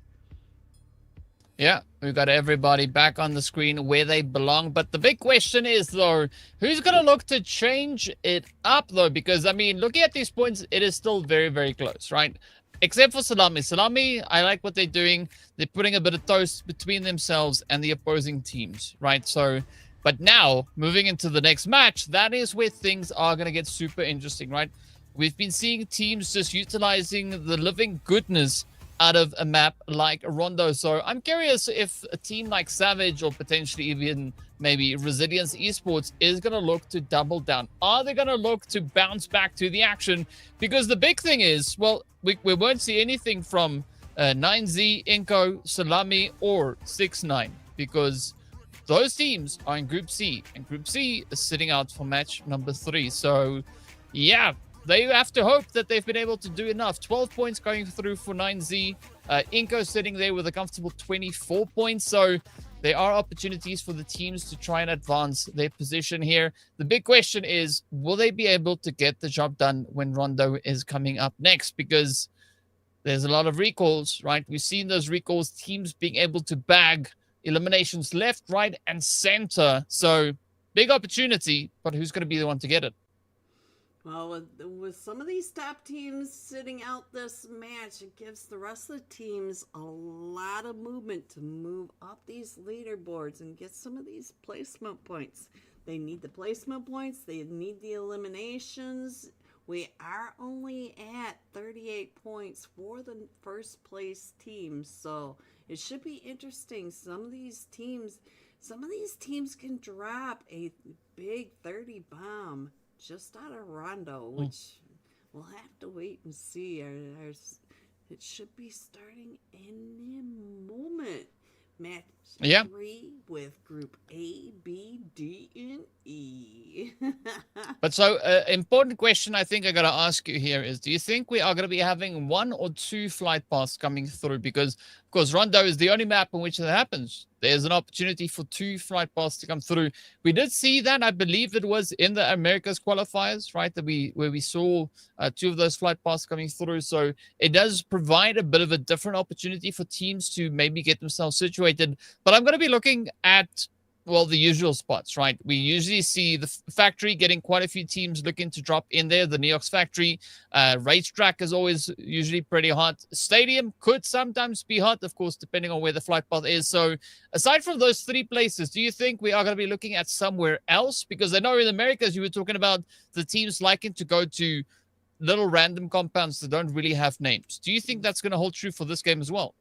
Speaker 2: Yeah, we've got everybody back on the screen where they belong. But the big question is, though, who's going to look to change it up, though? Because, I mean, looking at these points, it is still very, very close, right? Except for Salame. Salame, I like what they're doing. They're putting a bit of toast between themselves and the opposing teams, right? So, but now, moving into the next match, that is where things are going to get super interesting, right? We've been seeing teams just utilizing the living goodness out of a map like Rondo. So I'm curious if a team like Savage or potentially even maybe Resilience Esports is going to look to double down. Are they going to look to bounce back to the action? Because the big thing is, well, we won't see anything from 9Z, iNCO, Salame, or 6ix9ine, because those teams are in Group C, and Group C is sitting out for match number 3. So, yeah, they have to hope that they've been able to do enough. 12 points going through for 9Z. iNCO sitting there with a comfortable 24 points. So there are opportunities for the teams to try and advance their position here. The big question is, will they be able to get the job done when Rondo is coming up next? Because there's a lot of recalls, right? We've seen those recalls, teams being able to bag eliminations left, right, and center. So big opportunity, but who's going to be the one to get it?
Speaker 1: Well, with some of these top teams sitting out this match, it gives the rest of the teams a lot of movement to move up these leaderboards and get some of these placement points. They need the placement points. They need the eliminations. We are only at 38 points for the first place team, so it should be interesting. Some of these teams can drop a big 30 bomb just out of Rondo, which we'll have to wait and see. It should be starting in a moment. Match 3 with Group A, B, D, and E.
Speaker 2: But so, important question I think I got to ask you here is, do you think we are going to be having 1 or 2 flight paths coming through? Because, of course, Rondo is the only map in which that happens. There's an opportunity for 2 flight paths to come through. We did see that. I believe it was in the Americas qualifiers, right, where we saw 2 of those flight paths coming through. So it does provide a bit of a different opportunity for teams to maybe get themselves situated. But I'm going to be looking at, well, the usual spots, right? We usually see the factory getting quite a few teams looking to drop in there. The Neox factory, racetrack is always usually pretty hot. Stadium could sometimes be hot, of course, depending on where the flight path is. So aside from those 3 places, do you think we are going to be looking at somewhere else? Because I know in the Americas, you were talking about the teams liking to go to little random compounds that don't really have names. Do you think that's going to hold true for this game as well?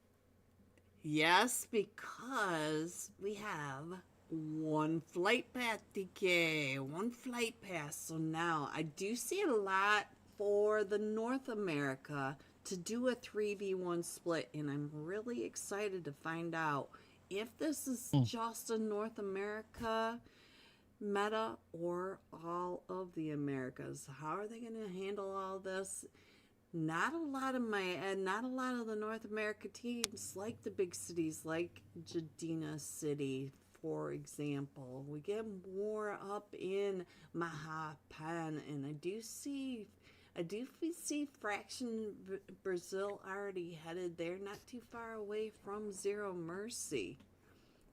Speaker 1: Yes, because we have 1 flight path, DK. 1 flight path. So now I do see a lot for the North America to do a 3v1 split, and I'm really excited to find out if this is just a North America meta or all of the Americas. How are they going to handle all this? Not a lot of the North America teams like the big cities like Jadina City, for example. We get more up in Mahapan, and I do see Fraction Brazil already headed there, not too far away from Zero Mercy.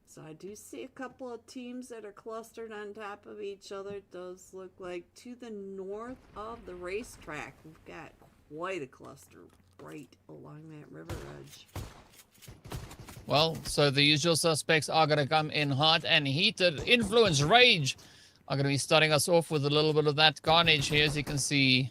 Speaker 1: So I do see a couple of teams that are clustered on top of each other. It does look like to the north of the racetrack, we've got quite a cluster right along that river edge.
Speaker 2: Well, so the usual suspects are going to come in hot and heated. Influence, Rage are going to be starting us off with a little bit of that carnage here. As you can see,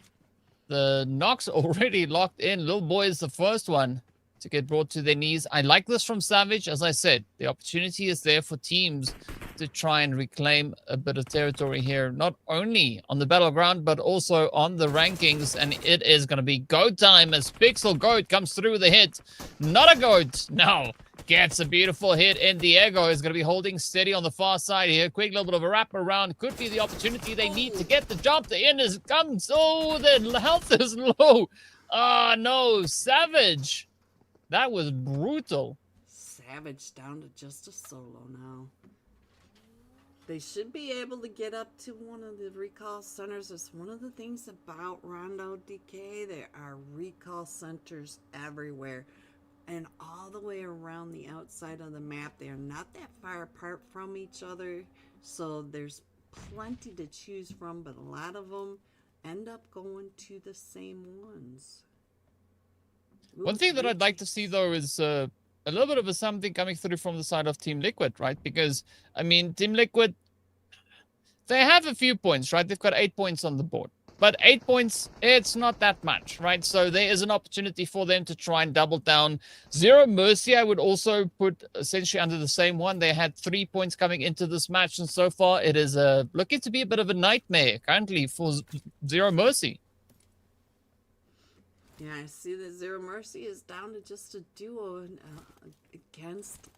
Speaker 2: the Nox already locked in. Little Boy is the first one to get brought to their knees. I like this from Savage. As I said, the opportunity is there for teams to try and reclaim a bit of territory here, not only on the battleground, but also on the rankings. And it is going to be go time as Pixel Goat comes through with a hit. Not a goat. No. Gets a beautiful hit, and Diego is going to be holding steady on the far side here. Quick little bit of a wrap around. Could be the opportunity they need to get the jump. The end is comes. Oh, the health is low. Oh, no. Savage. That was brutal.
Speaker 1: Savage down to just a solo now. They should be able to get up to one of the recall centers. It's one of the things about Rondo, DK. There are recall centers everywhere and all the way around the outside of the map. They are not that far apart from each other, so there's plenty to choose from, but a lot of them end up going to the same ones.
Speaker 2: One thing that I'd like to see, though, is a little bit of a something coming through from the side of Team Liquid, right? Because, I mean, Team Liquid, they have a few points, right? They've got 8 points on the board. But 8 points, it's not that much, right? So there is an opportunity for them to try and double down. Zero Mercy, I would also put essentially under the same one. They had 3 points coming into this match, and so far it is looking to be a bit of a nightmare currently for Zero Mercy.
Speaker 1: Yeah, I see that Zero Mercy is down to just a duo against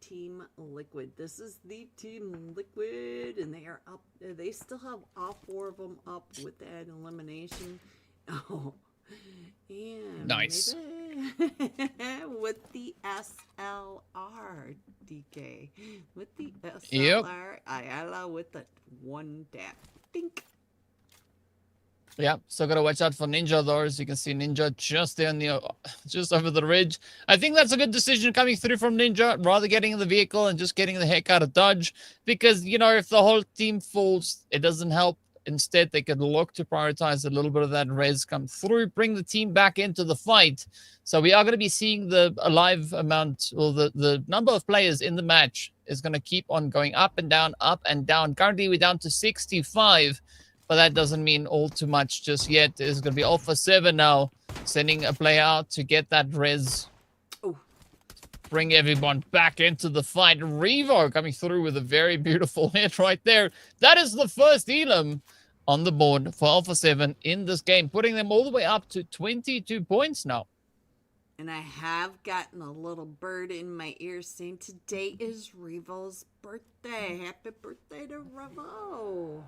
Speaker 1: Team Liquid. This is the Team Liquid, and they are up. They still have all 4 of them up with that elimination. Oh, and
Speaker 2: nice.
Speaker 1: with the SLR, DK. With the SLR,
Speaker 2: yep.
Speaker 1: Ayala with the 1 tap. Dink.
Speaker 2: Yeah, so gotta watch out for Ninja though. As you can see, Ninja just there just over the ridge. I think that's a good decision coming through from Ninja, rather getting in the vehicle and just getting the heck out of Dodge. Because, you know, if the whole team falls, it doesn't help. Instead, they could look to prioritize a little bit of that res come through, bring the team back into the fight. So we are going to be seeing the alive amount, or the number of players in the match is going to keep on going up and down, up and down. Currently, we're down to 65. But that doesn't mean all too much just yet. It's going to be Alpha 7 now, sending a player out to get that res.
Speaker 1: Ooh.
Speaker 2: Bring everyone back into the fight. Revo coming through with a very beautiful hit right there. That is the first Elam on the board for Alpha 7 in this game, putting them all the way up to 22 points now.
Speaker 1: And I have gotten a little bird in my ear saying today is Revo's birthday. Happy birthday to Revo.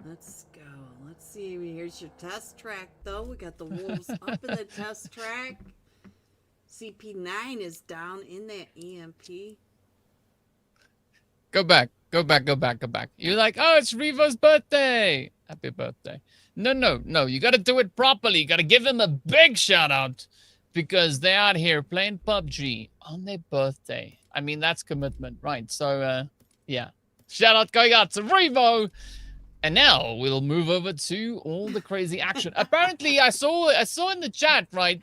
Speaker 1: Let's go. Let's see. Here's your test track, though. We got the Wolves up in the test track. CP9 is down in that EMP.
Speaker 2: Go back. Go back. Go back. Go back. You're like, oh, it's Revo's birthday. Happy birthday. No, no, no. You got to do it properly. You got to give him a big shout out because they're out here playing PUBG on their birthday. I mean, that's commitment, right? So, yeah. Shout out going out to Revo. And now we'll move over to all the crazy action. Apparently, I saw in the chat, right,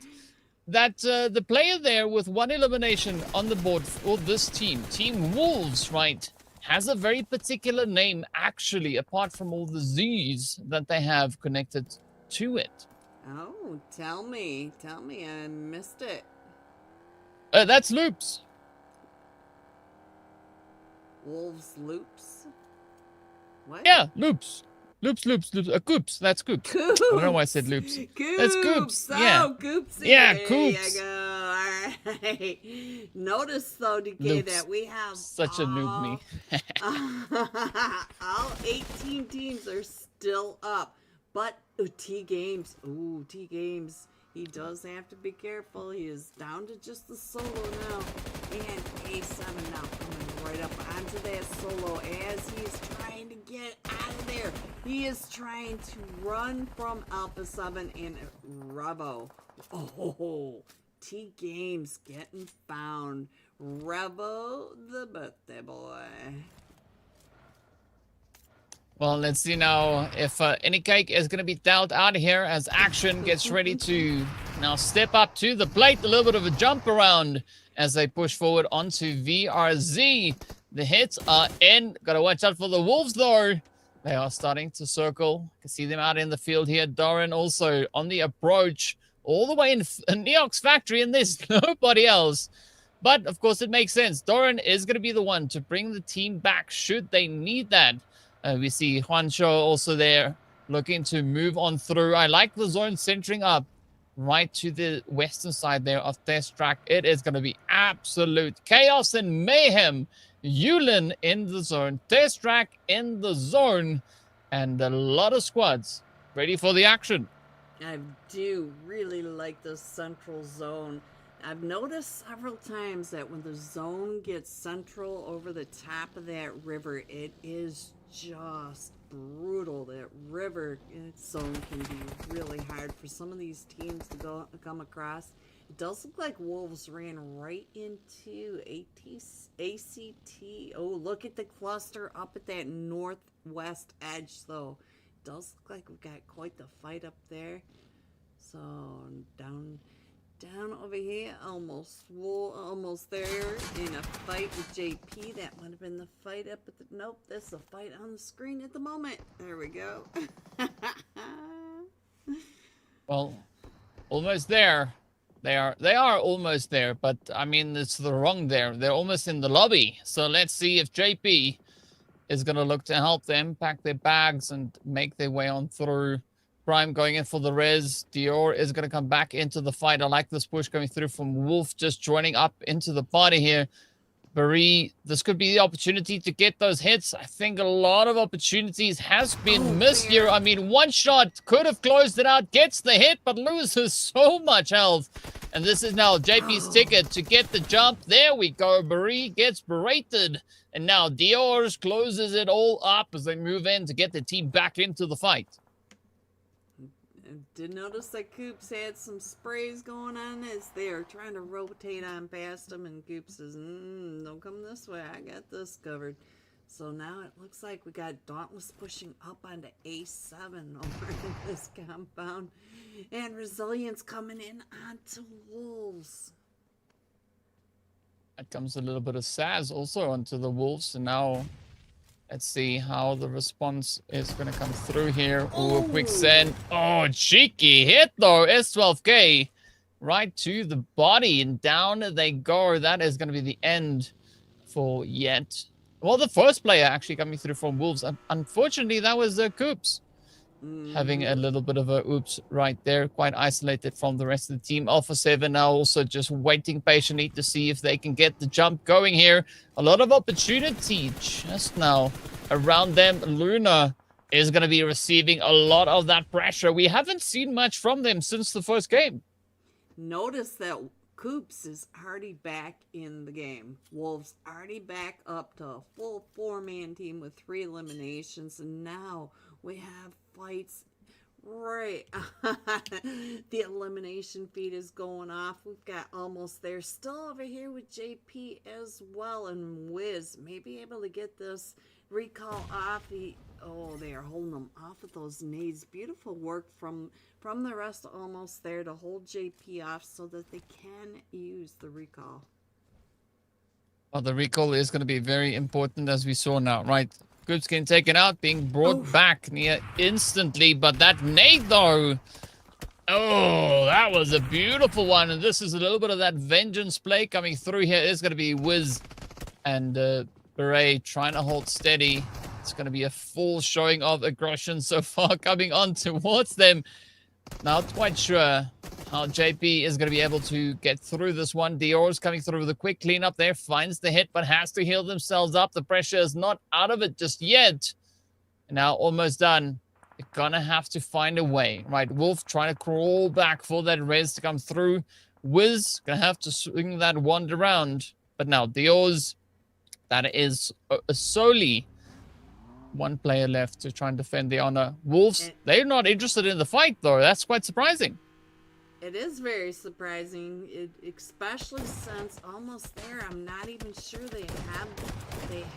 Speaker 2: that the player there with 1 elimination on the board for this team, Team Wolves, right, has a very particular name, actually, apart from all the Z's that they have connected to it.
Speaker 1: Oh, tell me. Tell me. I missed it.
Speaker 2: That's Loops.
Speaker 1: Wolves Loops? What?
Speaker 2: Yeah, Loops. Loops. Coops. That's Coops.
Speaker 1: Coops.
Speaker 2: I don't know why I said Loops.
Speaker 1: Coops.
Speaker 2: That's Coops. Yeah.
Speaker 1: Oh, Coops.
Speaker 2: Yeah,
Speaker 1: There
Speaker 2: Coops.
Speaker 1: you go. All right. Notice, though, DK,
Speaker 2: Loops.
Speaker 1: that we have
Speaker 2: Such a noob me.
Speaker 1: all 18 teams are still up. But T-Games. Ooh, T-Games. He does have to be careful. He is down to just the solo now. And A7 now coming right up onto that solo as he is trying to get out of there. He is trying to run from Alpha 7 and Revo. Oh, T-Games getting found. Revo, the birthday boy.
Speaker 2: Well, let's see now if any cake is going to be dealt out here as action gets ready to now step up to the plate. A little bit of a jump around as they push forward onto VRZ. The hits are in. Got to watch out for the Wolves, though. They are starting to circle. You can see them out in the field here. Doran also on the approach all the way in Neox factory, and there's nobody else. But, of course, it makes sense. Doran is going to be the one to bring the team back should they need that. We see Juancho also there looking to move on through. I like the zone centering up right to the western side there of this track. It is going to be absolute chaos and mayhem. Yulin in the zone, this track in the zone, and a lot of squads ready for the action.
Speaker 1: I do really like the central zone. I've noticed several times that when the zone gets central over the top of that river, it is just brutal. That river zone can be really hard for some of these teams to come across. It does look like Wolves ran right into ACT. Oh, look at the cluster up at that northwest edge, though. It does look like we've got quite the fight up there. So down over here, almost there in a fight with JP. That might have been the fight up at the, nope, that's the fight on the screen at the moment. There we go.
Speaker 2: Well, almost there. They are almost there, but I mean, it's the wrong there. They're almost in the lobby. So let's see if JP is going to look to help them pack their bags and make their way on through. Prime going in for the res. Dior is going to come back into the fight. I like this push coming through from Wolf, just joining up into the party here. Barry, this could be the opportunity to get those hits. I think a lot of opportunities has been missed here. I mean, one shot could have closed it out, gets the hit, but loses so much health. And this is now JP's ticket to get the jump. There we go. Barry gets berated. And now Dior's closes it all up as they move in to get the team back into the fight.
Speaker 1: I did notice that Coops had some sprays going on as they are trying to rotate on past him, and Coops says, don't come this way, I got this covered. So now it looks like we got Dauntless pushing up onto A7 over in this compound, and Resilience coming in onto Wolves.
Speaker 2: That comes a little bit of Saz also onto the Wolves, and now let's see how the response is going to come through here. Ooh, quick send. Oh, cheeky hit though. S12K right to the body, and down they go. That is going to be the end for Yet. Well, the first player actually coming through from Wolves. Unfortunately, that was Coops. Having a little bit of a oops right there. Quite isolated from the rest of the team. Alpha 7 now also just waiting patiently to see if they can get the jump going here. A lot of opportunity just now around them. Luna is going to be receiving a lot of that pressure. We haven't seen much from them since the first game.
Speaker 1: Notice that Coops is already back in the game. Wolves already back up to a full 4-man team with 3 eliminations, and now we have fights right. The elimination feed is going off. We've got almost there. Still over here with JP as well, and Wiz may be able to get this recall off. Oh, they are holding them off with those nades. Beautiful work from the rest, almost there to hold JP off so that they can use the recall.
Speaker 2: Well, the recall is going to be very important, as we saw now, right? Coops getting taken out, being brought back near instantly, but that nade though, oh, that was a beautiful one. And this is a little bit of that vengeance play coming through here. It's going to be Wiz and Beret trying to hold steady. It's going to be a full showing of aggression so far coming on towards them. Not quite sure how JP is going to be able to get through this one. Dior's coming through with a quick cleanup there. Finds the hit, but has to heal themselves up. The pressure is not out of it just yet. And now almost done. They're going to have to find a way. Right, Wolf trying to crawl back for that res to come through. Wiz going to have to swing that wand around. But now Dior's, that is solely one player left to try and defend the honor. Wolves, they're not interested in the fight, though. That's quite surprising.
Speaker 1: It is very surprising, especially since almost there, I'm not even sure they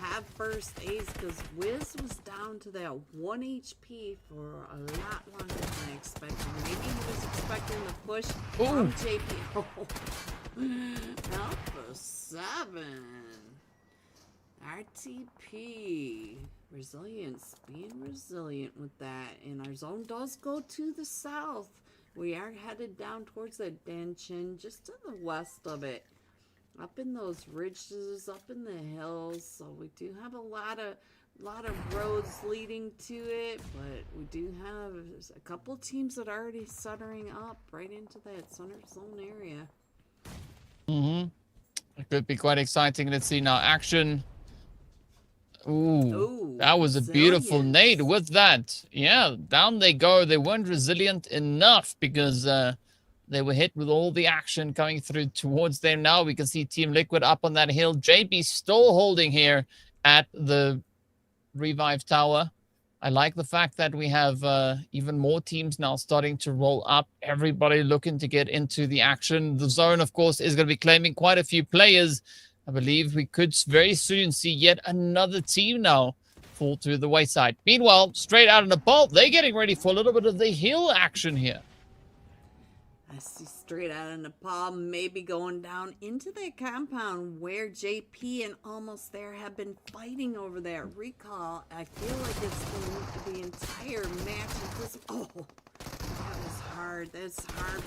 Speaker 1: have first aids, because Wiz was down to that 1 HP for a lot longer than I expected. Maybe he was expecting the push from JP. Alpha 7. RTP. Resilience, being resilient with that, and our zone does go to the south. We are headed down towards that Danchin, just to the west of it, up in those ridges, up in the hills. So we do have a lot A lot of roads leading to it, but we do have a couple teams that are already centering up right into that center zone area.
Speaker 2: It could be quite exciting. Let's see now. Action. Ooh, that was a beautiful nade with that. Yeah, down they go. They weren't resilient enough because they were hit with all the action coming through towards them. Now we can see Team Liquid up on that hill. JB still holding here at the revive tower. I like the fact that we have even more teams now starting to roll up. Everybody looking to get into the action. The zone, of course, is going to be claiming quite a few players. I believe we could very soon see yet another team now fall to the wayside. Meanwhile, straight out of Nepal, they're getting ready for a little bit of the hill action here.
Speaker 1: I see straight out of Nepal, maybe going down into that compound where JP and Almost There have been fighting over that recall. I feel like it's the entire match of this. Oh, that was hard. That's hard.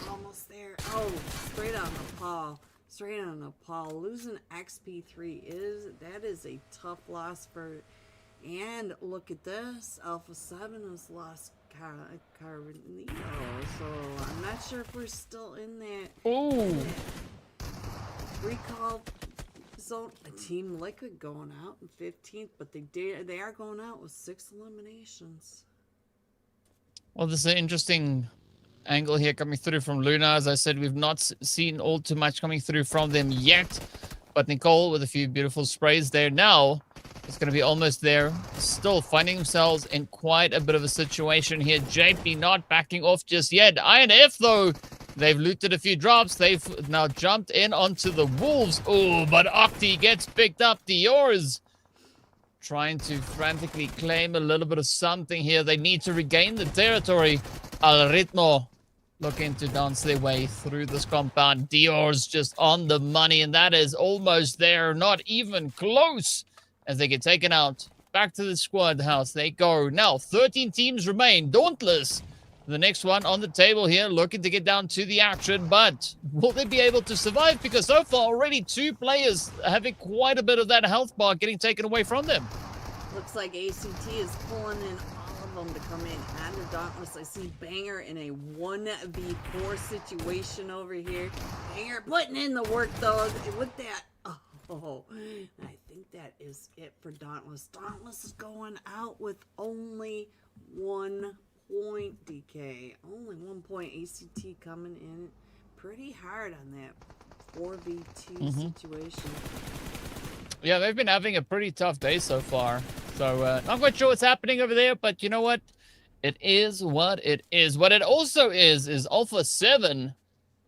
Speaker 1: Almost There. Oh, straight out of Nepal. Straight out of Nepal. Losing XP3 that is a tough loss for. And look at this. Alpha 7 has lost Carnito, so I'm not sure if we're still in that recall zone. Team Liquid going out in 15th, but they are going out with 6 eliminations.
Speaker 2: Well, this is an interesting angle here coming through from Luna. As I said, we've not seen all too much coming through from them yet, but Nicole with a few beautiful sprays there now. It's going to be Almost There, still finding themselves in quite a bit of a situation here. JP not backing off just yet. INF, though, they've looted a few drops. They've now jumped in onto the Wolves. Oh, but OUTTA gets picked up. Dior's trying to frantically claim a little bit of something here. They need to regain the territory. Al Ritmo looking to dance their way through this compound. Dior's just on the money, and that is Almost There. Not even close. As they get taken out, back to the squad house they go. Now, 13 teams remain. Dauntless, the next one on the table here, looking to get down to the action. But will they be able to survive? Because so far, already 2 players having quite a bit of that health bar getting taken away from them.
Speaker 1: Looks like ACT is pulling in all of them to come in. And the Dauntless, I see Banger in a 1v4 situation over here. Banger putting in the work, though, with that. Oh, I think that is it for Dauntless. Dauntless is going out with only 1 point, DK. Only 1 point. ACT coming in pretty hard on that 4v2 situation.
Speaker 2: Yeah, they've been having a pretty tough day so far. So, not quite sure what's happening over there, but you know what? It is what it is. What it also is Alpha 7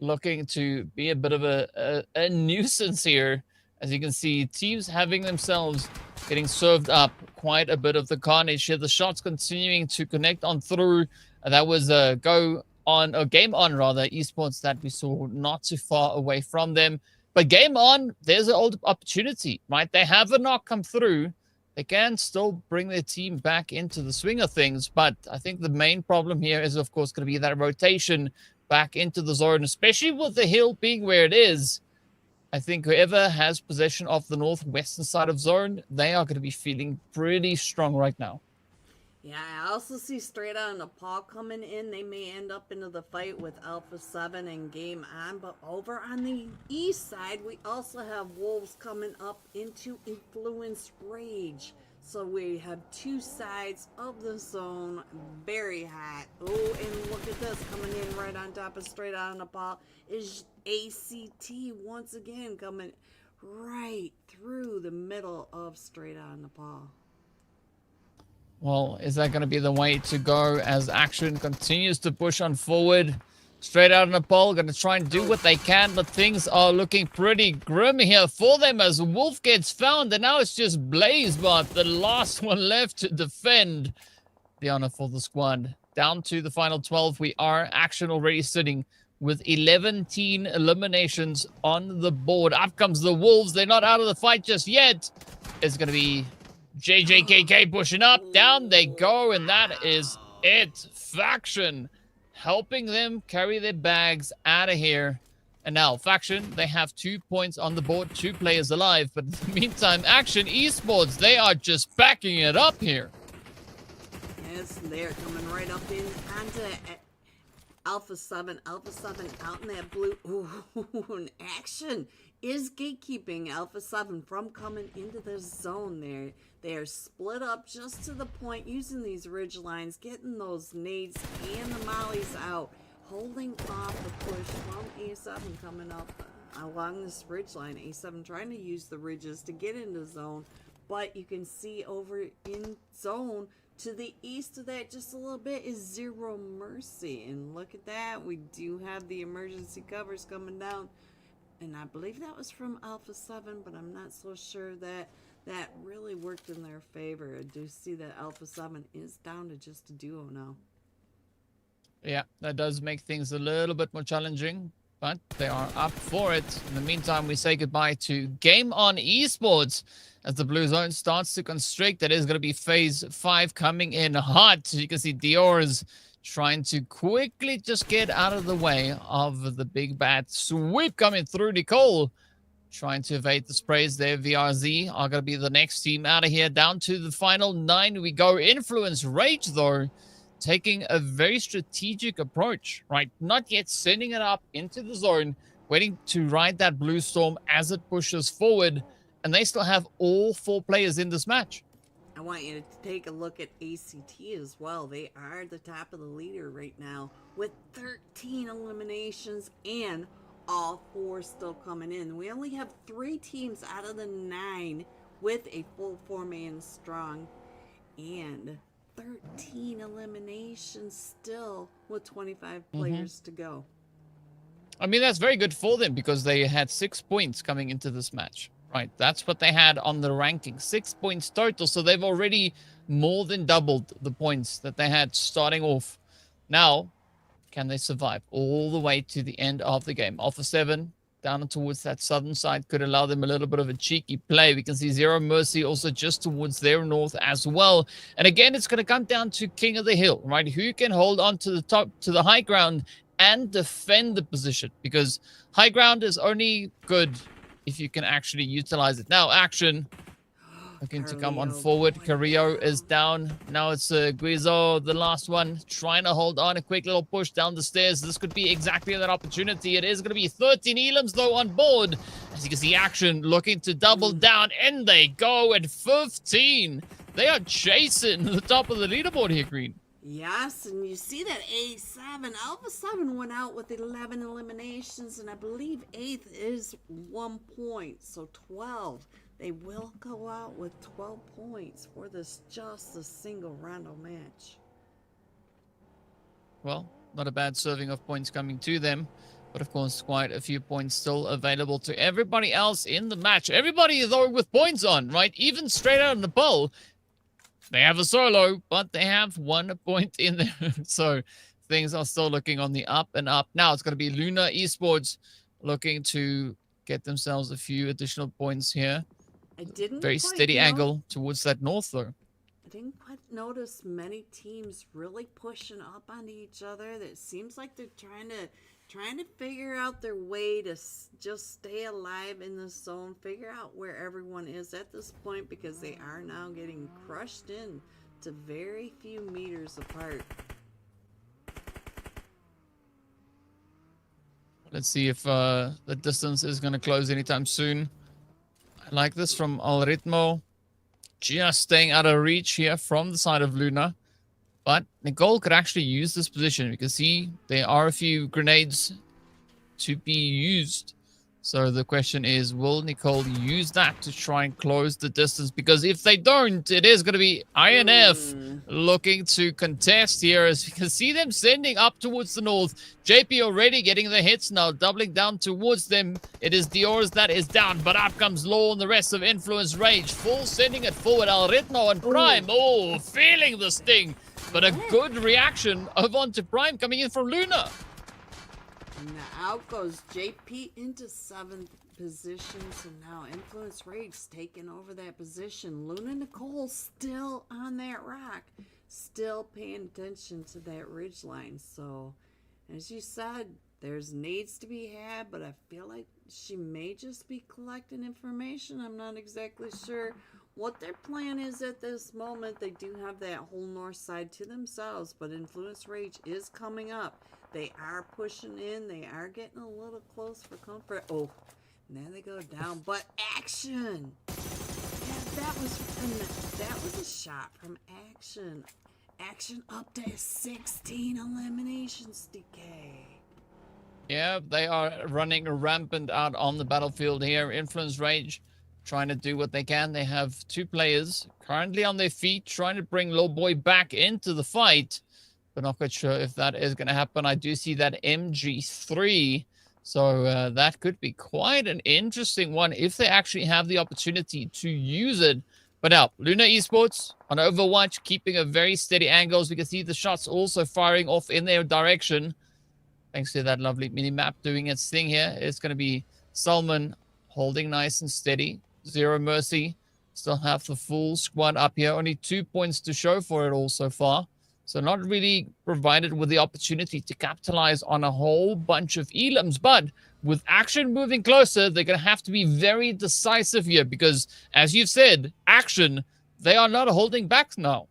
Speaker 2: looking to be a bit of a nuisance here. As you can see, teams having themselves getting served up quite a bit of the carnage here. The shots continuing to connect on through. That was a game on rather, Esports that we saw not too far away from them. But game on, there's an old opportunity, right? They have a knock come through. They can still bring their team back into the swing of things. But I think the main problem here is, of course, going to be that rotation back into the zone, especially with the hill being where it is. I think whoever has possession of the northwestern side of zone, they are going to be feeling pretty strong right now.
Speaker 1: Yeah, I also see straight out of Nepal coming in. They may end up into the fight with Alpha 7 and Game On. But over on the east side, we also have Wolves coming up into Influence Rage. So we have 2 sides of the zone, very hot. Oh, and look at this, coming in right on top of straight out of Nepal is ACT once again coming right through the middle of straight out of Nepal.
Speaker 2: Well, is that going to be the way to go as action continues to push on forward? Straight out of Nepal, going to try and do what they can, but things are looking pretty grim here for them as Wolf gets found, and now it's just Blazebot, the last one left to defend the honor for the squad. Down to the final 12, we are action already sitting with 11 eliminations on the board. Up comes the Wolves. They're not out of the fight just yet. It's going to be JJKK pushing up. Down they go, and that is it. Faction helping them carry their bags out of here. And now, Faction, they have 2 points on the board, 2 players alive. But in the meantime, Action Esports, they are just backing it up here.
Speaker 1: Yes, they're coming right up in onto Alpha 7. Alpha 7 out in that blue. Ooh, and Action is gatekeeping Alpha 7 from coming into the zone there. They are split up just to the point, using these ridge lines, getting those nades and the mollies out, holding off the push from A7 coming up along this ridge line. A7 trying to use the ridges to get into zone, but you can see over in zone to the east of that just a little bit is Zero Mercy. And look at that, we do have the emergency covers coming down. And I believe that was from Alpha 7, but I'm not so sure that that really worked in their favor. I do see that Alpha 7 is down to just a duo now.
Speaker 2: Yeah, that does make things a little bit more challenging, but they are up for it. In the meantime, we say goodbye to Game On Esports as the blue zone starts to constrict. That is going to be phase 5 coming in hot. You can see Dior's trying to quickly just get out of the way of the big bad sweep coming through. Nicole trying to evade the sprays there. VRZ are going to be the next team out of here. Down to the final 9 we go. Influence Rage, though, taking a very strategic approach, right? Not yet sending it up into the zone, waiting to ride that blue storm as it pushes forward. And they still have all 4 players in this match.
Speaker 1: I want you to take a look at ACT as well. They are the top of the leader right now with 13 eliminations and all 4 still coming in. We only have 3 teams out of the 9 with a full 4-man strong and 13 eliminations still with 25 players to go.
Speaker 2: I mean, that's very good for them because they had 6 points coming into this match, right? That's what they had on the ranking, 6 points total. So they've already more than doubled the points that they had starting off. Now, can they survive all the way to the end of the game? Alpha 7 down towards that southern side could allow them a little bit of a cheeky play. We can see Zero Mercy also just towards their north as well. And again, it's going to come down to King of the Hill, right? Who can hold on to the top, to the high ground and defend the position, because high ground is only good if you can actually utilize it. Now, Action looking to come on forward. Carrillo is down. Now it's Guizo, the last one, trying to hold on. A quick little push down the stairs. This could be exactly that opportunity. It is going to be 13 elims, though, on board. As you can see, Action looking to double down, and they go at 15. They are chasing the top of the leaderboard here, Green.
Speaker 1: Yes, and you see that A7, Alpha 7 went out with 11 eliminations, and I believe 8th is 1 point, so 12. They will go out with 12 points for this just a single Rondo match.
Speaker 2: Well, not a bad serving of points coming to them, but of course quite a few points still available to everybody else in the match. Everybody, though, with points on, right? Even straight out of NEPAL. They have a solo, but they have 1 point in there. So things are still looking on the up and up. Now it's going to be Luna Esports looking to get themselves a few additional points here.
Speaker 1: I didn't
Speaker 2: very steady angle towards that north, though.
Speaker 1: I didn't quite notice many teams really pushing up onto each other. It seems like they're trying to figure out their way to just stay alive in the zone, figure out where everyone is at this point, because they are now getting crushed in to very few meters apart.
Speaker 2: Let's see if the distance is going to close anytime soon. I like this from Alritmo. Just staying out of reach here from the side of Luna. But Nicole could actually use this position. You can see there are a few grenades to be used. So the question is, will Nicole use that to try and close the distance? Because if they don't, it is going to be INF looking to contest here. As you can see them sending up towards the north. JP already getting the hits now, doubling down towards them. It is Dior's that is down, but up comes Law and the rest of Influence Rage. Full sending it forward. Alritmo and Prime. Oh, feeling the sting. But a good reaction of onto Prime coming in from Luna.
Speaker 1: And out goes JP into 7th position. So now Influence Rage taking over that position. Luna Nicole still on that rock. Still paying attention to that ridge line. So As you said, there's nades to be had, but I feel like she may just be collecting information. I'm not exactly sure what their plan is at this moment. They do have that whole north side to themselves, but Influence Rage is coming up. They are pushing in. They are getting a little close for comfort. Oh, and there they go down. But Action! Yeah, that was a shot from Action. Action up to 16 eliminations, DK.
Speaker 2: Yeah, they are running rampant out on the battlefield here. Influence Rage trying to do what they can. They have 2 players currently on their feet trying to bring Lil Boy back into the fight, but not quite sure if that is going to happen. I do see that MG3, so that could be quite an interesting one if they actually have the opportunity to use it. But now, Luna Esports on Overwatch, keeping a very steady angle. As we can see the shots also firing off in their direction. Thanks to that lovely mini-map doing its thing here. It's going to be SALAME holding nice and steady. Zero Mercy. Still have the full squad up here. Only 2 points to show for it all so far. So not really provided with the opportunity to capitalize on a whole bunch of elims. But with Action moving closer, they're going to have to be very decisive here. Because, as you've said, Action, they are not holding back now.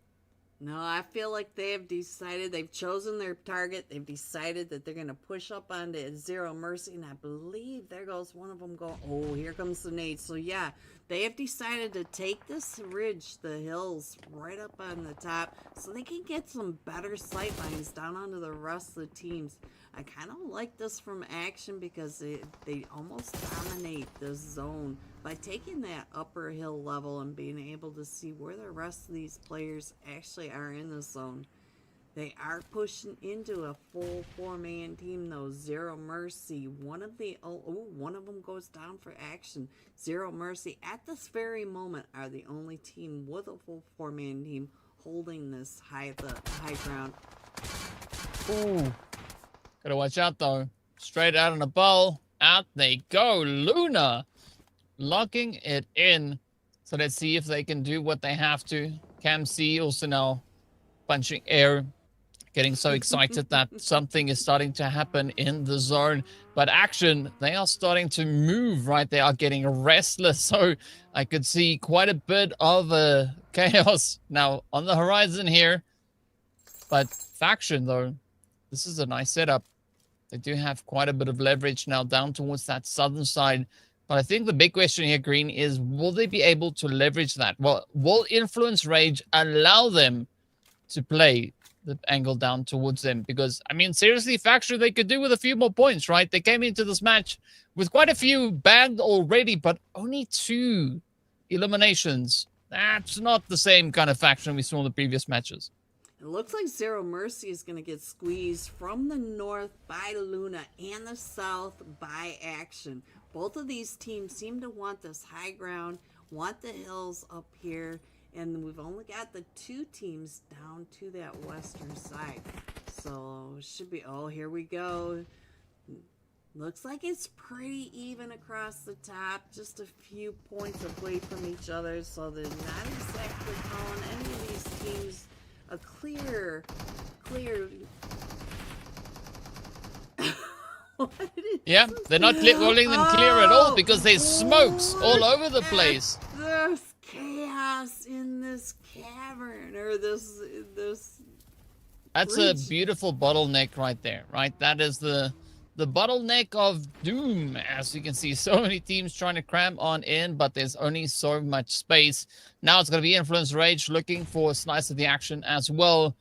Speaker 1: No, I feel like they have decided, they've chosen their target. They've decided that they're going to push up onto Zero Mercy. And I believe there goes one of them going, oh, here comes the nade. So, yeah, they have decided to take this ridge, the hills, right up on the top. So they can get some better sight lines down onto the rest of the teams. I kind of like this from Action because they almost dominate this zone by taking that upper hill level and being able to see where the rest of these players actually are in the zone. They are pushing into a full 4-man team though. Zero Mercy, one of them goes down for Action. Zero Mercy at this very moment are the only team with a full 4-man team holding this high ground.
Speaker 2: Ooh. Gotta watch out though. Straight out on the ball. Out they go. Luna locking it in. So let's see if they can do what they have to. Cam C also now punching air. Getting so excited that something is starting to happen in the zone. But Action, they are starting to move, right? They are getting restless. So I could see quite a bit of chaos now on the horizon here. But Faction though, this is a nice setup. They do have quite a bit of leverage now down towards that southern side. But I think the big question here, Green, is will they be able to leverage that? Well, will Influence Rage allow them to play the angle down towards them? Because, I mean, seriously, Faction, they could do with a few more points, right? They came into this match with quite a few banned already, but only 2 eliminations. That's not the same kind of Faction we saw in the previous matches.
Speaker 1: It looks like Zero Mercy is going to get squeezed from the north by Luna and the south by Action. Both of these teams seem to want this high ground, want the hills up here, and we've only got the 2 teams down to that western side. So should be, oh, here we go. Looks like it's pretty even across the top, just a few points away from each other, so they're not exactly calling any of these teams a clear
Speaker 2: yeah, they're not calling them clear at all because there's smokes all over the place.
Speaker 1: There's chaos in this cavern, or this
Speaker 2: That's
Speaker 1: bridge.
Speaker 2: A beautiful bottleneck right there, right? That is the bottleneck of doom. As you can see, so many teams trying to cram on in, but there's only so much space. Now it's going to be Influence Rage looking for a slice of the action as well.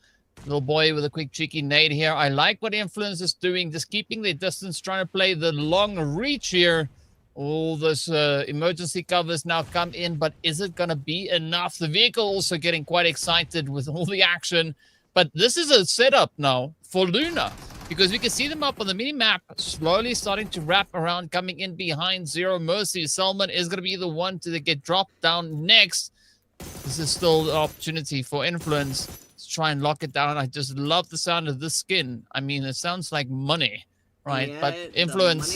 Speaker 2: Little boy with a quick cheeky nade here. I like what Influence is doing, just keeping their distance, trying to play the long reach here. All those emergency covers now come in, but is it going to be enough? The vehicle also getting quite excited with all the action. But this is a setup now for Luna, because we can see them up on the mini-map, slowly starting to wrap around, coming in behind Zero Mercy. SALAME is going to be the one to get dropped down next. This is still the opportunity for Influence to try and lock it down. I just love the sound of this skin. I mean, it sounds like money, right?
Speaker 1: Yeah,
Speaker 2: but Influence,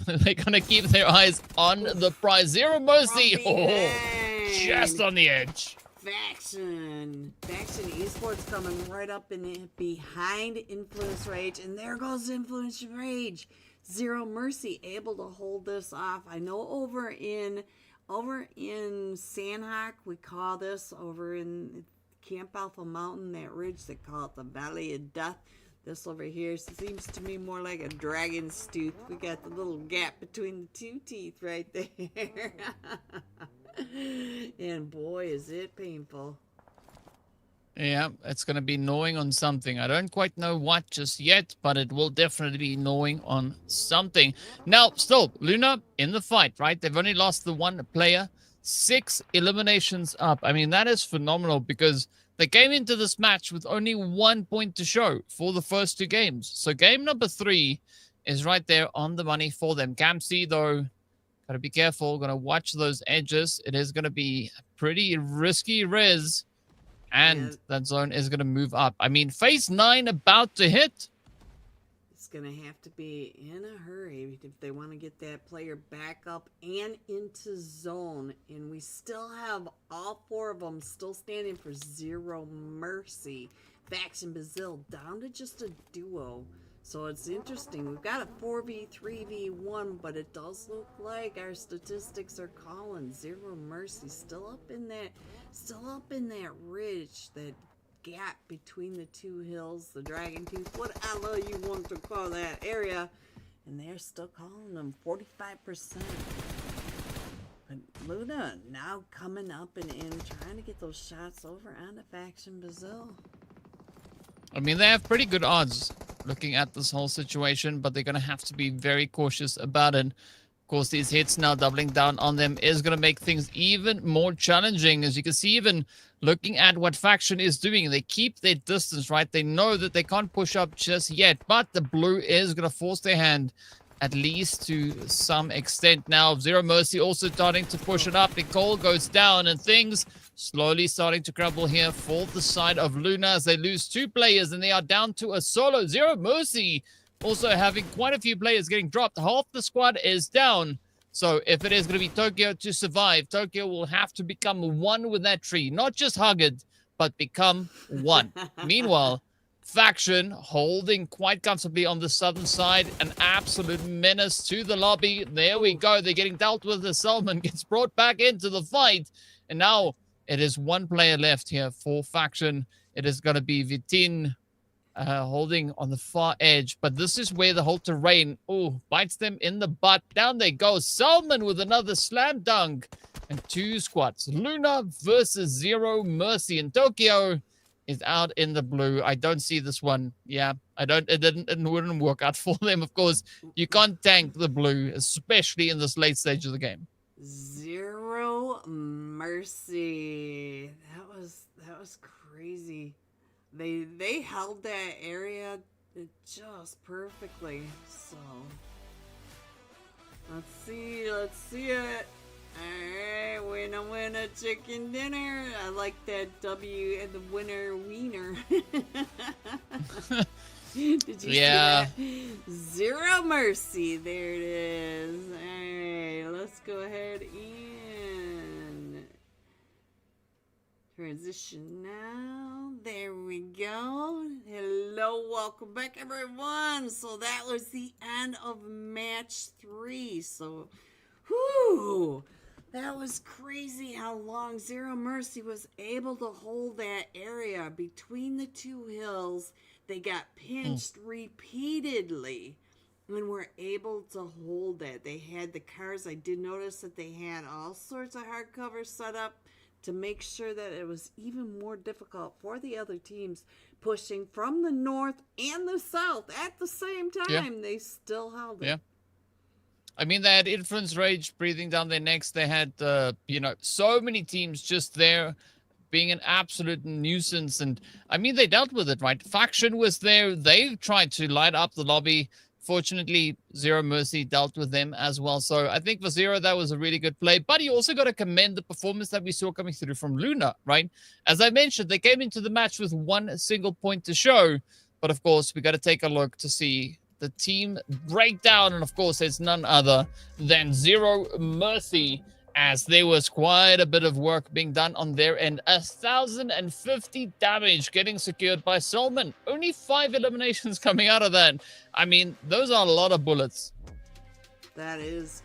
Speaker 2: they're going to keep their eyes on the prize. Zero Mercy, oh, just on the edge.
Speaker 1: Faction Esports coming right up in behind Influence Rage, and there goes Influence Rage. Zero Mercy able to hold this off. I know over in Sandhawk, we call this, over in Camp Alpha Mountain, that ridge, they call it the Valley of Death. This over here seems to me more like a dragon's tooth. We got the little gap between the two teeth right there. And boy, is it painful.
Speaker 2: Yeah, it's going to be gnawing on something. I don't quite know what just yet, but it will definitely be gnawing on something. Now, still, Luna in the fight, right? They've only lost the one player. 6 eliminations up. I mean, that is phenomenal because they came into this match with only 1 point to show for the first 2 games. So game number 3 is right there on the money for them. CAMC, though, got to be careful. Going to watch those edges. It is going to be pretty risky res. And that zone is going to move up. I mean, phase 9 about to hit.
Speaker 1: It's going to have to be in a hurry if they want to get that player back up and into zone. And we still have all 4 of them still standing for Zero Mercy. Faction Brazil down to just a duo. So it's interesting. We've got a 4v3v1, but it does look like our statistics are calling Zero Mercy still up in that ridge, that gap between the 2 hills, the Dragon Tooth, whatever you want to call that area, and they're still calling them 45%. But Luna now coming up and in, trying to get those shots over onto Faction Brazil.
Speaker 2: I mean, they have pretty good odds looking at this whole situation, but they're going to have to be very cautious about it. Of course, these hits now doubling down on them is going to make things even more challenging. As you can see, even looking at what Faction is doing, they keep their distance, right? They know that they can't push up just yet, but the blue is going to force their hand, at least to some extent. Now, Zero Mercy also starting to push it up. Nicole goes down, and things slowly starting to crumble here for the side of Luna as they lose 2 players, and they are down to a solo. Zero Mercy also having quite a few players getting dropped. Half the squad is down. So if it is going to be Tokyo to survive, Tokyo will have to become one with that tree. Not just hug it, but become one. Meanwhile, Faction holding quite comfortably on the southern side. An absolute menace to the lobby. There we go. They're getting dealt with. The Salman gets brought back into the fight. And now it is 1 player left here for Faction. It is going to be Vitin holding on the far edge. But this is where the whole terrain, bites them in the butt. Down they go. Salman with another slam dunk. And 2 squads. Luna versus Zero Mercy. And Tokyo is out in the blue. I don't see this one. Yeah, it wouldn't work out for them. Of course, you can't tank the blue, especially in this late stage of the game.
Speaker 1: Zero Mercy. That was crazy. They held that area just perfectly. So let's see it. Alright, winner chicken dinner. I like that W and the winner wiener. Did you see that? Zero Mercy. There it is. Alright, let's go ahead and transition now. There we go. Hello, welcome back everyone. So that was the end of match 3. So, whew. That was crazy how long Zero Mercy was able to hold that area between the 2 hills. They got pinched repeatedly and were able to hold that. They had the cars. I did notice that they had all sorts of hardcover set up to make sure that it was even more difficult for the other teams pushing from the north and the south at the same time. Yeah. They still held it.
Speaker 2: Yeah. I mean, they had Influence Rage breathing down their necks. They had, so many teams just there being an absolute nuisance. And, I mean, they dealt with it, right? Faction was there. They tried to light up the lobby. Fortunately, Zero Mercy dealt with them as well. So I think for Zero, that was a really good play. But you also got to commend the performance that we saw coming through from Luna, right? As I mentioned, they came into the match with 1 single point to show. But, of course, we got to take a look to see the team breakdown, and of course it's none other than Zero Mercy as there was quite a bit of work being done on their end. 1,050 damage getting secured by SALAME. Only 5 eliminations coming out of that. I mean, those are a lot of bullets.
Speaker 1: That is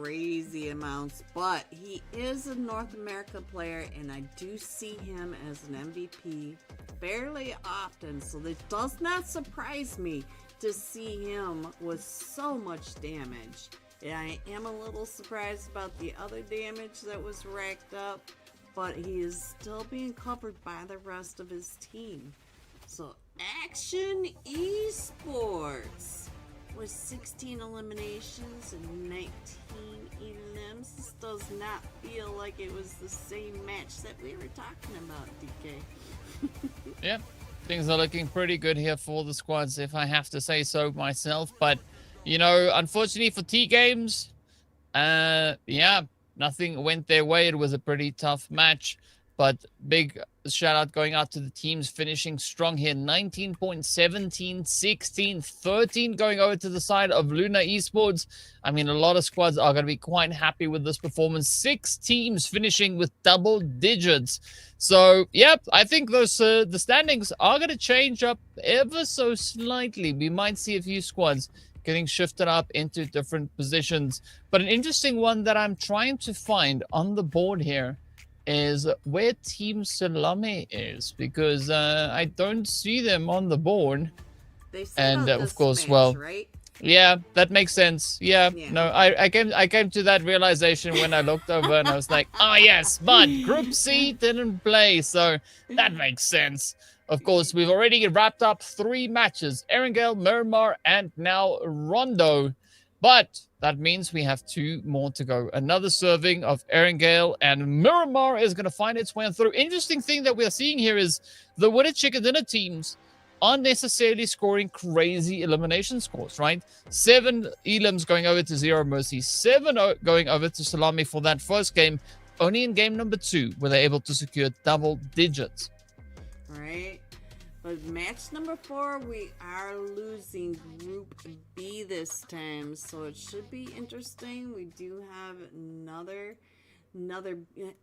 Speaker 1: crazy amounts, but he is a North America player, and I do see him as an MVP fairly often, so it does not surprise me to see him with so much damage. And I am a little surprised about the other damage that was racked up, but he is still being covered by the rest of his team. So Action Esports with 16 eliminations and 19 elims. This does not feel like it was the same match that we were talking about, DK.
Speaker 2: Yeah, things are looking pretty good here for the squads, if I have to say so myself. But, you know, unfortunately for TGAMES, yeah, nothing went their way. It was a pretty tough match. But big shout out going out to the teams finishing strong here. 19 points, 17, 16, 13 going over to the side of Luna Esports. I mean, a lot of squads are going to be quite happy with this performance. 6 teams finishing with double digits. So, yep, I think those the standings are going to change up ever so slightly. We might see a few squads getting shifted up into different positions. But an interesting one that I'm trying to find on the board here is where Team SALAME is, because I don't see them on the board.
Speaker 1: They and
Speaker 2: of course, match, well,
Speaker 1: right?
Speaker 2: Yeah, that makes sense. Yeah. No, I came to that realization when I looked over and I was like, oh yes, but Group C didn't play, so that makes sense. Of course, we've already wrapped up 3 matches: Erangel, Miramar, and now Rondo. But that means we have 2 more to go. Another serving of Erangel, and Miramar is going to find its way through. Interesting thing that we're seeing here is the Winner Chicken Dinner teams aren't necessarily scoring crazy elimination scores, right? 7 elims going over to Zero Mercy, 7 going over to SALAME for that first game. Only in game number 2 were they able to secure double digits.
Speaker 1: All right. But match number 4, we are losing Group B this time, so it should be interesting. We do have another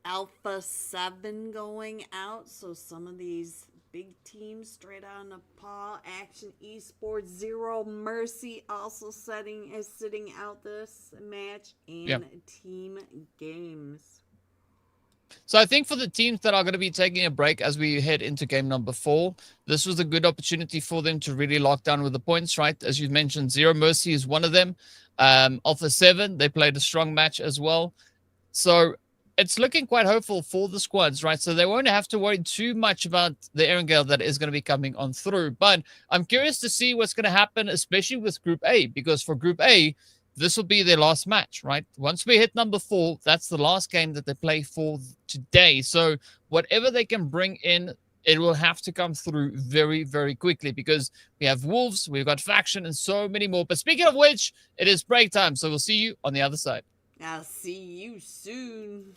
Speaker 1: Alpha 7 going out, so some of these big teams straight out of Nepal, Action Esports, Zero Mercy also sitting out this match, and Team Games.
Speaker 2: So I think for the teams that are going to be taking a break as we head into game number 4, this was a good opportunity for them to really lock down with the points, right? As you mentioned, Zero Mercy is one of them. Alpha 7, they played a strong match as well. So it's looking quite hopeful for the squads, right? So they won't have to worry too much about the Erangel that is going to be coming on through. But I'm curious to see what's going to happen, especially with Group A, because for Group A, this will be their last match, right? Once we hit number 4, that's the last game that they play for today. So whatever they can bring in, it will have to come through very, very quickly, because we have Wolves, we've got Faction, and so many more. But speaking of which, it is break time, so we'll see you on the other side.
Speaker 1: I'll see you soon.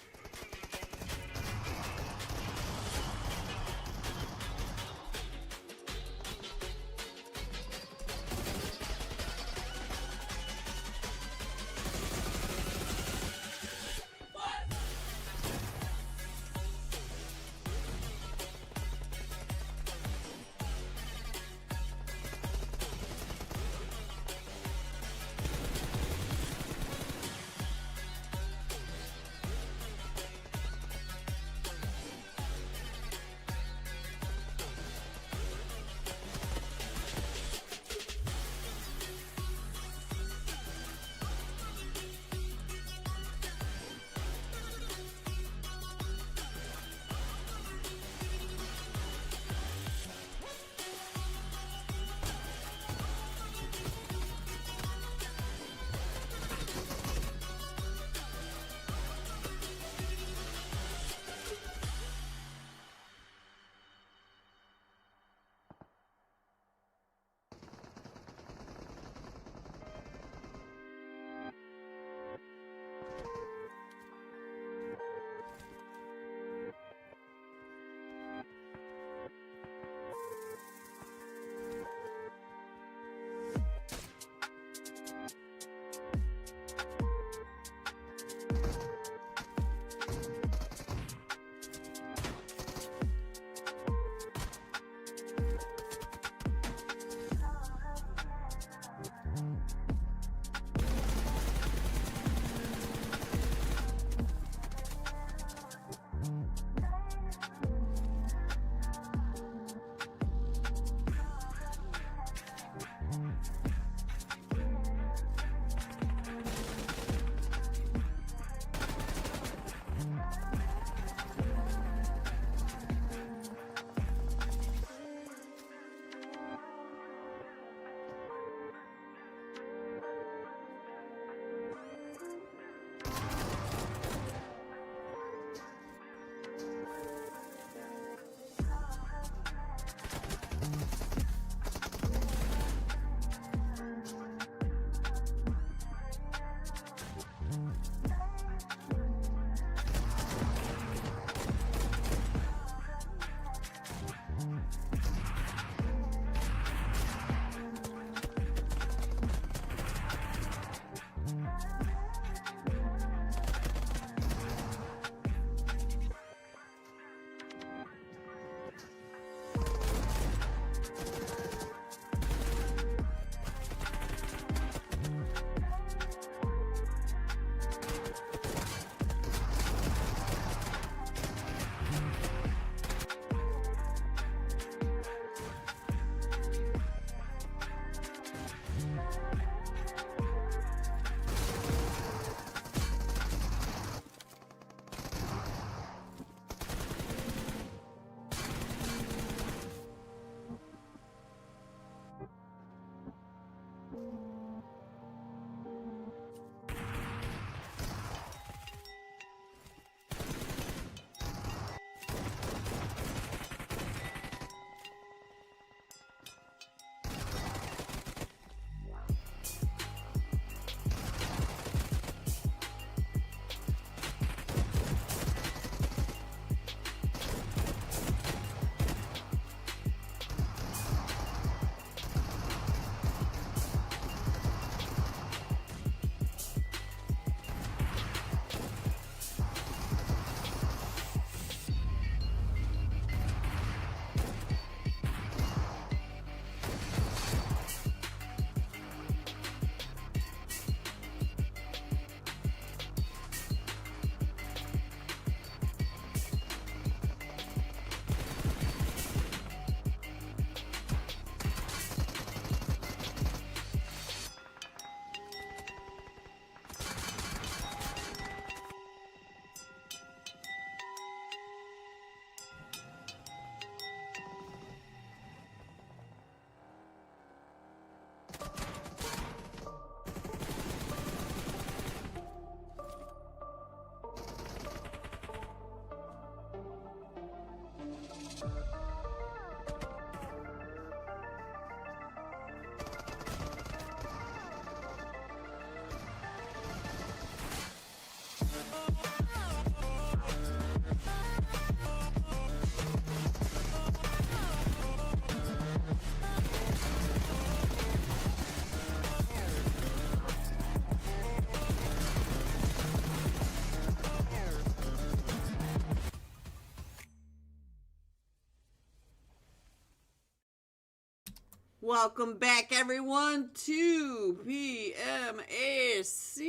Speaker 1: Welcome back, everyone, to PMAC.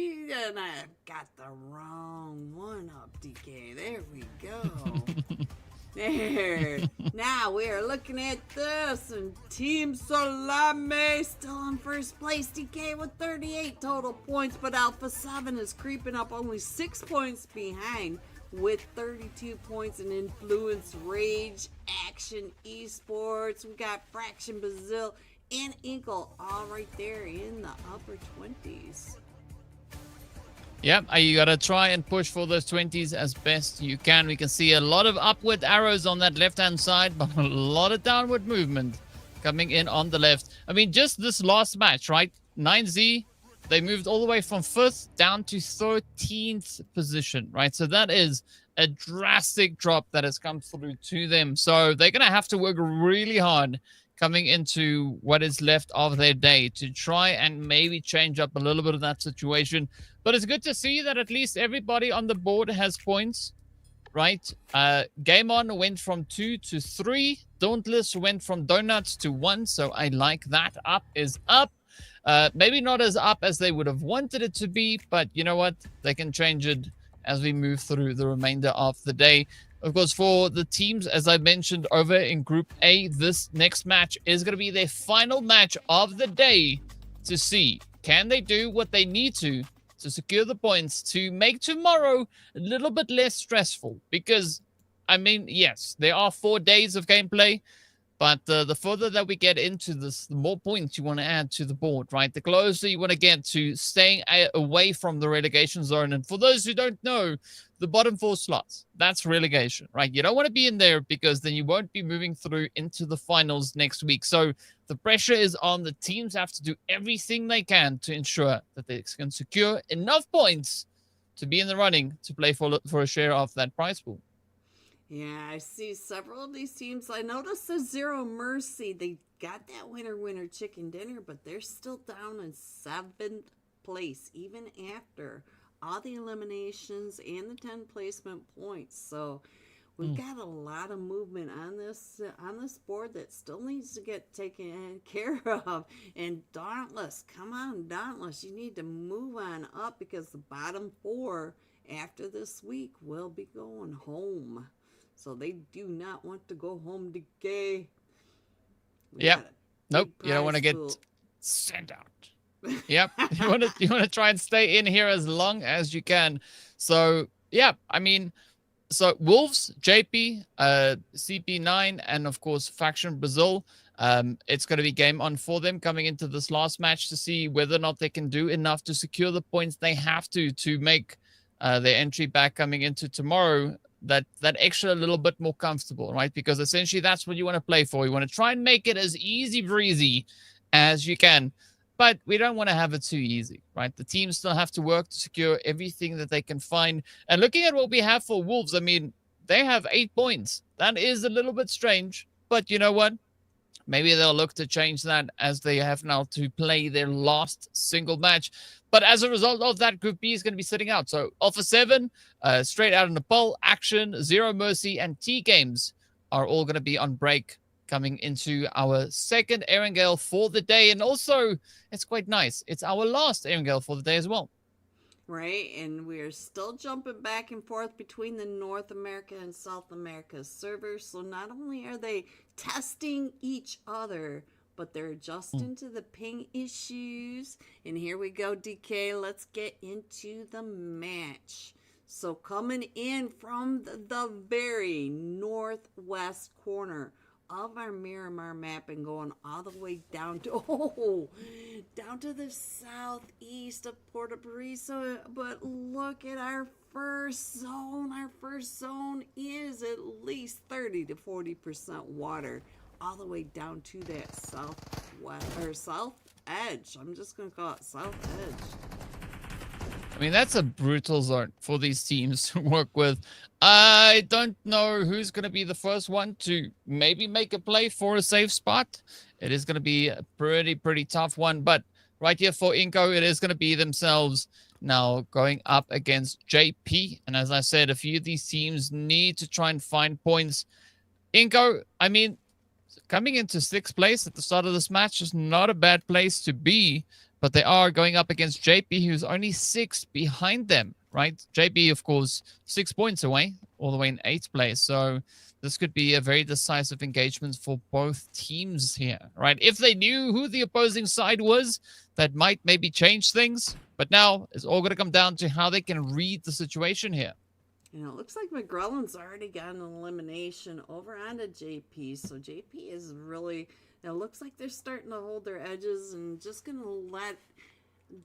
Speaker 1: And I got the wrong one up, DK. There we go. There. Now we are looking at this, and Team Salame still in first place, DK, with 38 total points, but Alpha 7 is creeping up only 6 points behind with 32 points in Influence, Rage, Action, Esports. We got Fraction Brazil and iNCO all right there in the upper 20s.
Speaker 2: Yep, you got to try and push for those 20s as best you can. We can see a lot of upward arrows on that left-hand side, but a lot of downward movement coming in on the left. I mean, just this last match, right? 9Z, they moved all the way from 5th down to 13th position, right? So that is a drastic drop that has come through to them. So they're going to have to work really hard coming into what is left of their day to try and maybe change up a little bit of that situation. But it's good to see that at least everybody on the board has points, right? Game On went from 2 to 3. Dauntless went from donuts to 1. So I like that. Up is up. Maybe not as up as they would have wanted it to be, but you know what? They can change it as we move through the remainder of the day. Of course, for the teams, as I mentioned over in Group A, this next match is going to be their final match of the day to see can they do what they need to secure the points to make tomorrow a little bit less stressful. Because, I mean, yes, there are 4 days of gameplay, but the further that we get into this, the more points you want to add to the board, right? The closer you want to get to staying away from the relegation zone. And for those who don't know, the bottom 4 slots, that's relegation, right? You don't want to be in there because then you won't be moving through into the finals next week. So the pressure is on. The teams have to do everything they can to ensure that they can secure enough points to be in the running to play for a share of that prize pool.
Speaker 1: Yeah, I see several of these teams. I noticed the Zero Mercy. They got that winner chicken dinner, but they're still down in 7th place, even after all the eliminations and the 10 placement points. So we've got a lot of movement on this board that still needs to get taken care of. And Dauntless, come on, Dauntless, you need to move on up because the bottom 4 after this week will be going home. So they do not want to go home to gay.
Speaker 2: Yep. Nope. You don't want to get sent out. Yep. You want to try and stay in here as long as you can. So yeah, I mean, so Wolves, JP, CP9, and of course Faction Brazil. It's going to be game on for them coming into this last match to see whether or not they can do enough to secure the points they have to make their entry back coming into tomorrow that extra little bit more comfortable, right? Because essentially that's what you want to play for. You want to try and make it as easy breezy as you can, but we don't want to have it too easy, right? The teams still have to work to secure everything that they can find. And looking at what we have for Wolves, I mean, they have 8 points. That is a little bit strange, but you know what? Maybe they'll look to change that as they have now to play their last single match. But as a result of that, Group B is going to be sitting out. So Alpha 7, straight out of Nepal, Action, Zero Mercy, and TGAMES are all going to be on break coming into our second Erangel for the day. And also, it's quite nice. It's our last Erangel for the day as well.
Speaker 1: Right, and we're still jumping back and forth between the North America and South America servers. So not only are they testing each other, but they're adjusting to the ping issues. And here we go, DK. Let's get into the match. So coming in from the very northwest corner of our Miramar map and going all the way down to the southeast of Puerto Paraiso. But look at our first zone. Our first zone is at least 30 to 40% water, all the way down to that south edge. I'm just gonna call it south edge.
Speaker 2: I mean, that's a brutal zone for these teams to work with. I don't know who's going to be the first one to maybe make a play for a safe spot. It is going to be a pretty tough one. But right here for iNCO, it is going to be themselves now going up against JP. And as I said, a few of these teams need to try and find points. iNCO, I mean, coming into 6th place at the start of this match is not a bad place to be, but they are going up against JP, who's only 6 behind them, right? JP, of course, 6 points away, all the way in 8th place. So this could be a very decisive engagement for both teams here, right? If they knew who the opposing side was, that might maybe change things. But now it's all going to come down to how they can read the situation here.
Speaker 1: You know, it looks like McGrellin's already got an elimination over onto JP. So JP is really, it looks like they're starting to hold their edges and just gonna let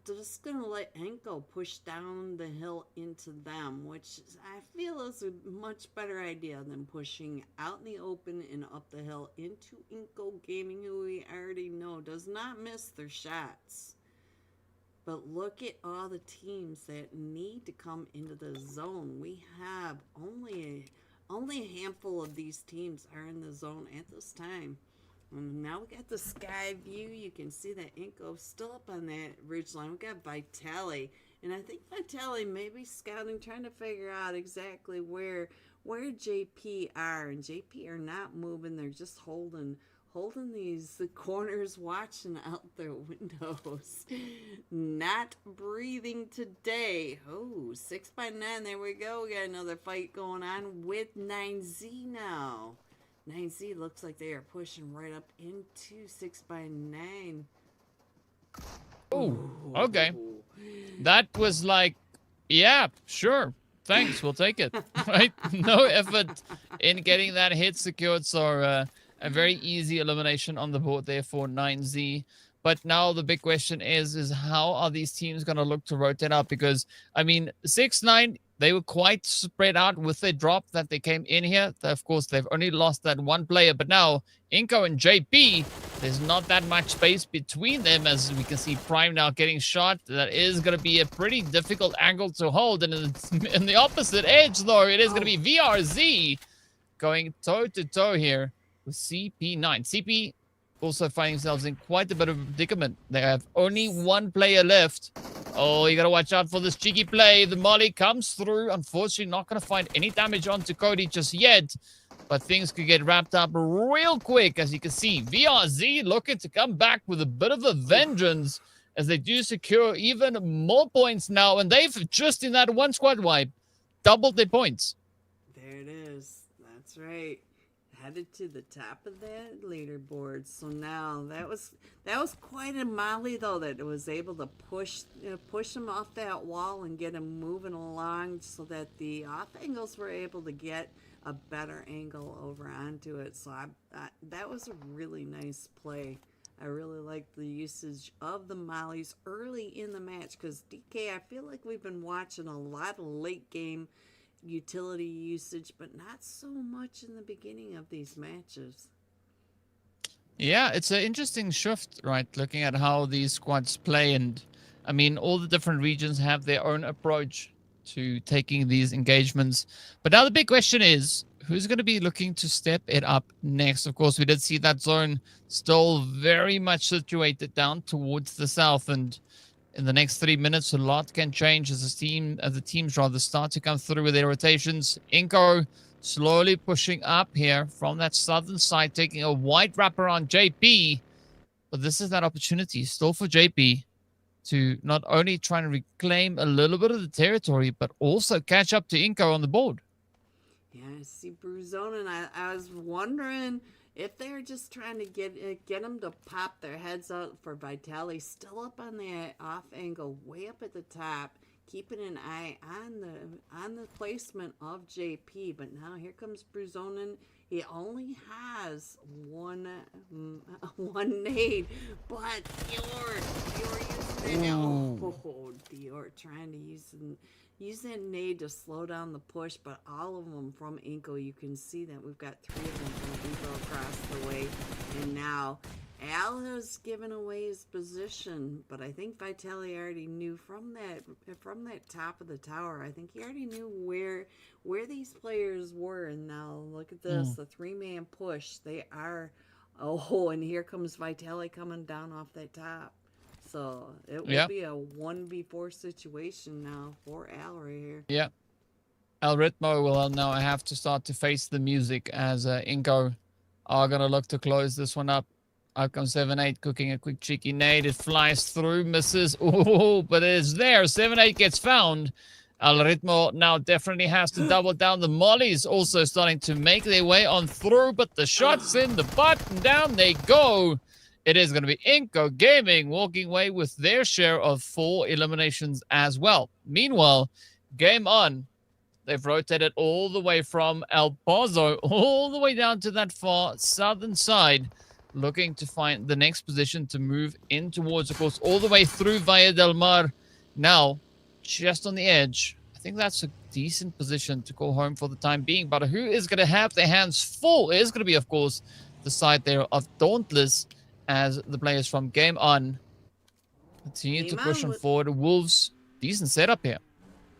Speaker 1: iNCO push down the hill into them, which I feel is a much better idea than pushing out in the open and up the hill into iNCO Gaming, who we already know does not miss their shots. But look at all the teams that need to come into the zone. We have only a handful of these teams are in the zone at this time. And now we got the sky view. You can see that iNCO's still up on that ridge line. We got Vitali. And I think Vitali may be scouting, trying to figure out exactly where JP are. And JP are not moving. They're just holding the corners, watching out their windows. Not breathing today. Oh, 6x9. There we go. We got another fight going on with 9Z now. 9Z looks like they are pushing right up into 6x9.
Speaker 2: Oh, okay. That was like, yeah, sure. Thanks, we'll take it. Right? No effort in getting that hit secured. So, a very easy elimination on the board there for 9Z. But now the big question is how are these teams going to look to rotate up? Because, I mean, 6-9, they were quite spread out with their drop that they came in here. Of course, they've only lost that one player. But now, iNCO and JP, there's not that much space between them, as we can see Prime now getting shot. That is going to be a pretty difficult angle to hold. And in the opposite edge, though, it is going to be VRZ going toe-to-toe here with CP9. CP also finding themselves in quite a bit of a predicament. They have only one player left. Oh, you got to watch out for this cheeky play. The molly comes through. Unfortunately, not going to find any damage onto Cody just yet. But things could get wrapped up real quick. As you can see, VRZ looking to come back with a bit of a vengeance as they do secure even more points now. And they've just in that one squad wipe doubled their points.
Speaker 1: There it is. That's right. Headed to the top of that leaderboard. So now that was quite a molly, though, that it was able to push him off that wall and get him moving along, so that the off angles were able to get a better angle over onto it. So that was a really nice play. I really like the usage of the mollies early in the match, because DK, I feel like we've been watching a lot of late game utility usage, but not so much in the beginning of these matches.
Speaker 2: Yeah, it's an interesting shift, right? Looking at how these squads play. And I mean, all the different regions have their own approach to taking these engagements. But now the big question is, who's going to be looking to step it up next? Of course, we did see that zone still very much situated down towards the south, and in the next 3 minutes, a lot can change as the teams rather start to come through with their rotations. iNCO slowly pushing up here from that southern side, taking a wide wrap around JP. But this is that opportunity still for JP to not only try and reclaim a little bit of the territory, but also catch up to iNCO on the board.
Speaker 1: Yeah, I see Bruzone, and I was wondering if they're just trying to get them to pop their heads out for Vitali, still up on that off angle, way up at the top, keeping an eye on the placement of JP. But now here comes Bruzonen. He only has one nade, but Dior using it. Oh, Dior trying to use that nade to slow down the push, but all of them from iNCO. You can see that we've got 3 of them from iNCO across the way. And now Al has given away his position, but I think Vitali already knew from that top of the tower. I think he already knew where these players were. And now look at this, the 3-man push. They are, and here comes Vitali coming down off that top. So it will be a 1v4 situation now for Al right here.
Speaker 2: Yeah. Al Ritmo will now have to start to face the music as iNCO are going to look to close this one up. Out comes 7-8, cooking a quick cheeky nade. It flies through, misses. Oh, but it is there. 7-8 gets found. El Ritmo now definitely has to double down. The mollies also starting to make their way on through, but the shots in the butt, and down they go. It is going to be iNCO Gaming walking away with their share of 4 eliminations as well. Meanwhile, game on. They've rotated all the way from El Pozo all the way down to that far southern side, looking to find the next position to move in towards, of course, all the way through Valle del Mar. Now, just on the edge. I think that's a decent position to call home for the time being. But who is going to have their hands full? It is going to be, of course, the side there of Dauntless as the players from Game On continue to push on forward. Wolves, decent setup here.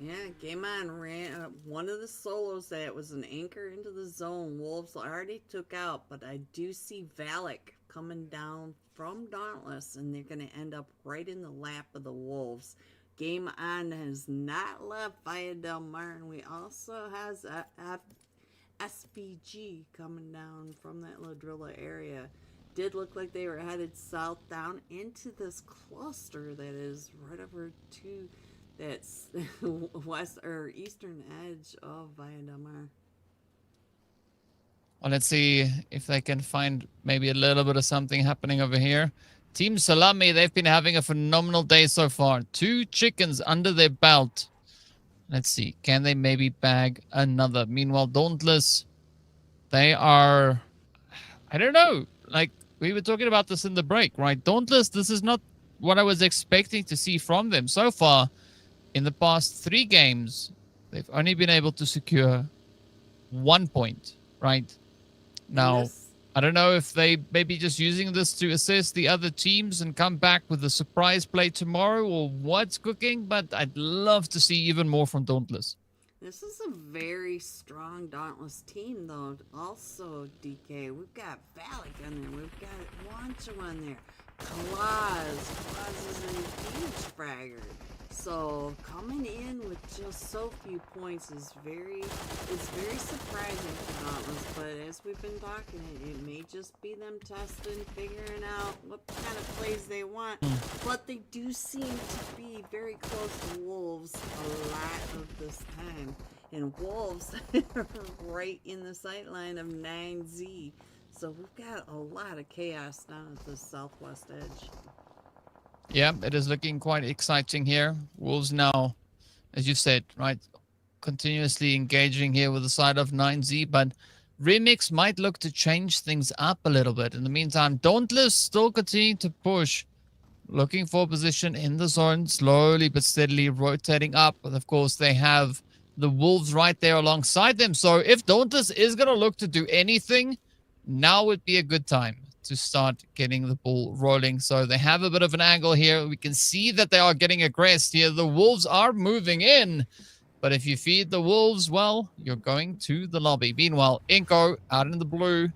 Speaker 1: Yeah, Game On ran one of the solos that was an anchor into the zone. Wolves already took out, but I do see Valak coming down from Dauntless, and they're going to end up right in the lap of the Wolves. Game On has not left Valle del Mar, and we also has SVG coming down from that Ladrilla area. Did look like they were headed south down into this cluster that is right over to that's west or eastern edge of Valle del Mar.
Speaker 2: Well, let's see if they can find maybe a little bit of something happening over here. Team Salame, they've been having a phenomenal day so far. 2 chickens under their belt. Let's see. Can they maybe bag another? Meanwhile, Dauntless, they are... I don't know. Like, we were talking about this in the break, right? Dauntless, this is not what I was expecting to see from them. So far, in the past 3 games, they've only been able to secure 1 point, right? Now... I don't know if they maybe just using this to assess the other teams and come back with a surprise play tomorrow or what's cooking, but I'd love to see even more from Dauntless.
Speaker 1: This is a very strong Dauntless team, though. Also, DK, we've got Valak on there. We've got Wancho on there. Claus is a huge fragger. So coming in with just so few points is very surprising for Dauntless. But as we've been talking, it may just be them testing, figuring out what kind of plays they want. But they do seem to be very close to Wolves a lot of this time. And Wolves are right in the sight line of 9Z. So we've got a lot of chaos down at the southwest edge.
Speaker 2: Yeah, it is looking quite exciting here. Wolves now, as you said, right, continuously engaging here with the side of 9Z, but Remix might look to change things up a little bit. In the meantime, Dauntless still continuing to push, looking for position in the zone, slowly but steadily rotating up. But of course, they have the Wolves right there alongside them. So if Dauntless is going to look to do anything, now would be a good time to start getting the ball rolling. So they have a bit of an angle here. We can see that they are getting aggressed here. The Wolves are moving in. But if you feed the Wolves, well, you're going to the lobby. Meanwhile, iNCO out in the blue,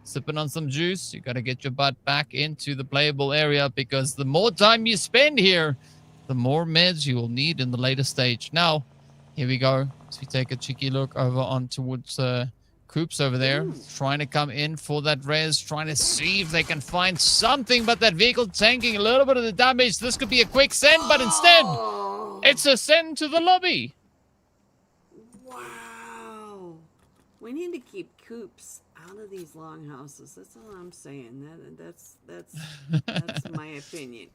Speaker 2: sipping on some juice. You got to get your butt back into the playable area because the more time you spend here, the more meds you will need in the later stage. Now, here we go. So we take a cheeky look over on towards Coops over there, trying to come in for that res, trying to see if they can find something, but that vehicle tanking a little bit of the damage. This could be a quick send, but instead, it's a send to the lobby.
Speaker 1: Wow. We need to keep Coops out of these longhouses. That's all I'm saying. That's my opinion.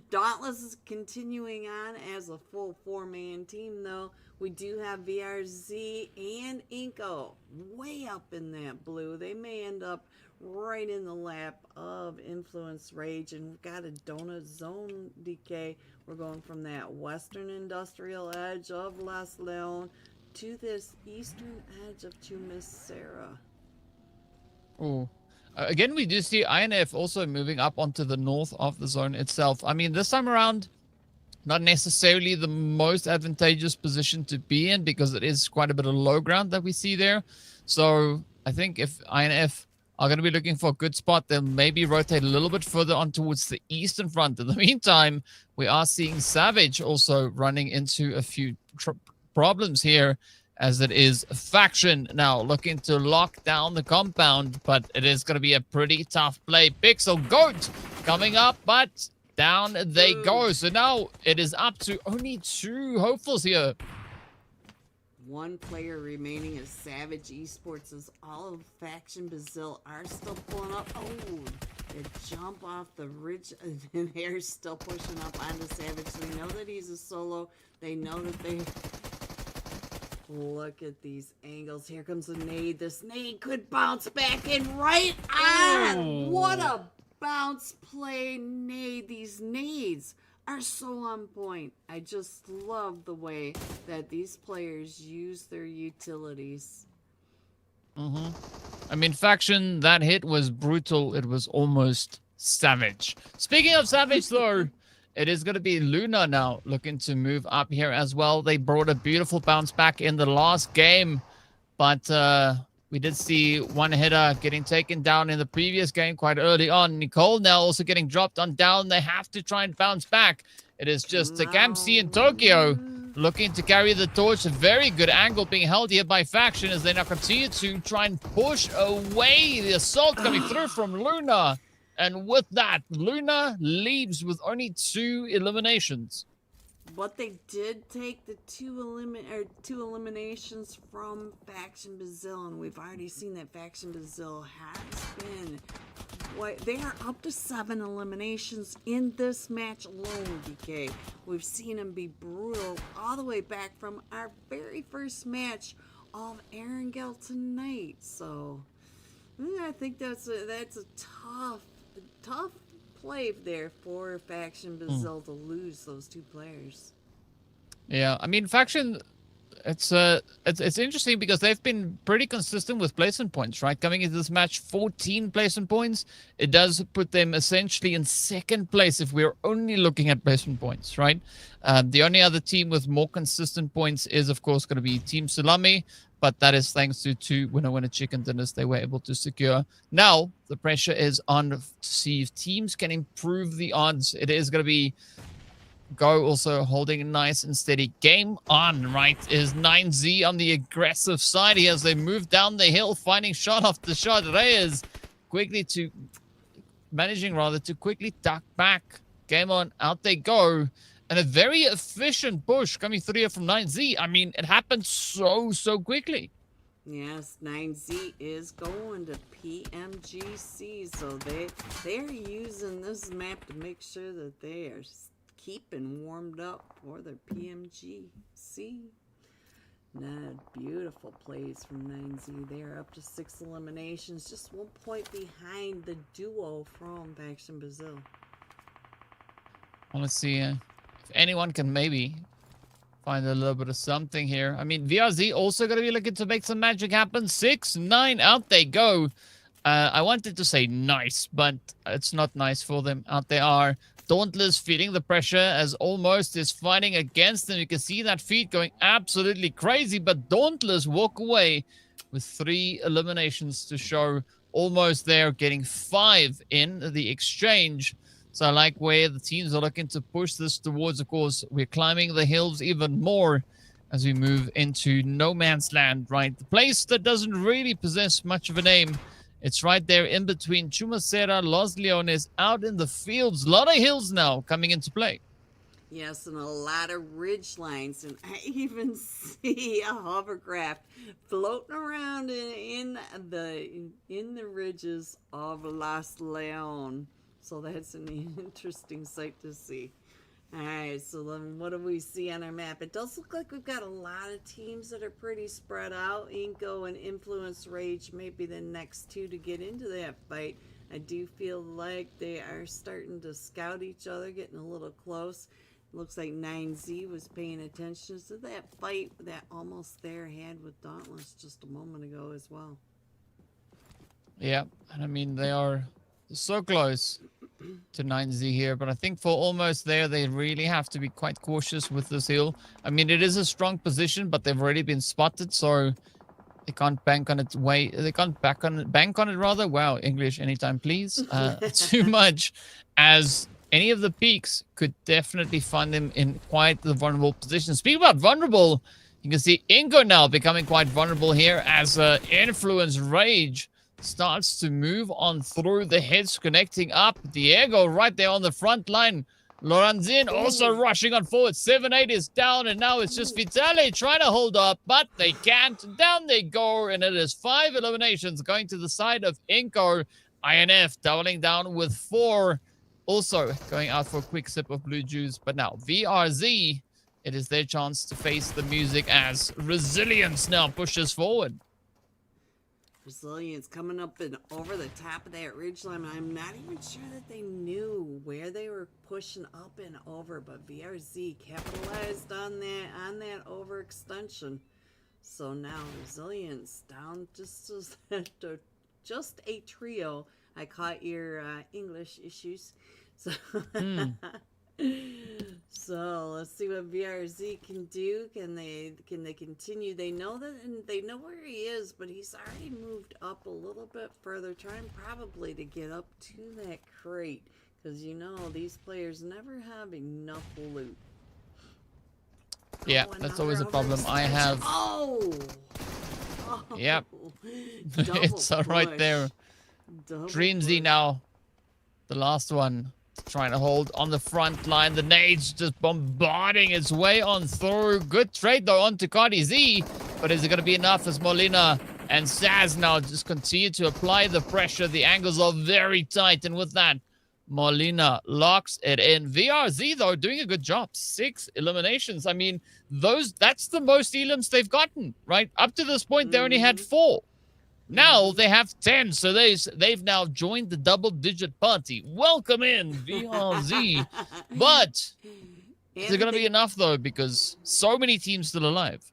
Speaker 1: Dauntless is continuing on as a full 4-man team, though. We do have VRZ and iNCO way up in that blue. They may end up right in the lap of Influence Rage, and we've got a donut zone DK. We're going from that western industrial edge of Las Leon to this eastern edge of Tumisera.
Speaker 2: Oh, again, we do see INF also moving up onto the north of the zone itself. I mean, this time around, not necessarily the most advantageous position to be in because it is quite a bit of low ground that we see there. So I think if INF are going to be looking for a good spot, they'll maybe rotate a little bit further on towards the eastern front. In the meantime, we are seeing Savage also running into a few problems here as it is Faction now looking to lock down the compound, but it is going to be a pretty tough play. Pixel Goat coming up, but down they go. So now it is up to only 2 hopefuls here.
Speaker 1: 1 player remaining as Savage Esports, as all of Faction Brazil are still pulling up. Oh, they jump off the ridge and they're still pushing up onto Savage. They know that he's a solo. They know that they... Look at these angles. Here comes a nade. This nade could bounce back in right on.
Speaker 2: Ooh.
Speaker 1: What a bounce play nade. These nades are so on point. I just love the way that these players use their utilities.
Speaker 2: I mean, Faction, that hit was brutal. It was almost savage. Speaking of savage, though, it is going to be Luna now looking to move up here as well. They brought a beautiful bounce back in the last game, but we did see one hitter getting taken down in the previous game quite early on. Nicole now also getting dropped on down. They have to try and bounce back. It is just TGAMES in Tokyo looking to carry the torch. A very good angle being held here by Faction as they now continue to try and push away the assault coming through from Luna. And with that, Luna leaves with only 2 eliminations.
Speaker 1: But they did take the 2 eliminations from Faction Brazil, and we've already seen that Faction Brazil has been... They are up to 7 eliminations in this match alone, DK. We've seen them be brutal all the way back from our very first match of Erangel tonight. So I think that's a tough play there for Faction Brazil to lose those 2 players.
Speaker 2: Yeah, I mean, Faction, it's interesting because they've been pretty consistent with placement points, right? Coming into this match, 14 placement points. It does put them essentially in 2nd place if we're only looking at placement points, right? The only other team with more consistent points is, of course, going to be Team Salame, but that is thanks to 2 winner-winner chicken dinners they were able to secure. Now, the pressure is on to see if teams can improve the odds. It is going to be Go also holding a nice and steady game on, right? Is 9Z on the aggressive side here as they move down the hill, finding shot after shot. Reyes managing to quickly duck back. Game on, out they go. And a very efficient push coming through here from 9Z. I mean, it happened so quickly.
Speaker 1: Yes, 9Z is going to PMGC, so they're using this map to make sure that they are keeping warmed up for their PMGC. Beautiful plays from 9Z. They are up to 6 eliminations, just 1 point behind the duo from Faction Brazil.
Speaker 2: Well, let's see if anyone can maybe find a little bit of something here. I mean, VRZ also going to be looking to make some magic happen. 6-9, out they go. I wanted to say nice, but it's not nice for them. Out they are. Dauntless feeling the pressure as Almost is fighting against them. You can see that feed going absolutely crazy, but Dauntless walk away with 3 eliminations to show. Almost there, getting 5 in the exchange. So I like where the teams are looking to push this towards. Of course, we're climbing the hills even more as we move into no man's land, right? The place that doesn't really possess much of a name. It's right there in between Chumacera, Los Leones, out in the fields. A lot of hills now coming into play.
Speaker 1: Yes, and a lot of ridge lines, and I even see a hovercraft floating around in the ridges of Los Leones. So that's an interesting sight to see. All right, so then what do we see on our map? It does look like we've got a lot of teams that are pretty spread out. iNCO and Influence Rage may be the next 2 to get into that fight. I do feel like they are starting to scout each other, getting a little close. Looks like 9Z was paying attention to that fight that Almost There had with Dauntless just a moment ago as well.
Speaker 2: Yeah, and I mean, they are so close to 9Z here, but I think for Almost There, they really have to be quite cautious with this hill. I mean, it is a strong position, but they've already been spotted, so they can't bank on it. They can't bank on it rather. Wow, English anytime, please. Too much, as any of the peaks could definitely find them in quite the vulnerable position. Speaking about vulnerable, You can see iNCO now becoming quite vulnerable here as Influence Rage starts to move on through the heads, connecting up. Diego right there on the front line. Loranzin also rushing on forward. 7-8 is down, and now it's just Vitale trying to hold up, but they can't. Down they go, and it is 5 eliminations going to the side of iNCO. INF doubling down with 4. Also going out for a quick sip of blue juice. But now VRZ, it is their chance to face the music as Resilience now pushes forward.
Speaker 1: Resilience coming up and over the top of that ridgeline. I'm not even sure that they knew where they were pushing up and over, but VRZ capitalized on that overextension. So now Resilience down just a trio. I caught your English issues. So so let's see what VRZ can do. Can they continue? They know that, and they know where he is, but he's already moved up a little bit further, trying probably to get up to that crate, because you know these players never have enough loot.
Speaker 2: Yeah, that's always a problem. I have. Yep. It's right there. Dreamsy now, the last one, trying to hold on the front line. The nades just bombarding its way on through. Good trade though onto Cardi Z, but is it going to be enough as Molina and Saz now just continue to apply the pressure? The angles are very tight, and with that, Molina locks it in. VRZ though doing a good job. 6 eliminations. I mean, that's the most elims they've gotten, right? Up to this point, they only had 4. Now they have 10, so they've now joined the double-digit party. Welcome in, VRZ. But is it going to be enough, though, because so many teams still alive?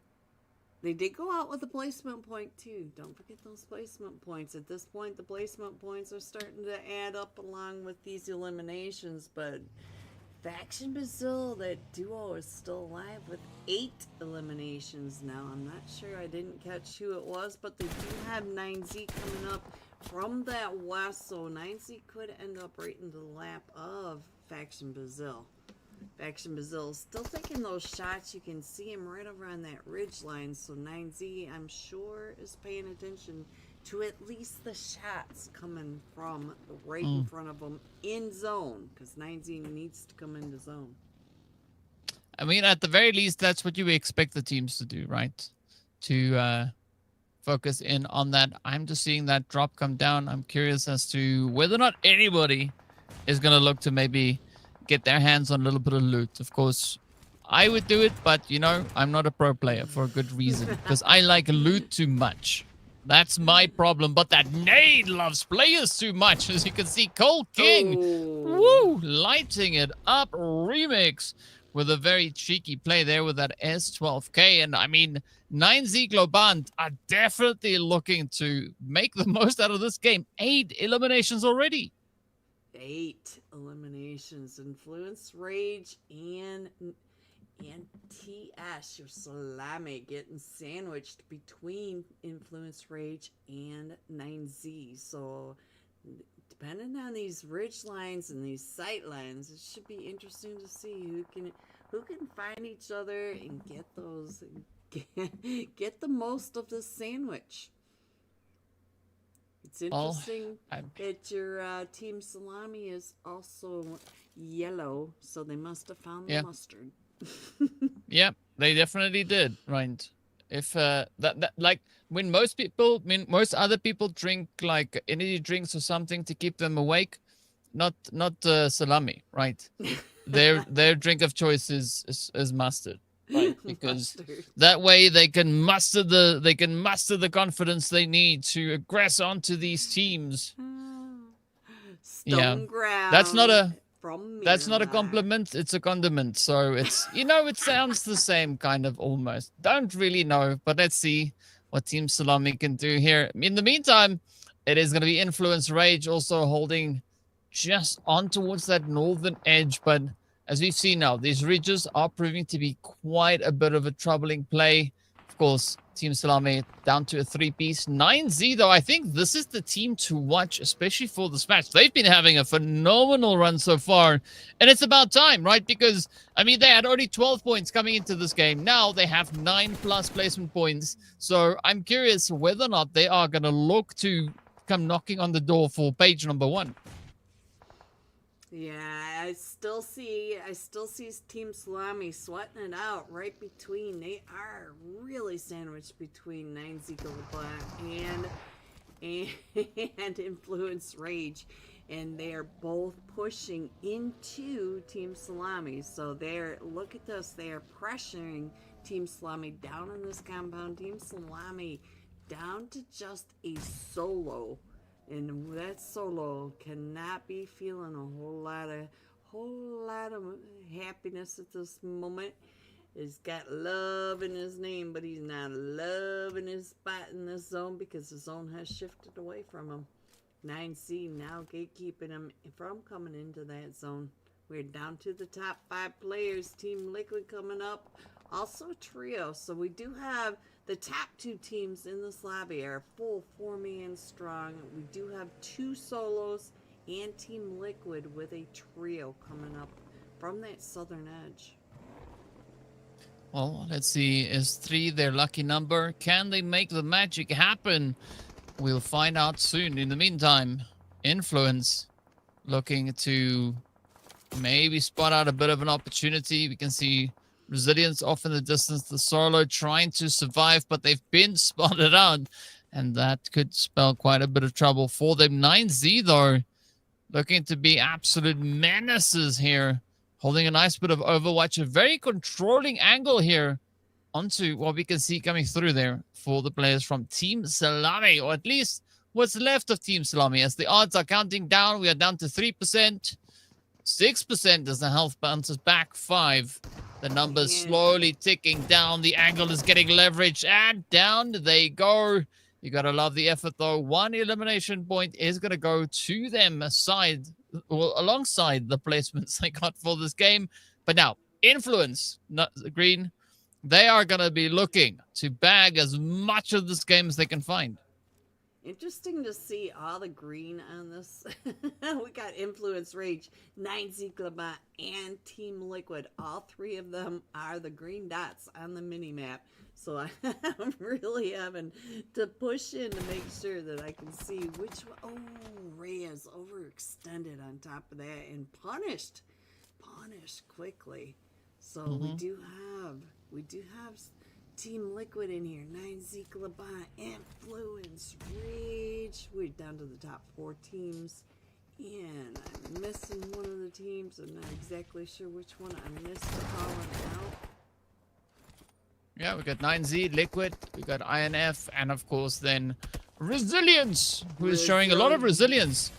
Speaker 1: They did go out with a placement point, too. Don't forget those placement points. At this point, the placement points are starting to add up along with these eliminations, but Faction Brazil, that duo, is still alive with 8 eliminations now. I'm not sure, I didn't catch who it was, but they do have 9Z coming up from that west, so 9Z could end up right in the lap of Faction Brazil. Faction Brazil is still taking those shots. You can see him right over on that ridge line, so 9Z, I'm sure, is paying attention to at least the shots coming from right in front of them in zone, because 9Z needs to come into zone.
Speaker 2: I mean, at the very least, that's what you expect the teams to do, right? To focus in on that. I'm just seeing that drop come down. I'm curious as to whether or not anybody is going to look to maybe get their hands on a little bit of loot. Of course, I would do it, but, you know, I'm not a pro player for a good reason, because I like loot too much. That's my problem. But that nade loves players too much. As you can see, Cole King, woo, lighting it up. Remix with a very cheeky play there with that S12K. And I mean, 9Z Globant are definitely looking to make the most out of this game. 8 eliminations already.
Speaker 1: 8 eliminations. Influence, Rage, and TS, your Salame, getting sandwiched between Influence, Rage, and 9Z. So, depending on these ridge lines and these sight lines, it should be interesting to see who can find each other and get those, get the most of this sandwich. It's interesting that your Team Salami is also yellow, so they must have found the mustard.
Speaker 2: Yeah, they definitely did, right? If that like when most other people drink like energy drinks or something to keep them awake, not salami, right? their drink of choice is mustard, right? Because that way they can muster the confidence they need to aggress onto these teams.
Speaker 1: Stone ground.
Speaker 2: That's not a compliment, it's a condiment. So it's, you know, it sounds the same kind of almost. Don't really know, but let's see what Team Salami can do here. In the meantime, it is going to be Influence Rage also holding just on towards that northern edge. But as we've seen now, these ridges are proving to be quite a bit of a troubling play. Of course, Team Salame down to a 3-piece. 9Z, though, I think this is the team to watch, especially for this match. They've been having a phenomenal run so far, and it's about time, right? Because, I mean, they had only 12 points coming into this game. Now they have 9+ placement points. So I'm curious whether or not they are going to look to come knocking on the door for page number 1.
Speaker 1: Yeah, I still see Team Salame sweating it out right between. They are really sandwiched between 9Z GLOBANT and Influence Rage, and they are both pushing into Team Salame. So look at this, they are pressuring Team Salame down in this compound. Team Salame down to just a solo. And that solo cannot be feeling a whole lot of happiness at this moment. He's got love in his name, but he's not loving his spot in this zone because the zone has shifted away from him. 9C now gatekeeping him from coming into that zone. We're down to the top 5 players. Team Liquid coming up. Also a trio. So we do have the top 2 teams in this lobby are full 4-man strong. We do have 2 solos and Team Liquid with a trio coming up from that southern edge.
Speaker 2: Well, let's see. Is 3 their lucky number? Can they make the magic happen? We'll find out soon. In the meantime, Influence looking to maybe spot out a bit of an opportunity. We can see Resilience off in the distance. The solo trying to survive, but they've been spotted out, and that could spell quite a bit of trouble for them. 9Z, though, looking to be absolute menaces here. Holding a nice bit of overwatch. A very controlling angle here onto what we can see coming through there for the players from Team Salame, or at least what's left of Team Salame. As the odds are counting down, we are down to 3%. 6% as the health bounces back. 5. The numbers slowly ticking down. The angle is getting leveraged, and down they go. You gotta love the effort, though. 1 elimination point is gonna go to them alongside the placements they got for this game. But now, Influence, Green, they are gonna be looking to bag as much of this game as they can find.
Speaker 1: Interesting to see all the green on this. We got Influence Rage, 9Z GLOBANT, and Team Liquid. All 3 of them are the green dots on the mini-map. So I'm really having to push in to make sure that I can see which one. Oh, Reyes overextended on top of that and punished quickly. So we do have Team Liquid in here. 9Z GLOBANT, Influence Rage. We're down to the top 4 teams. And I'm missing one of the teams. I'm not exactly sure which one I missed calling out.
Speaker 2: Yeah, we got 9Z, Liquid, we got INF, and of course then Resilience, who is showing a lot of resilience,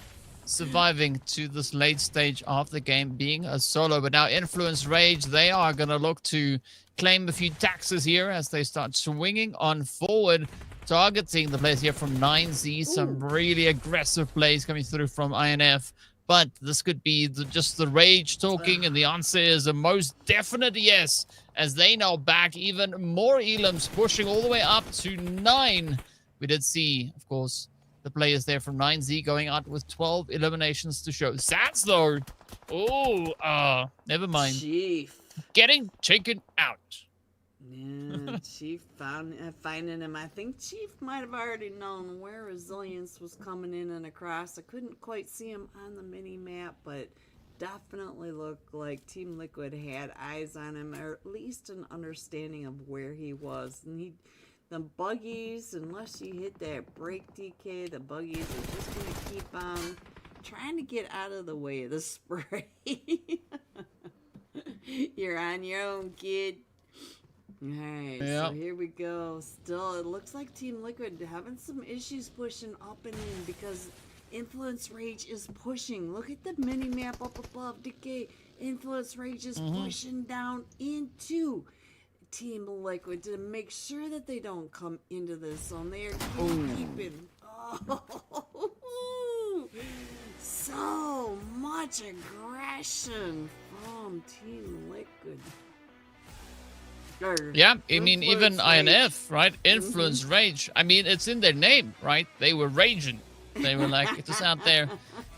Speaker 2: surviving to this late stage of the game, being a solo. But now Influence Rage, they are going to look to claim a few taxes here as they start swinging on forward, targeting the players here from 9Z. Some really aggressive plays coming through from INF. But this could be just the Rage talking, and the answer is a most definite yes, as they now back even more elims, pushing all the way up to 9. We did see, of course, the players there from 9Z going out with 12 eliminations to show. Sats, though. Oh, never mind.
Speaker 1: Chief.
Speaker 2: Getting taken out.
Speaker 1: Yeah, Chief finding him. I think Chief might have already known where Resilience was coming in and across. I couldn't quite see him on the mini-map, but definitely looked like Team Liquid had eyes on him, or at least an understanding of where he was. And the buggies, unless you hit that break DK, the buggies are just going to keep on trying to get out of the way of the spray. You're on your own, kid. Alright, so here we go. Still, it looks like Team Liquid having some issues pushing up and in because Influence Rage is pushing. Look at the mini-map up above. Decay. Influence Rage is pushing down into Team Liquid to make sure that they don't come into this zone. They are keeping. Oh, so much aggression from Team Liquid.
Speaker 2: Yeah, I mean, even
Speaker 1: Influence
Speaker 2: INF, right?
Speaker 1: Rage.
Speaker 2: Influence Rage. I mean, it's in their name, right? They were raging. They were like just out there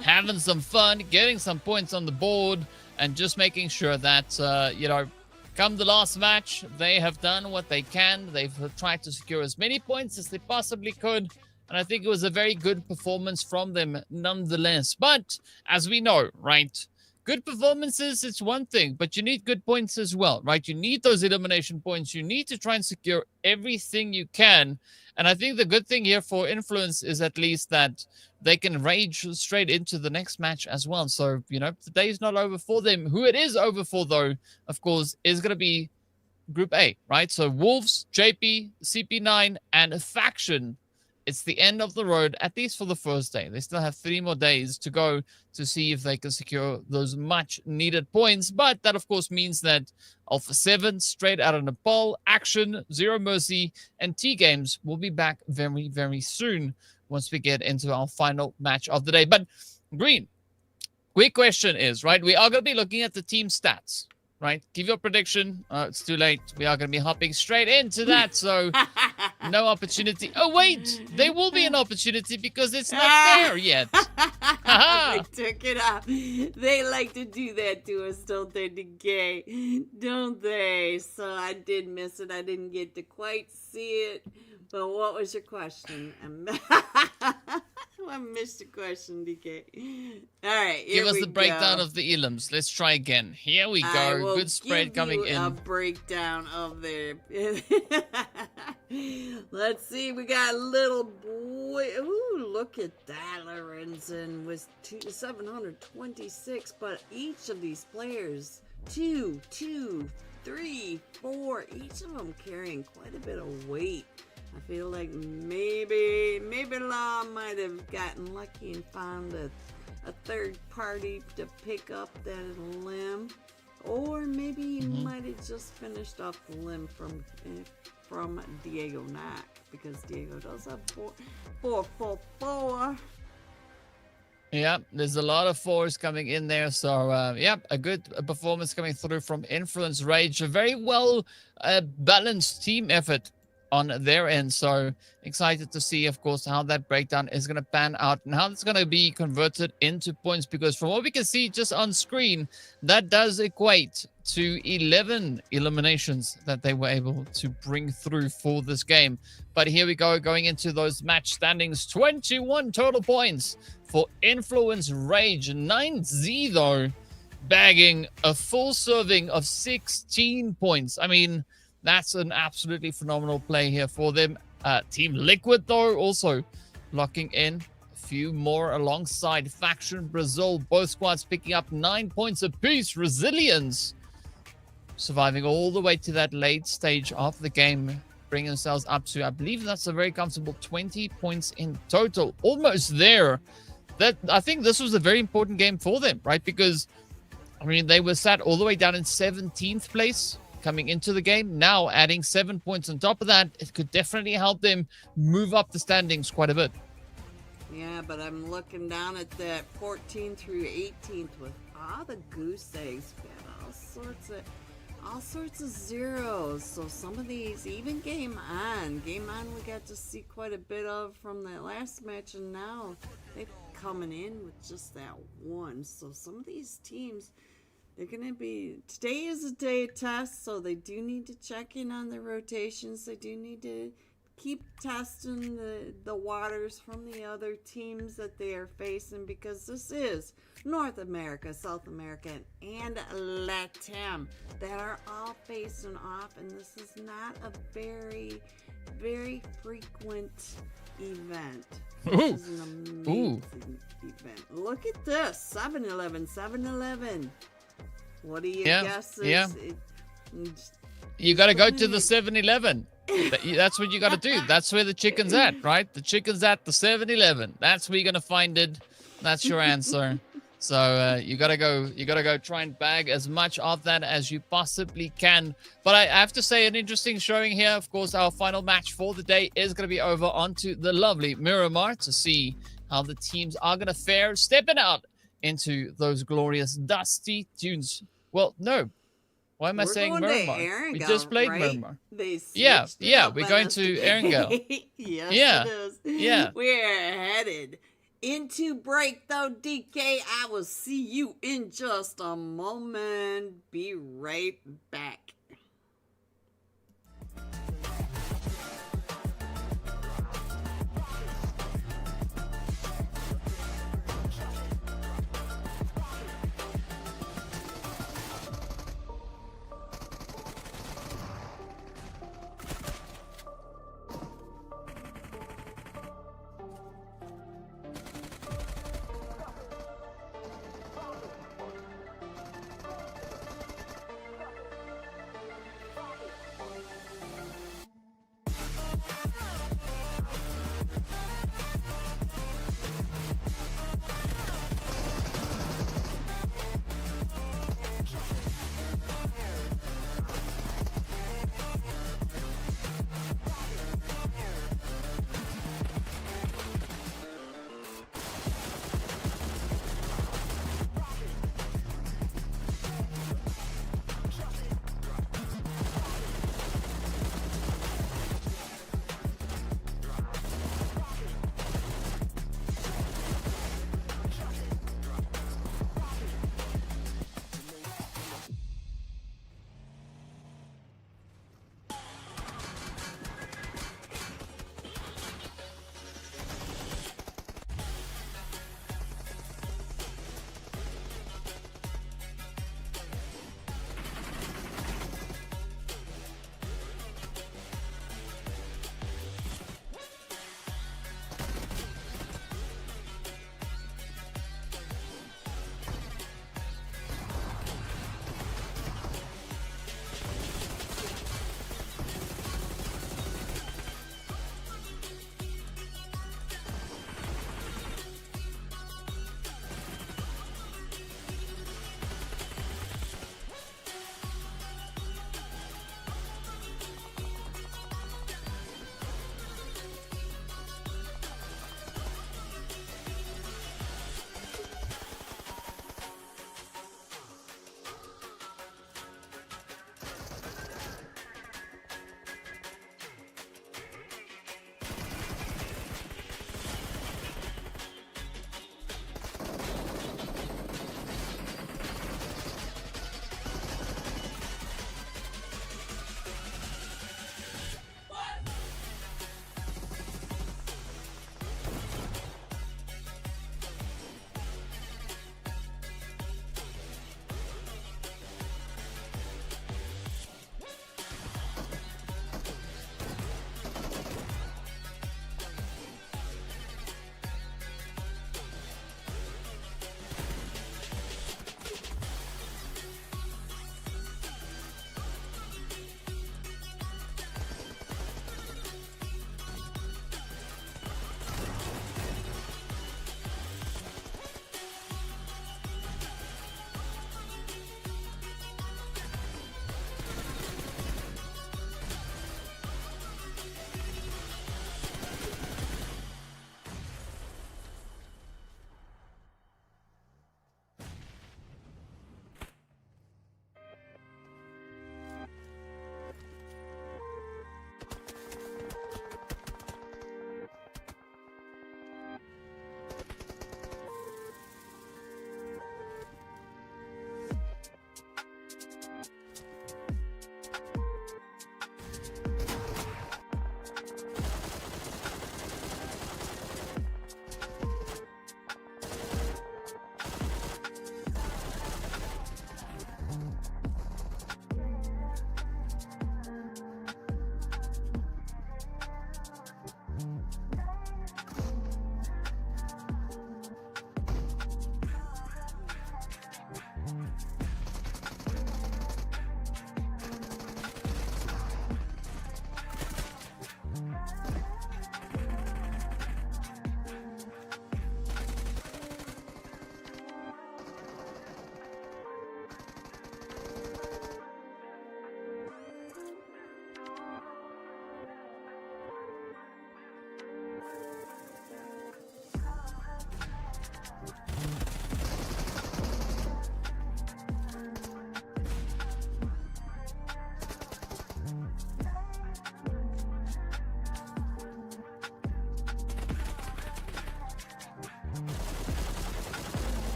Speaker 2: having some fun, getting some points on the board, and just making sure that, you know, come the last match, they have done what they can. They've tried to secure as many points as they possibly could. And I think it was a very good performance from them nonetheless. But as we know, right? Good performances, it's one thing, but you need good points as well, right? You need those elimination points. You need to try and secure everything you can. And I think the good thing here for Influence is at least that they can rage straight into the next match as well. So, you know, the day's not over for them. Who it is over for, though, of course, is going to be Group A, right? So Wolves, JP, CP9, and Faction. It's the end of the road, at least for the first day. They still have 3 more days to go to see if they can secure those much-needed points. But that, of course, means that Alpha 7, straight out of Nepal, Action, Zero Mercy, and TGAMES will be back very, very soon once we get into our final match of the day. But, Green, quick question is, right, we are going to be looking at the team stats, right? Give your prediction. It's too late. We are going to be hopping straight into that, so no opportunity. Oh, wait, there will be an opportunity because it's not there yet.
Speaker 1: They took it off. They like to do that to us, don't they, DK? Don't they? So I did miss it. I didn't get to quite see it. But what was your question? I missed the question, DK. All right,
Speaker 2: give us the breakdown of the elims. Let's try again. Here we go. Good spread coming in.
Speaker 1: A breakdown of their. Let's see. We got a little boy. Ooh, look at that. Lorenzen was 726, but each of these players, 2, 3, 4, each of them carrying quite a bit of weight. I feel like maybe Law might have gotten lucky and found a third party to pick up that limb, or maybe he might have just finished off the limb from Diego Knack, because Diego does have 4.
Speaker 2: Yeah, there's a lot of 4s coming in there. So, yeah, a good performance coming through from Influence Rage. A very well balanced team effort on their end. So excited to see, of course, how that breakdown is going to pan out and how it's going to be converted into points, because from what we can see just on screen, that does equate to 11 eliminations that they were able to bring through for this game. But here we go, going into those match standings. 21 total points for Influence Rage. 9Z, though, bagging a full serving of 16 points. I mean, that's an absolutely phenomenal play here for them. Team Liquid, though, also locking in a few more alongside Faction Brazil. Both squads picking up 9 points apiece. Resilience surviving all the way to that late stage of the game, bringing themselves up to, I believe that's a very comfortable 20 points in total. Almost there. That, I think this was a very important game for them, right? Because, I mean, they were sat all the way down in 17th place coming into the game. Now adding 7 points on top of that, it could definitely help them move up the standings quite a bit.
Speaker 1: Yeah, but I'm looking down at that 14th through 18th with all the goose eggs. We got all sorts of zeros. So some of these, even Game On, we got to see quite a bit of from that last match, and now they're coming in with just that one. So some of these teams, they're going to be, today is a day of test, so they do need to check in on their rotations. They do need to keep testing the waters from the other teams that they are facing, because this is North America, South America, and LATAM that are all facing off, and this is not a very, very frequent event. This is an amazing event. Look at this, 7-Eleven. What do you guess?
Speaker 2: Yeah. You got to go to the 7-Eleven. That's what you got to do. That's where the chicken's at, right? The chicken's at the 7-Eleven. That's where you're going to find it. That's your answer. So you got to go try and bag as much of that as you possibly can. But I have to say, an interesting showing here. Of course, our final match for the day is going to be over onto the lovely Miramar to see how the teams are going to fare, stepping out into those glorious dusty dunes. Well, no. Why am I
Speaker 1: We're
Speaker 2: saying
Speaker 1: going to
Speaker 2: Miramar? We
Speaker 1: Erangel,
Speaker 2: just played
Speaker 1: right?
Speaker 2: Miramar.
Speaker 1: They
Speaker 2: Yeah,
Speaker 1: switched it
Speaker 2: yeah,
Speaker 1: up
Speaker 2: we're
Speaker 1: on
Speaker 2: going
Speaker 1: us
Speaker 2: to
Speaker 1: today.
Speaker 2: Erangel.
Speaker 1: Yes,
Speaker 2: Yeah,
Speaker 1: it is.
Speaker 2: yeah.
Speaker 1: We're headed into break, though, DK. I will see you in just a moment. Be right back.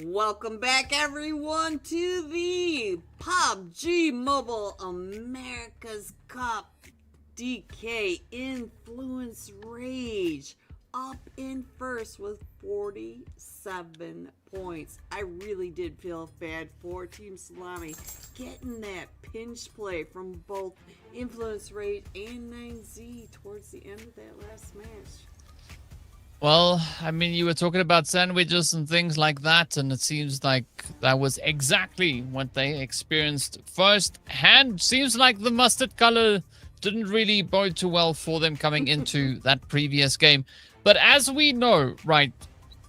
Speaker 1: Welcome back, everyone, to the PUBG Mobile America's Cup. DK Influence Rage up in first with 47 points. I really did feel bad for Team Salami getting that pinch play from both Influence Rage and 9Z towards the end of that last match.
Speaker 2: Well, I mean, you were talking about sandwiches and things like that, and it seems like that was exactly what they experienced firsthand. Seems like the mustard color didn't really bode too well for them coming into that previous game. But as we know, right,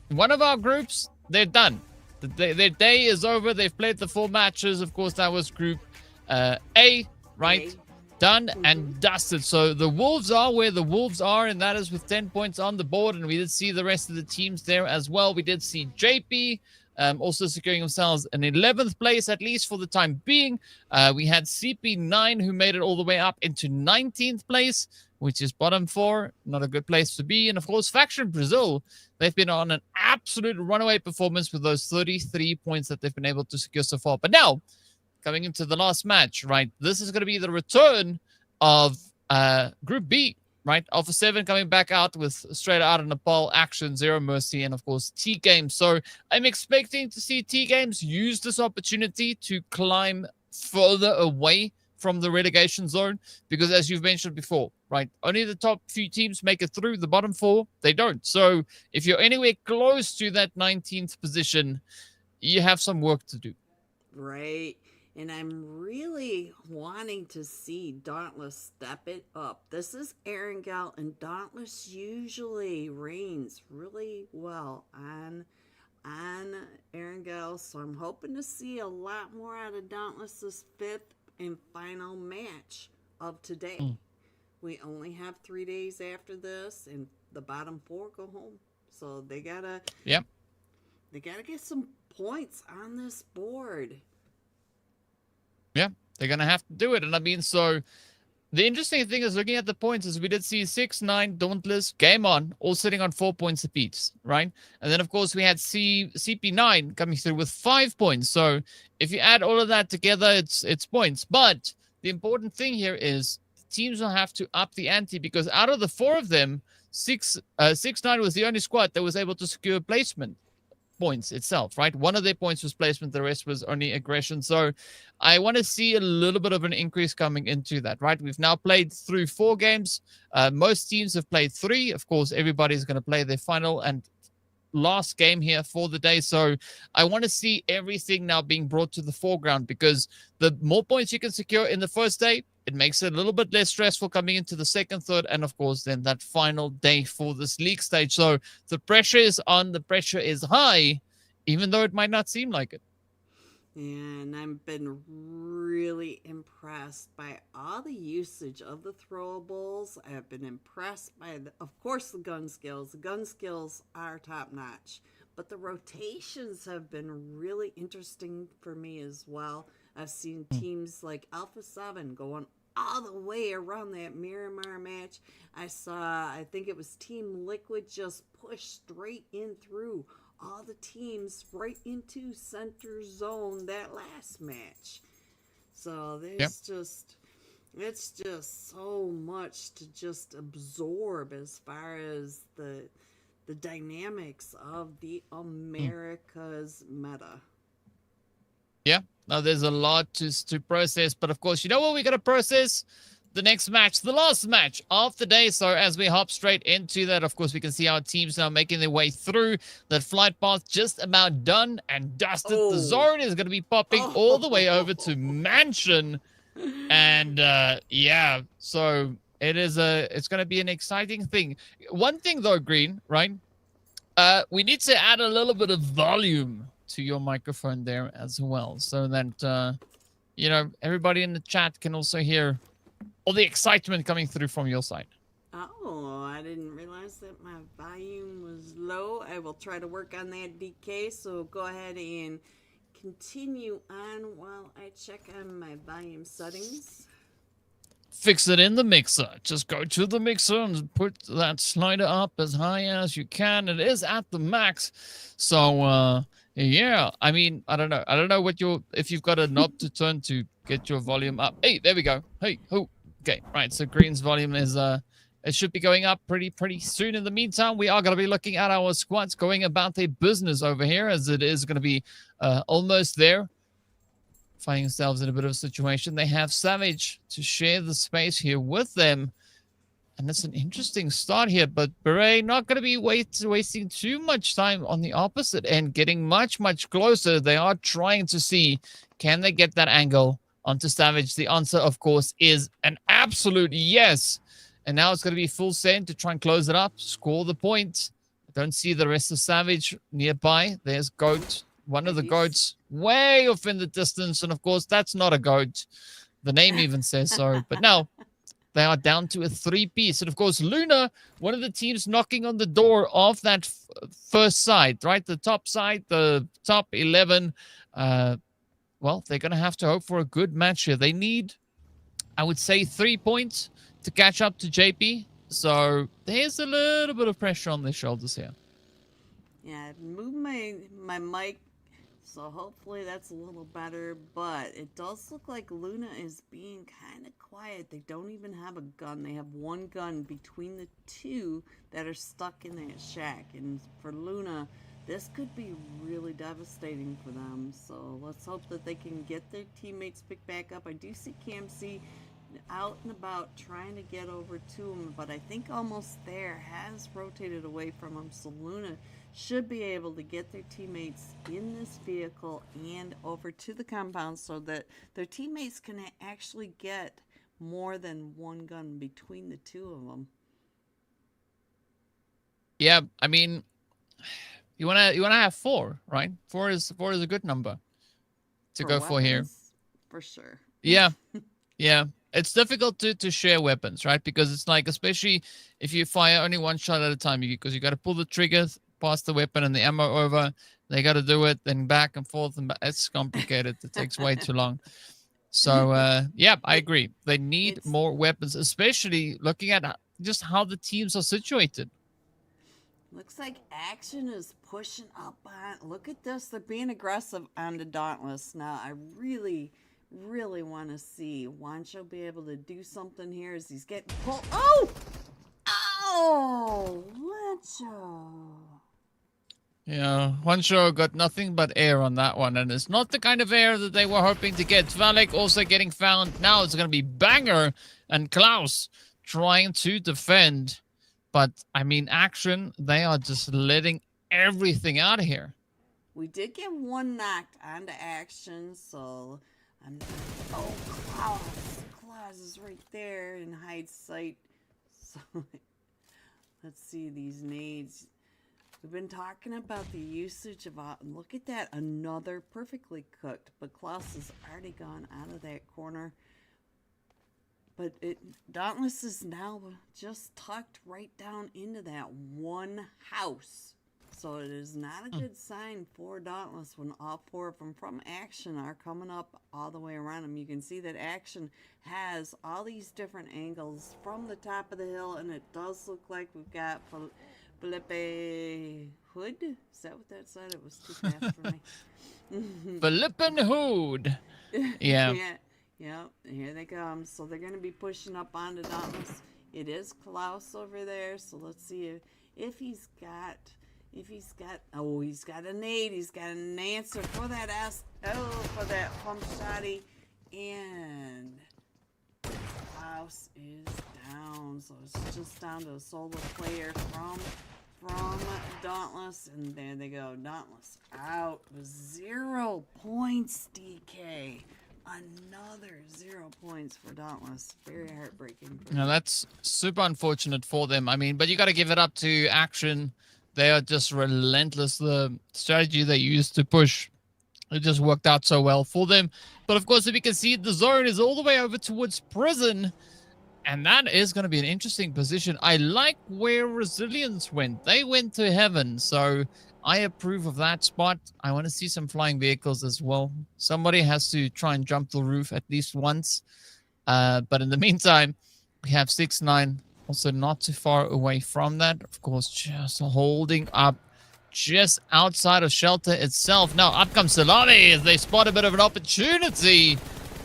Speaker 2: one of our groups, they're done. Their day is over. They've played the 4 matches. Of course, that was Group A, right? Done and dusted. So the Wolves are where the Wolves are, and that is with 10 points on the board. And we did see the rest of the teams there as well. We did see JP also securing themselves an 11th place, at least for the time being. We had CP9 who made it all the way up into 19th place, which is bottom 4. Not a good place to be. And of course, Faction Brazil, they've been on an absolute runaway performance with those 33 points that they've been able to secure so far. But now, coming into the last match, right? This is going to be the return of Group B, right? Alpha 7 coming back out with straight out of Nepal action, Zero Mercy, and of course TGAMES. So I'm expecting to see TGAMES use this opportunity to climb further away from the relegation zone, because as you've mentioned before, right? Only the top few teams make it through. The bottom 4, they don't. So if you're anywhere close to that 19th position, you have some work to do.
Speaker 1: Right. And I'm really wanting to see Dauntless step it up. This is Erangel, and Dauntless usually reigns really well on Erangel. So I'm hoping to see a lot more out of Dauntless this 5th and final match of today. We only have 3 days after this, and the bottom 4 go home. So they gotta get some points on this board.
Speaker 2: Yeah, they're going to have to do it. And I mean, so the interesting thing is looking at the points is we did see 6, 9, Dauntless, Game On, all sitting on 4 points apiece, right? And then, of course, we had CP9 coming through with 5 points. So if you add all of that together, it's points. But the important thing here is teams will have to up the ante, because out of the 4 of them, 6, 9 was the only squad that was able to secure placement points itself, right? One of their points was placement, the rest was only aggression. So I want to see a little bit of an increase coming into that, right? We've now played through 4 games. Most teams have played 3. Of course, everybody's going to play their final and last game here for the day. So I want to see everything now being brought to the foreground, because the more points you can secure in the first day, it makes it a little bit less stressful coming into the second, third, and of course then that final day for this league stage. So the pressure is on, the pressure is high, even though it might not seem like it.
Speaker 1: And I've been really impressed by all the usage of the throwables. I've been impressed by, of course, the gun skills. The gun skills are top notch, but the rotations have been really interesting for me as well. I've seen teams like Alpha 7 going all the way around that Miramar match. I think it was Team Liquid just pushed straight in through all the teams right into center zone that last match. So there's it's just so much to just absorb as far as the dynamics of the Americas meta.
Speaker 2: Yeah, now there's a lot to process, but of course, you know what we're going to process? The next match, the last match of the day. So as we hop straight into that, of course, we can see our teams now making their way through that flight path, just about done and dusted. The zone is going to be popping all the way over to Mansion. And yeah, so it's going to be an exciting thing. One thing though, Green, right? We need to add a little bit of volume to your microphone there as well, so that you know, everybody in the chat can also hear all the excitement coming through from your side.
Speaker 1: Oh, I didn't realize that my volume was low. I will try to work on that, DK, so go ahead and continue on while I check on my volume settings.
Speaker 2: Fix it in the mixer. Just go to the mixer and put that slider up as high as you can. It is at the max, so Yeah, I mean, I don't know. I don't know what if you've got a knob to turn to get your volume up. Hey, there we go. Hey, oh, okay, right. So Green's volume is it should be going up pretty soon. In the meantime, we are going to be looking at our squads going about their business over here, as it is going to be almost there. Finding themselves in a bit of a situation. They have Savage to share the space here with them. And it's an interesting start here, but Beret not going to be wasting too much time on the opposite end, getting much closer. They are trying to see, can they get that angle onto Savage? The answer, of course, is an absolute yes. And now it's going to be full send to try and close it up, score the point. I don't see the rest of Savage nearby. There's Goat, one of the goats way off in the distance. And of course, that's not a goat. The name even says so. But no. They are down to a 3-piece. And, of course, Luna, one of the teams knocking on the door of that first side, right? The top side, the top 11. Well, they're going to have to hope for a good match here. They need, I would say, 3 points to catch up to JP. So there's a little bit of pressure on their shoulders here.
Speaker 1: Yeah, I've moved my mic, so hopefully that's a little better, but it does look like Luna is being kind of quiet. They don't even have a gun. They have one gun between the two that are stuck in that shack, and for Luna, this could be really devastating for them. So let's hope that they can get their teammates picked back up. I do see CamC out and about trying to get over to him, but I think almost there has rotated away from him, so Luna should be able to get their teammates in this vehicle and over to the compound so that their teammates can actually get more than one gun between the two of them.
Speaker 2: Yeah, I mean, you wanna have 4, right? 4 is a good number to go for here.
Speaker 1: For sure.
Speaker 2: Yeah, yeah. It's difficult to share weapons, right? Because it's like, especially if you fire only one shot at a time, because you got to pull the trigger, pass the weapon and the ammo over. They got to do it, then back and forth, and it's complicated. It takes way too long. So, yeah, I agree. They need more weapons, especially looking at just how the teams are situated.
Speaker 1: Looks like Action is pushing up on. Look at this. They're being aggressive on the Dauntless. Now, I really want to see Wancho be able to do something here as he's getting pulled. Oh, Wancho.
Speaker 2: Yeah, Wancho got nothing but air on that one, and it's not the kind of air that they were hoping to get. Valek also getting found. Now it's going to be Banger and Klaus trying to defend. But, I mean, Action, they are just letting everything out of here.
Speaker 1: We did get one knocked onto Action, so... Oh, Klaus is right there in hide sight. So, let's see these nades. We've been talking about the usage of... Look at that, another perfectly cooked. But Klaus has already gone out of that corner. But Dauntless is now just tucked right down into that one house. So it is not a good sign for Dauntless when all 4 of them from Action are coming up all the way around them. You can see that Action has all these different angles from the top of the hill, and it does look like we've got Felipe Hood. Is that what that said? It was too fast for me.
Speaker 2: Felipe Hood. Yeah.
Speaker 1: Yeah, here they come. So they're going to be pushing up onto Dauntless. It is Klaus over there, so let's see if he's got... oh, he's got a nade. He's got an answer for that for that pump shotty. And Klaus is down. So it's just down to a solo player from Dauntless. And there they go. Dauntless out with 0 points, DK. Another 0 points for Dauntless. Very heartbreaking.
Speaker 2: Now that's super unfortunate for them. I mean, but you got to give it up to Action. They are just relentless. The strategy they used to push, it just worked out so well for them. But of course, if you can see, the zone is all the way over towards Prison. And that is going to be an interesting position. I like where Resilience went. They went to Heaven. So I approve of that spot. I want to see some flying vehicles as well. Somebody has to try and jump the roof at least once. But in the meantime, we have 6-9. Also not too far away from that. Of course, just holding up just outside of shelter itself. Now up comes Salame as they spot a bit of an opportunity.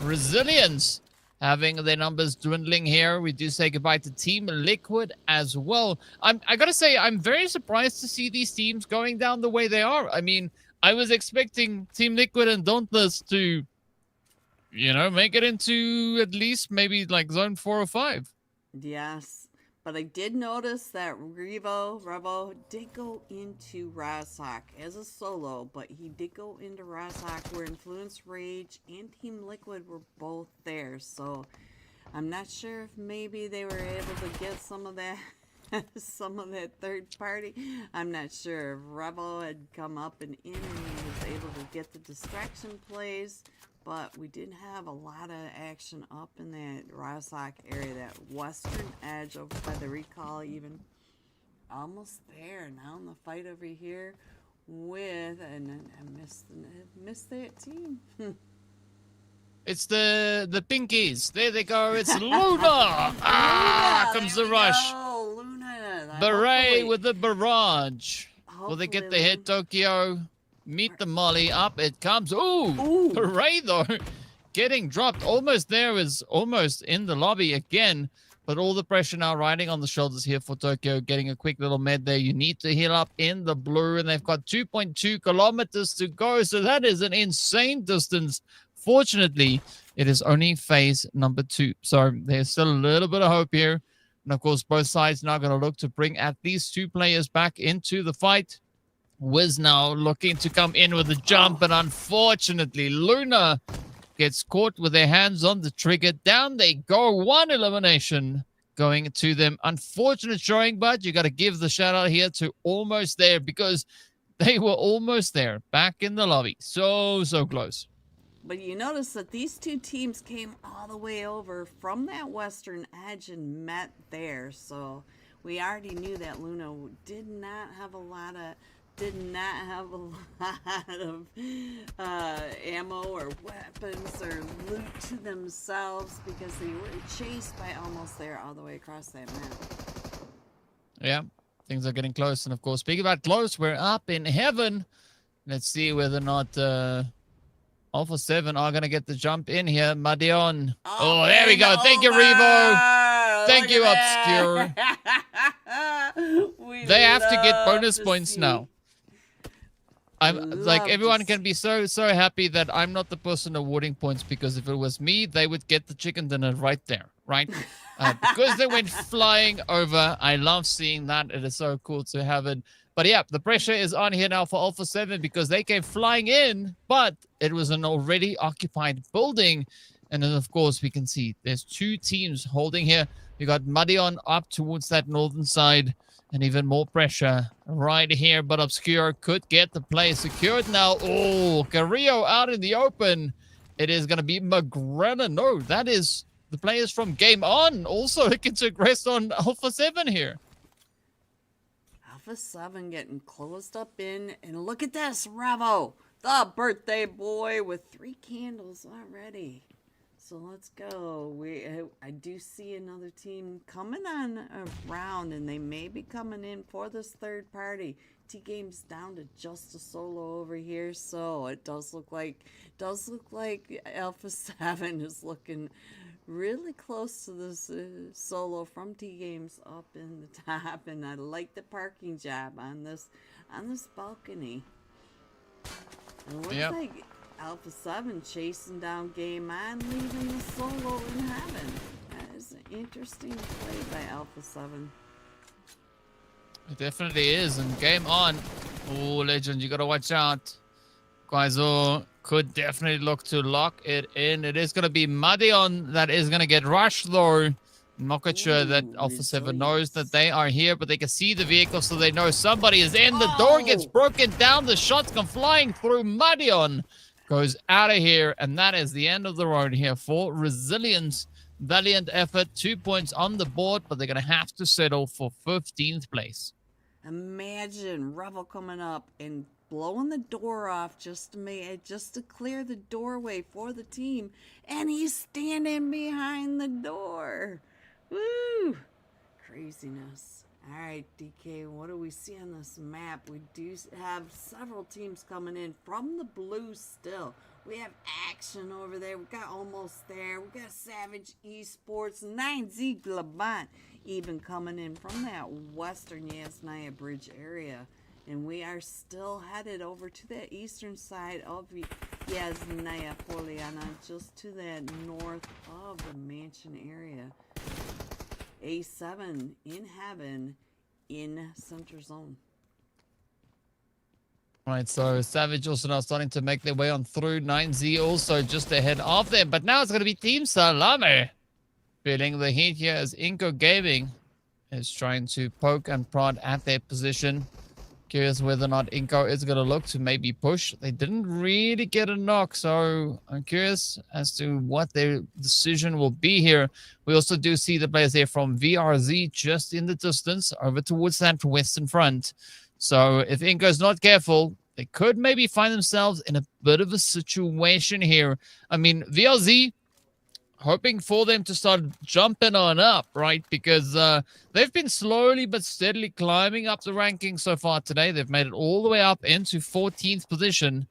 Speaker 2: Resilience having their numbers dwindling here. We do say goodbye to Team Liquid as well. I gotta say, I'm very surprised to see these teams going down the way they are. I mean, I was expecting Team Liquid and Dauntless to, you know, make it into at least maybe like zone 4 or 5.
Speaker 1: Yes, but I did notice that Revo did go into Razak as a solo, but he did go into Razak where Influence Rage and Team Liquid were both there. So I'm not sure if maybe they were able to get some of that some of that third party. I'm not sure if Revo had come up and in and he was able to get the distraction plays. But we did have a lot of action up in that Razak area, that western edge over by the recall even. Almost there. Now in the fight over here with, and I missed that team.
Speaker 2: It's the Pinkies. There they go. It's Luna. Comes the rush.
Speaker 1: Luna.
Speaker 2: Beret with the barrage. Will they get the hit, Tokyo? Meet the molly. Up it comes. Ooh. Hooray, though. Getting dropped. Almost there, is almost in the lobby again. But all the pressure now riding on the shoulders here for Tokyo. Getting a quick little med there. You need to heal up in the blue. And they've got 2.2 kilometers to go. So that is an insane distance. Fortunately, it is only phase number 2. So there's still a little bit of hope here. And of course, both sides now going to look to bring at least 2 players back into the fight. Wiz now looking to come in with a jump, but unfortunately, Luna gets caught with their hands on the trigger. Down they go. 1 elimination going to them. Unfortunate showing, but you got to give the shout out here to Almost There, because they were almost there, back in the lobby. So close.
Speaker 1: But you notice that these 2 teams came all the way over from that western edge and met there. So we already knew that Luna did not have a lot of ammo or weapons or loot to themselves, because they were chased by Almost There all the way across that map.
Speaker 2: Yeah, things are getting close. And of course, speaking about close, we're up in heaven. Let's see whether or not Alpha 7 are going to get the jump in here. Madion. Oh, there we go. Thank you, Revo. Thank you, Obscure. They have to get bonus points now. I'm like, everyone can be so happy that I'm not the person awarding points, because if it was me, they would get the chicken dinner right there, right? Because they went flying over. I love seeing that. It is so cool to have it. But yeah, the pressure is on here now for Alpha 7, because they came flying in, but it was an already occupied building. And then, of course, we can see there's 2 teams holding here. We got Madion up towards that northern side. And even more pressure right here. But Obscure could get the play secured now. Oh, Carrillo out in the open. It is going to be McGrenna. No, that is the players from Game On. Also looking to aggress on Alpha 7 here.
Speaker 1: Alpha 7 getting closed up in. And look at this, Revo. The birthday boy with 3 candles already. So let's go. I do see another team coming on around, and they may be coming in for this third party. TGAMES down to just a solo over here, so it does look like Alpha 7 is looking really close to this solo from TGAMES up in the top, and I like the parking job on this balcony. It looks like Alpha 7 chasing down Game On, leaving the solo in heaven. That is an interesting play by Alpha 7.
Speaker 2: It definitely is. And Game On. Oh, Legend, you got to watch out. Guaizo could definitely look to lock it in. It is going to be Madion that is going to get rushed, though. I'm not quite sure that Alpha 7 knows that they are here, but they can see the vehicle, so they know somebody is in. The door gets broken down. The shots come flying through. Madion goes out of here, and that is the end of the road here for Resilience. Valiant effort, 2 points on the board, but they're going to have to settle for 15th place.
Speaker 1: Imagine Revel coming up and blowing the door off just to clear the doorway for the team, and he's standing behind the door. Woo! Craziness. All right, DK, what do we see on this map? We do have several teams coming in from the blue still. We have Action over there. We got Almost There. We got Savage Esports, 9Z GLOBANT even coming in from that western Yasnaya Bridge area. And we are still headed over to the eastern side of Yasnaya Poliana, just to the north of the mansion area. A7 in heaven in center zone.
Speaker 2: Right, so Savage also now starting to make their way on through. 9Z also just ahead of them. But now it's going to be Team Salame feeling the heat here as iNCO Gaming is trying to poke and prod at their position. Curious whether or not iNCO is going to look to maybe push. They didn't really get a knock, so I'm curious as to what their decision will be here. We also do see the players here from VRZ just in the distance over towards that western front. So if iNCO is not careful, they could maybe find themselves in a bit of a situation here. I mean, VRZ, hoping for them to start jumping on up, right? Because they've been slowly but steadily climbing up the rankings so far today. They've made it all the way up into 14th position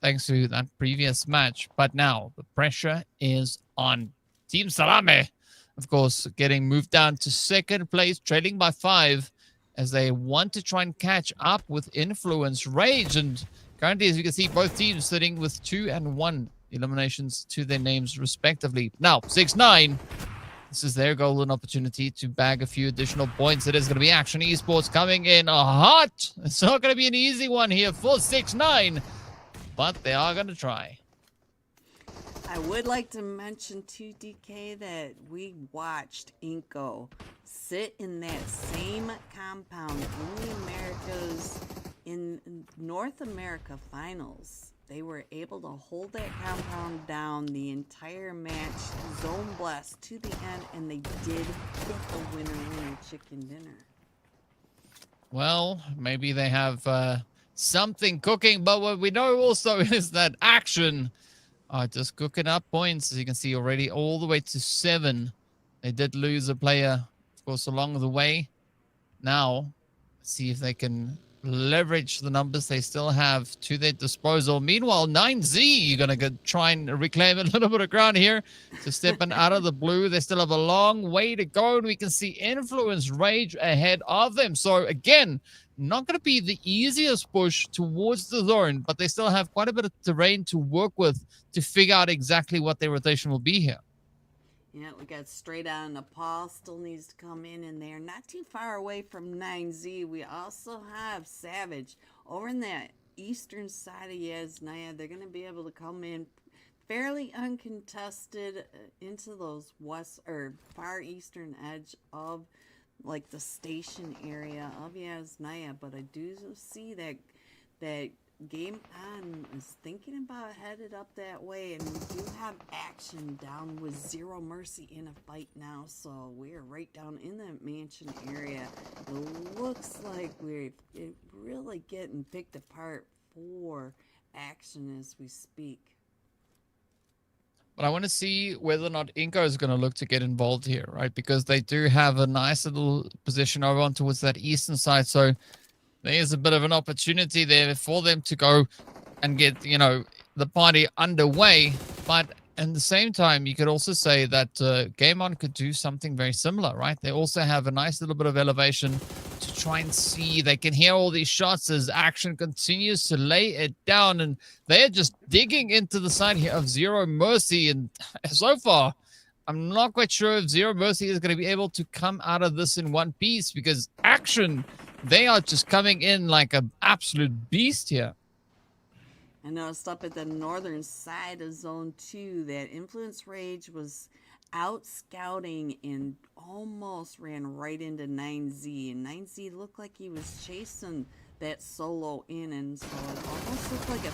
Speaker 2: thanks to that previous match. But now the pressure is on. Team Salame, of course, getting moved down to second place, trailing by 5 as they want to try and catch up with Influence Rage. And currently, as you can see, both teams sitting with 2 and 1 eliminations to their names respectively. Now 6-9, this is their golden opportunity to bag a few additional points. It is going to be Action Esports coming in hot. It's not going to be an easy one here for 6-9, but they are going to try.
Speaker 1: I would like to mention to DK that we watched iNCO sit in that same compound in North America finals. They were able to hold that compound down the entire match, zone blast to the end, and they did get the winner chicken dinner.
Speaker 2: Well, maybe they have something cooking, but what we know also is that Action are just cooking up points, as you can see already, all the way to 7. They did lose a player, of course, along the way. Now, let's see if they can leverage the numbers they still have to their disposal. Meanwhile, 9Z, you're going to try and reclaim a little bit of ground here to stepping out of the blue. They still have a long way to go, and we can see Influence Rage ahead of them. So again, not going to be the easiest push towards the zone, but they still have quite a bit of terrain to work with to figure out exactly what their rotation will be here.
Speaker 1: Yeah, we got straight out Nepal, still needs to come in there. Not too far away from 9Z. We also have Savage over in that eastern side of Yasnaya. They're going to be able to come in fairly uncontested into those west or far eastern edge of like the station area of Yasnaya. But I do see that Game On is thinking about headed up that way, and we do have Action down with Zero Mercy in a fight now, so we're right down in that mansion area. It looks like we're really getting picked apart for Action as we speak.
Speaker 2: But I want to see whether or not iNCO is going to look to get involved here, right? Because they do have a nice little position over on towards that eastern side, so there's a bit of an opportunity there for them to go and get, you know, the party underway. But at the same time, you could also say that Game On could do something very similar, right? They also have a nice little bit of elevation to try and see. They can hear all these shots as Action continues to lay it down, and they're just digging into the side here of Zero Mercy. And so far, I'm not quite sure if Zero Mercy is going to be able to come out of this in one piece, because Action, they are just coming in like an absolute beast here.
Speaker 1: I noticed up at the northern side of Zone 2 that Influence Rage was out scouting and almost ran right into 9Z. And 9Z looked like he was chasing that solo in, and so it almost looked like a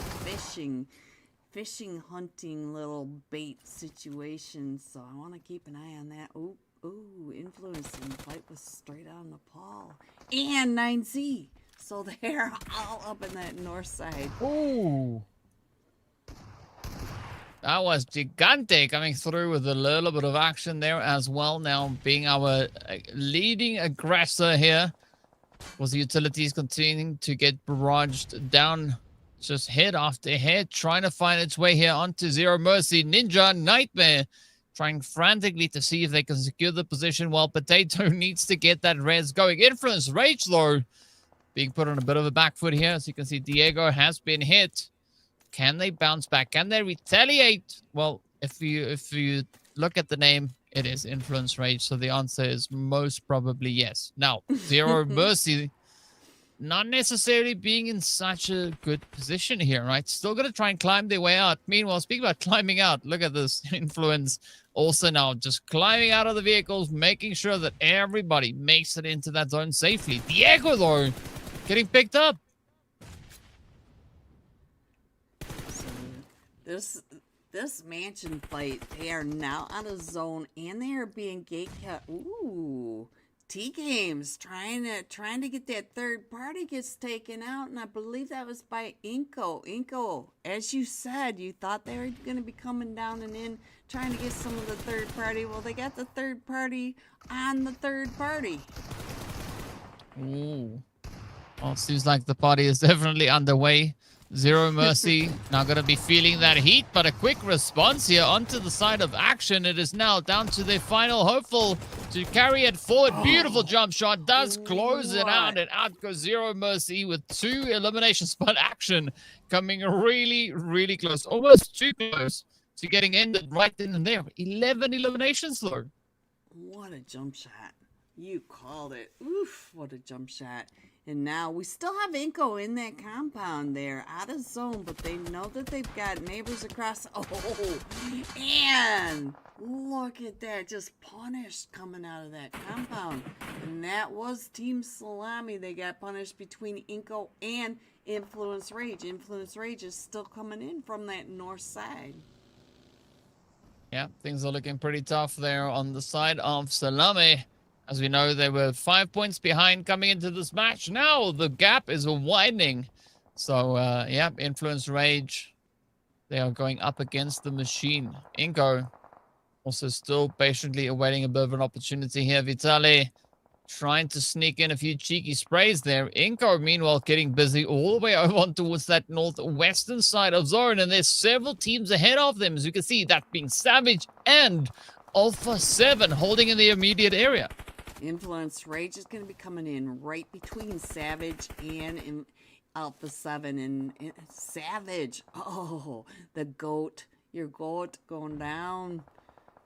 Speaker 1: fishing hunting little bait situation. So I want to keep an eye on that. Ooh, Influence in the fight was straight on Nepal. And 9Z. So they're all up in that north side.
Speaker 2: Ooh. That was Gigante coming through with a little bit of action there as well. Now being our leading aggressor here. Was the utilities continuing to get barraged down, just head after head, trying to find its way here onto Zero Mercy. Ninja Nightmare trying frantically to see if they can secure the position while Potato needs to get that res going. Influence Rage, though, being put on a bit of a back foot here. As you can see, Diego has been hit. Can they bounce back? Can they retaliate? Well, if you look at the name, it is Influence Rage, so the answer is most probably yes. Now, Zero Mercy, not necessarily being in such a good position here, right? Still going to try and climb their way out. Meanwhile, speaking about climbing out, look at this. Influence also now just climbing out of the vehicles, making sure that everybody makes it into that zone safely. Diego, though, getting picked up.
Speaker 1: So this mansion fight, they are now out of zone and they are being gate cut. Ooh, TGAMES trying to get that third party gets taken out, and I believe that was by iNCO. iNCO, as you said, you thought they were going to be coming down and in trying to get some of the third party. Well, they got the third party on the third party.
Speaker 2: Ooh. Well, it seems like the party is definitely underway. Zero Mercy now going to be feeling that heat, but a quick response here onto the side of action. It is now down to their final hopeful to carry it forward. Beautiful jump shot does close it out, and out goes Zero Mercy with 2 eliminations, but action coming really, really close. Almost too close to getting ended right then and there. 11 eliminations, though.
Speaker 1: What a jump shot. You called it. Oof, what a jump shot. And now we still have iNCO in that compound there, out of zone, but they know that they've got neighbors across. Oh, and look at that, just punished coming out of that compound. And that was Team Salame. They got punished between iNCO and Influence Rage. Influence Rage is still coming in from that north side.
Speaker 2: Yeah, things are looking pretty tough there on the side of Salame. As we know, they were 5 points behind coming into this match. Now the gap is widening. So, yeah, Influence Rage. They are going up against the machine. iNCO also still patiently awaiting a bit of an opportunity here. Vitali trying to sneak in a few cheeky sprays there. iNCO, meanwhile, getting busy all the way over on towards that northwestern side of zone. And there's several teams ahead of them. As you can see, that being Savage and Alpha 7 holding in the immediate area.
Speaker 1: Influence Rage is going to be coming in right between Savage and Alpha 7. And Savage, oh, the goat, your goat going down.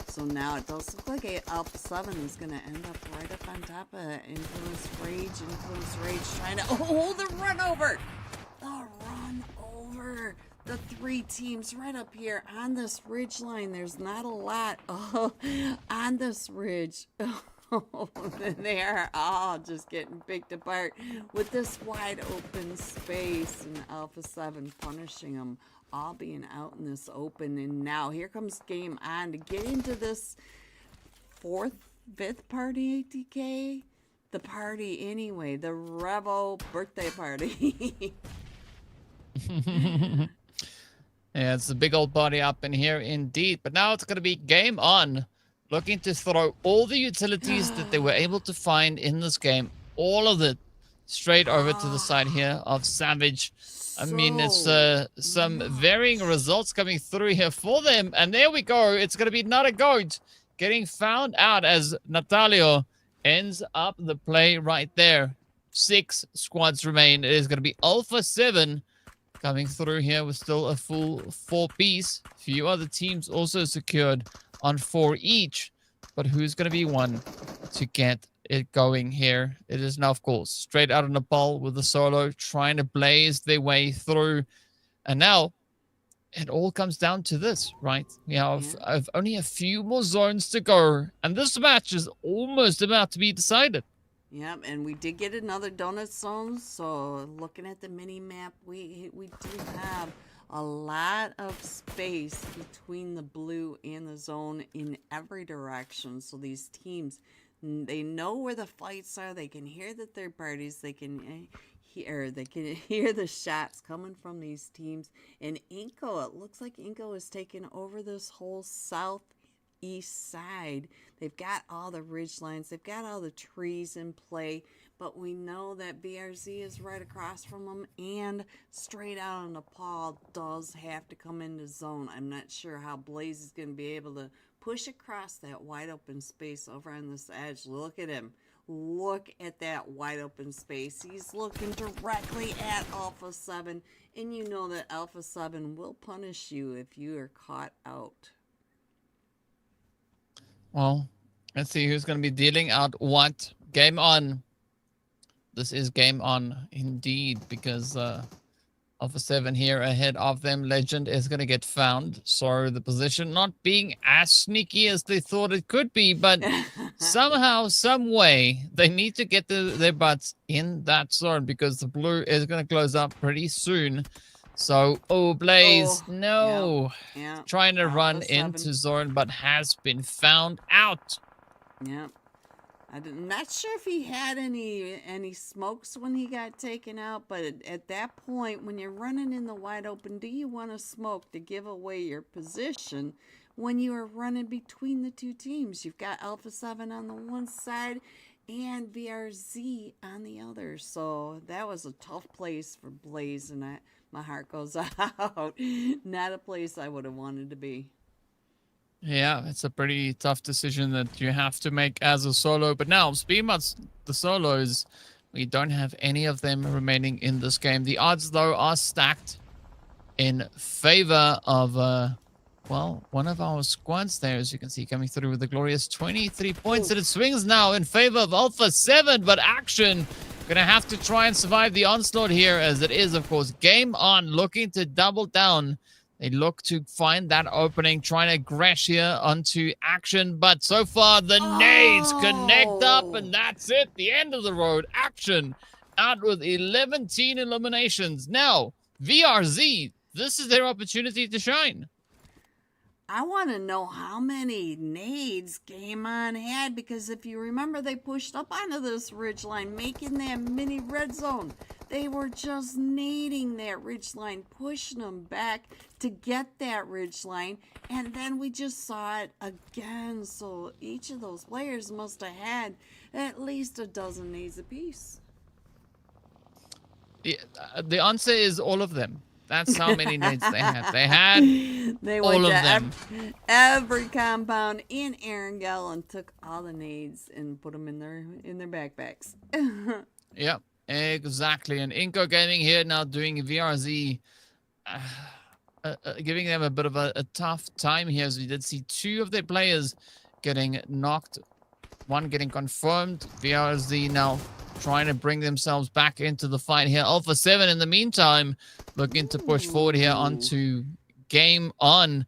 Speaker 1: So now it does look like Alpha 7 is going to end up right up on top of Influence Rage. Influence Rage trying to, oh, the run over. The run over. The 3 teams right up here on this ridge line. There's not a lot on this ridge. Oh, they are all just getting picked apart with this wide open space, and Alpha 7 punishing them, all being out in this open. And now here comes game on to get into this 4th, 5th party, ATK. The party anyway, the Revo birthday party.
Speaker 2: Yeah, it's a big old party up in here indeed. But now it's going to be game on. Looking to throw all the utilities that they were able to find in this game, all of it, straight over to the side here of Savage. I mean, it's some varying results coming through here for them. And there we go. It's going to be not a goat getting found out as Natalio ends up the play right there. 6 squads remain. It is going to be Alpha 7 coming through here with still a full 4-piece. A few other teams also secured on 4 each, but who's going to be one to get it going here? It is now, of course, straight out of Nepal with the solo, trying to blaze their way through. And now it all comes down to this, right? We have only a few more zones to go, and this match is almost about to be decided.
Speaker 1: Yep, and we did get another donut zone, so looking at the mini map, we do have a lot of space between the blue and the zone in every direction. So these teams They know where the fights are. They can hear the third parties. They can hear the shots coming from these teams. And iNCO, it looks like iNCO is taking over this whole southeast side. They've got all the ridge lines. They've got all the trees in play. But we know that BRZ is right across from them, and straight out on Nepal does have to come into zone. I'm not sure how Blaze is going to be able to push across that wide open space over on this edge. Look at him. Look at that wide open space. He's looking directly at Alpha 7, and you know that Alpha 7 will punish you if you are caught out.
Speaker 2: Well, let's see who's going to be dealing out what. Game on. This is game on indeed, because Alpha 7 here ahead of them. Legend is going to get found. So the position not being as sneaky as they thought it could be, but somehow, some way, they need to get their butts in that zone, because the blue is going to close up pretty soon. So, Blaze, no.
Speaker 1: Yeah.
Speaker 2: Trying to run into zone, but has been found out.
Speaker 1: Yep. I'm not sure if he had any smokes when he got taken out, but at that point, when you're running in the wide open, do you want to smoke to give away your position when you are running between the two teams? You've got Alpha 7 on the one side and VRZ on the other. So that was a tough place for Blaze, and my heart goes out. Not a place I would have wanted to be.
Speaker 2: Yeah, it's a pretty tough decision that you have to make as a solo. But now, speaking about the solos, we don't have any of them remaining in this game. The odds, though, are stacked in favor of, well, one of our squads there, as you can see, coming through with the glorious 23 points. And it swings now in favor of Alpha 7, but Action gonna have to try and survive the onslaught here, as it is, of course, game on, looking to double down. They look to find that opening, trying to crash here onto Action, but so far the nades connect up, and that's it. The end of the road. Action out with 11 eliminations. Now, VRZ, this is their opportunity to shine.
Speaker 1: I want to know how many nades Game On had, because if you remember, they pushed up onto this ridgeline, making that mini red zone. They were just nading that ridgeline, pushing them back to get that ridgeline, and then we just saw it again. So each of those players must have had at least a dozen nades apiece.
Speaker 2: The answer is all of them. That's how many nades they had. They
Speaker 1: went
Speaker 2: all
Speaker 1: to
Speaker 2: of them.
Speaker 1: Every compound in Erangel and took all the nades and put them in their backpacks.
Speaker 2: Yep, exactly. And iNCO Gaming here now doing VRZ, giving them a bit of a tough time here, as we did see two of their players getting knocked, one getting confirmed. VRZ now trying to bring themselves back into the fight here. Alpha 7 in the meantime looking to push forward here onto Game On.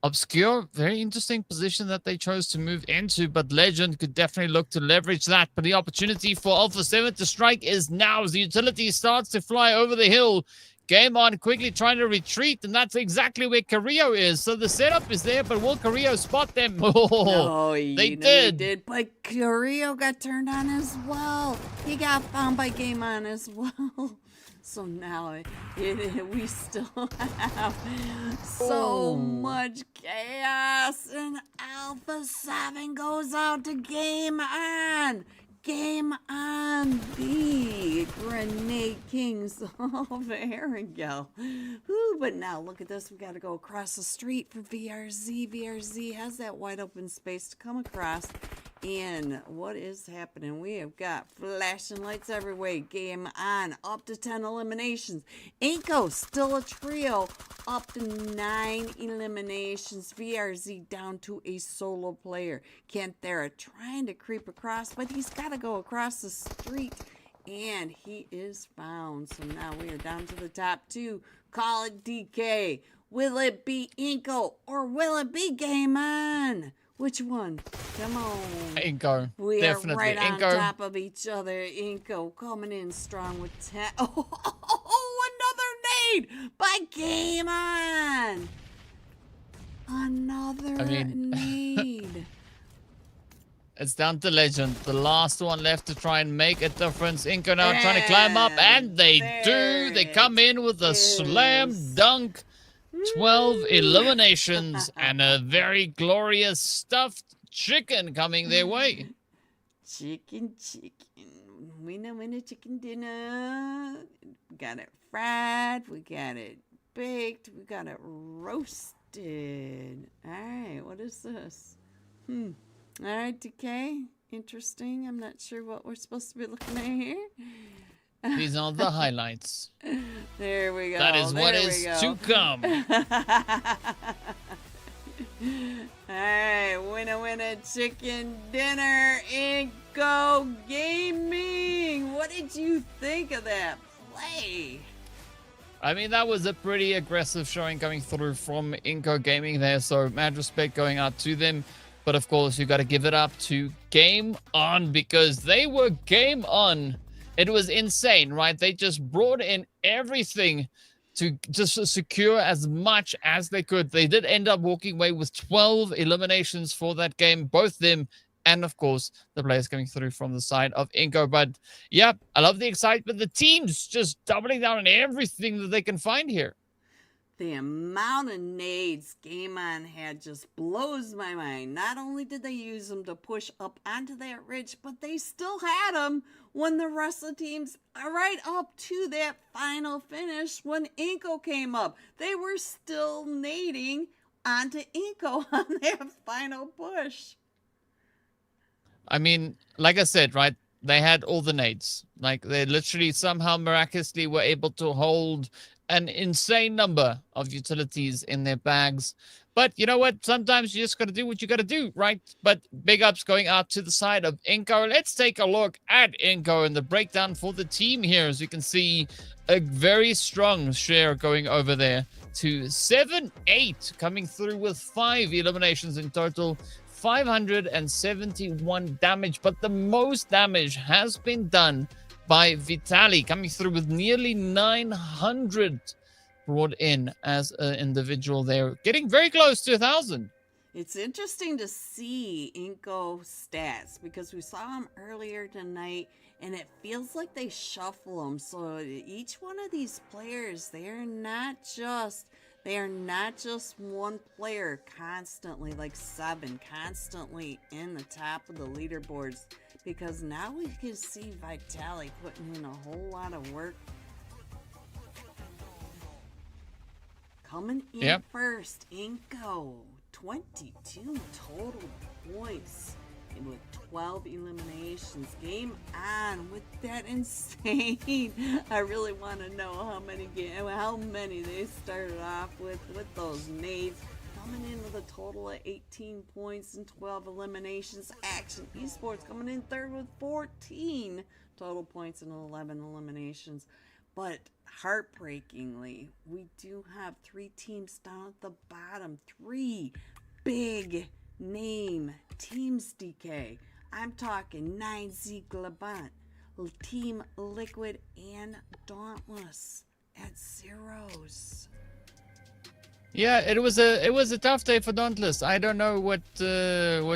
Speaker 2: Obscure, very interesting position that they chose to move into, but Legend could definitely look to leverage that. But the opportunity for Alpha 7 to strike is now, as the utility starts to fly over the hill. Game On quickly trying to retreat, and that's exactly where Carrillo is. So the setup is there, but will Carrillo spot them?
Speaker 1: Oh,
Speaker 2: they
Speaker 1: did. But Carrillo got turned on as well. He got found by Game On as well. So now we still have so much chaos, and Alpha 7 goes out to Game On. Game On, the Grenade Kings of Erangel. Whew, but now look at this. We got to go across the street for VRZ. VRZ has that wide open space to come across. And what is happening? We have got flashing lights everywhere. Game On, up to 10 eliminations. iNCO, still a trio, up to 9 eliminations. VRZ down to a solo player. Canthera trying to creep across, but he's got to go across the street. And he is found. So now we are down to the top two. Call it DK. Will it be iNCO or will it be Game On? Which one? Come on.
Speaker 2: iNCO.
Speaker 1: We
Speaker 2: definitely.
Speaker 1: are right on
Speaker 2: iNCO.
Speaker 1: top of each other. iNCO coming in strong with 10. Oh, another nade by Game On. Another nade.
Speaker 2: It's down to Legend. The last one left to try and make a difference. iNCO now trying to climb up, and they do. They come in with a slam dunk. 12 eliminations and a very glorious stuffed chicken coming their way.
Speaker 1: Chicken. Winner, chicken dinner. We got it fried. We got it baked. We got it roasted. All right, what is this? All right, DK. Interesting. I'm not sure what we're supposed to be looking at here.
Speaker 2: These are the highlights.
Speaker 1: There we go.
Speaker 2: That is what is to come.
Speaker 1: Alright, winner, chicken dinner, iNCO Gaming. What did you think of that play?
Speaker 2: I mean, that was a pretty aggressive showing coming through from iNCO Gaming there, so mad respect going out to them. But of course, you got to give it up to Game On, because they were game on. It was insane, right? They just brought in everything to just secure as much as they could. They did end up walking away with 12 eliminations for that game, both them and, of course, the players coming through from the side of iNCO. But, yeah, I love the excitement. The team's just doubling down on everything that they can find here.
Speaker 1: The amount of nades Game On had just blows my mind. Not only did they use them to push up onto that ridge, but they still had them when the rest of the teams are right up to that final finish when iNCO came up. They were still nading onto iNCO on that final push.
Speaker 2: I mean, like I said, right, they had all the nades. Like, they literally somehow miraculously were able to hold an insane number of utilities in their bags. But you know what? Sometimes you just got to do what you got to do, right? But big ups going out to the side of iNCO. Let's take a look at iNCO and the breakdown for the team here. As you can see, a very strong share going over there to 7-8, coming through with 5 eliminations in total. 571 damage, but the most damage has been done by Vitaly, coming through with nearly 900 brought in as an individual there, getting very close to 1,000.
Speaker 1: It's interesting to see iNCO stats because we saw them earlier tonight, and it feels like they shuffle them. So each one of these players, they are not just one player constantly, like 7, constantly in the top of the leaderboards, because now we can see Vitaly putting in a whole lot of work. Coming in first, iNCO, 22 total points with 12 eliminations. Game On with that insane. I really want to know how many they started off with those nades. Coming in with a total of 18 points and 12 eliminations. Action Esports coming in third with 14 total points and 11 eliminations. But heartbreakingly, we do have 3 teams down at the bottom. 3 big name teams, DK. I'm talking 9Z GLOBANT, Team Liquid, and Dauntless at zeros.
Speaker 2: Yeah, it was a tough day for Dauntless. I don't know what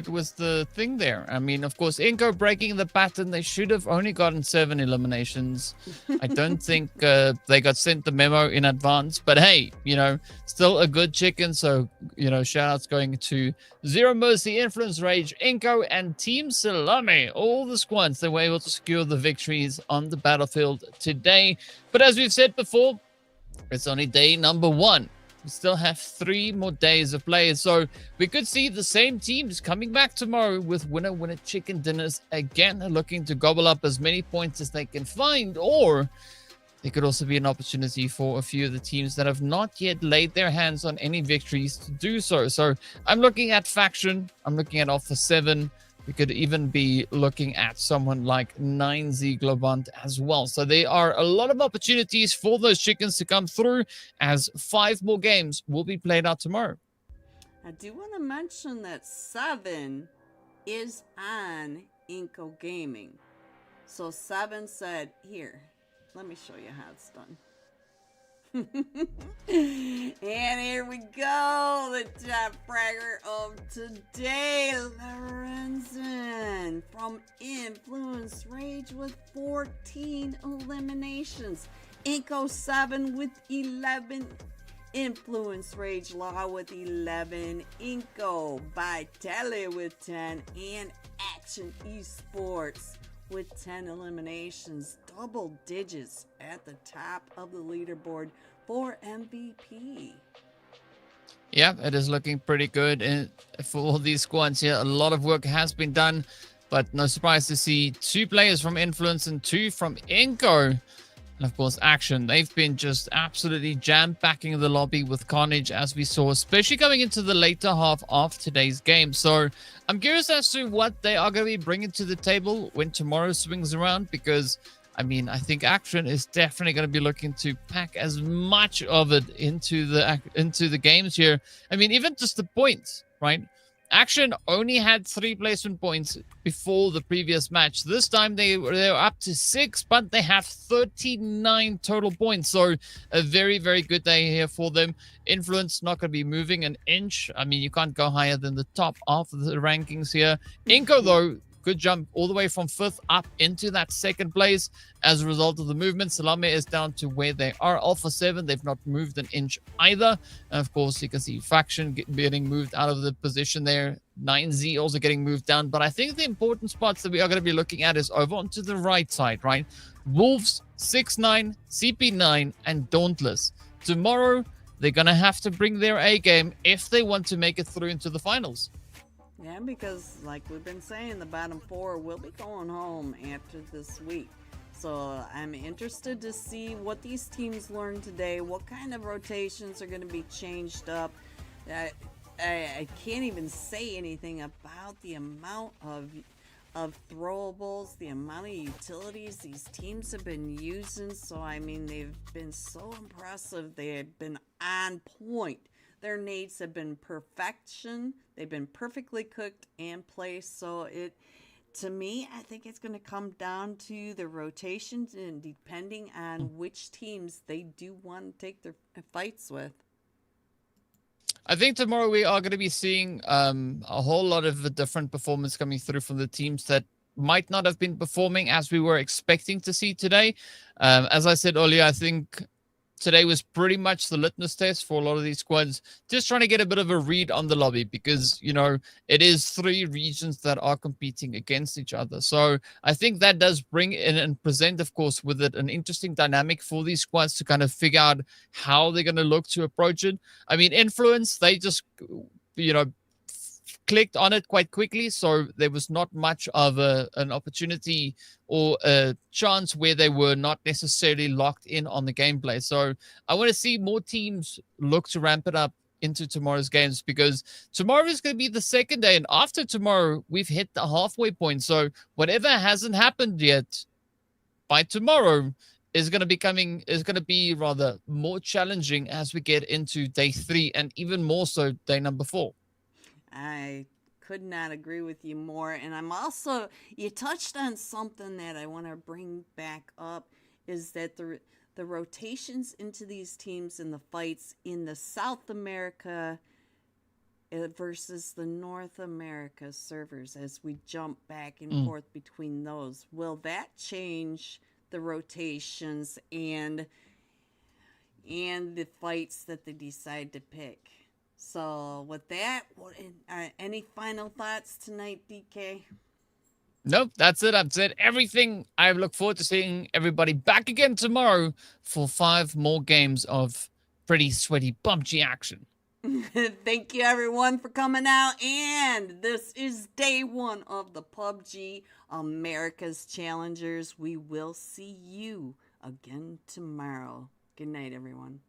Speaker 2: was the thing there. I mean, of course, iNCO breaking the pattern. They should have only gotten 7 eliminations. I don't think they got sent the memo in advance. But hey, you know, still a good chicken. So, you know, shout outs going to Zero Mercy, Influence Rage, iNCO, and Team SALAME. All the squads, they were able to secure the victories on the battlefield today. But as we've said before, it's only day number 1. We still have 3 more days of play, so we could see the same teams coming back tomorrow with winner chicken dinners again, looking to gobble up as many points as they can find. Or there could also be an opportunity for a few of the teams that have not yet laid their hands on any victories to do so. So I'm looking at Faction, I'm looking at Alpha 7. We could even be looking at someone like 9Z GLOBANT as well. So there are a lot of opportunities for those chickens to come through, as 5 more games will be played out tomorrow.
Speaker 1: I do want to mention that 7 is on iNCO Gaming. So 7 said, here, let me show you how it's done. And here we go, the top fragger of today, Lorenzen from Influence Rage with 14 eliminations, iNCO 7 with 11, Influence Rage Law with 11, iNCO Vitale with 10, and Action Esports with 10 eliminations, double digits at the top of the leaderboard for MVP.
Speaker 2: Yeah, it is looking pretty good for all these squads here. A lot of work has been done, but no surprise to see 2 players from Influence and 2 from iNCO. And of course, Action. They've been just absolutely jam-packing the lobby with carnage, as we saw, especially going into the later half of today's game. So I'm curious as to what they are going to be bringing to the table when tomorrow swings around, because, I mean, I think Action is definitely going to be looking to pack as much of it into the games here. I mean, even just the points, right? Action only had 3 placement points before the previous match. This time they were up to 6, but they have 39 total points. So a very, very good day here for them. Influence not going to be moving an inch. I mean, you can't go higher than the top of the rankings here. iNCO, though, good jump all the way from 5th up into that 2nd place as a result of the movement. SALAME is down to where they are. Alpha 7, they've not moved an inch either. And of course, you can see Faction getting moved out of the position there. 9Z also getting moved down. But I think the important spots that we are going to be looking at is over onto the right side, right? Wolves, 6-9, CP9, and Dauntless. Tomorrow, they're going to have to bring their A game if they want to make it through into the finals.
Speaker 1: Yeah, because like we've been saying, the bottom 4 will be going home after this week. So I'm interested to see what these teams learn today, what kind of rotations are going to be changed up. I can't even say anything about the amount of throwables, the amount of utilities these teams have been using. So I mean, they've been so impressive. They have been on point. Their nades have been perfection. They've been perfectly cooked and placed. So to me, I think it's going to come down to the rotations and depending on which teams they do want to take their fights with.
Speaker 2: I think tomorrow we are going to be seeing a whole lot of the different performance coming through from the teams that might not have been performing as we were expecting to see today. As I said earlier, I think today was pretty much the litmus test for a lot of these squads, just trying to get a bit of a read on the lobby because, you know, it is 3 regions that are competing against each other. So I think that does bring in and present, of course, with it an interesting dynamic for these squads to kind of figure out how they're going to look to approach it. I mean, Influence, they just, you know, clicked on it quite quickly, so there was not much of an opportunity or a chance where they were not necessarily locked in on the gameplay. So I want to see more teams look to ramp it up into tomorrow's games, because tomorrow is going to be the 2nd day, and after tomorrow we've hit the halfway point. So whatever hasn't happened yet by tomorrow is going to be rather more challenging as we get into day 3 and even more so day number 4.
Speaker 1: I could not agree with you more. And I'm also, you touched on something that I want to bring back up, is that the rotations into these teams in the fights in the South America versus the North America servers, as we jump back and forth between those, will that change the rotations and the fights that they decide to pick? So with that, any final thoughts tonight, DK?
Speaker 2: Nope, that's it. I've said everything. I look forward to seeing everybody back again tomorrow for 5 more games of pretty sweaty PUBG action.
Speaker 1: Thank you, everyone, for coming out. And this is day 1 of the PUBG America's Challengers. We will see you again tomorrow. Good night, everyone.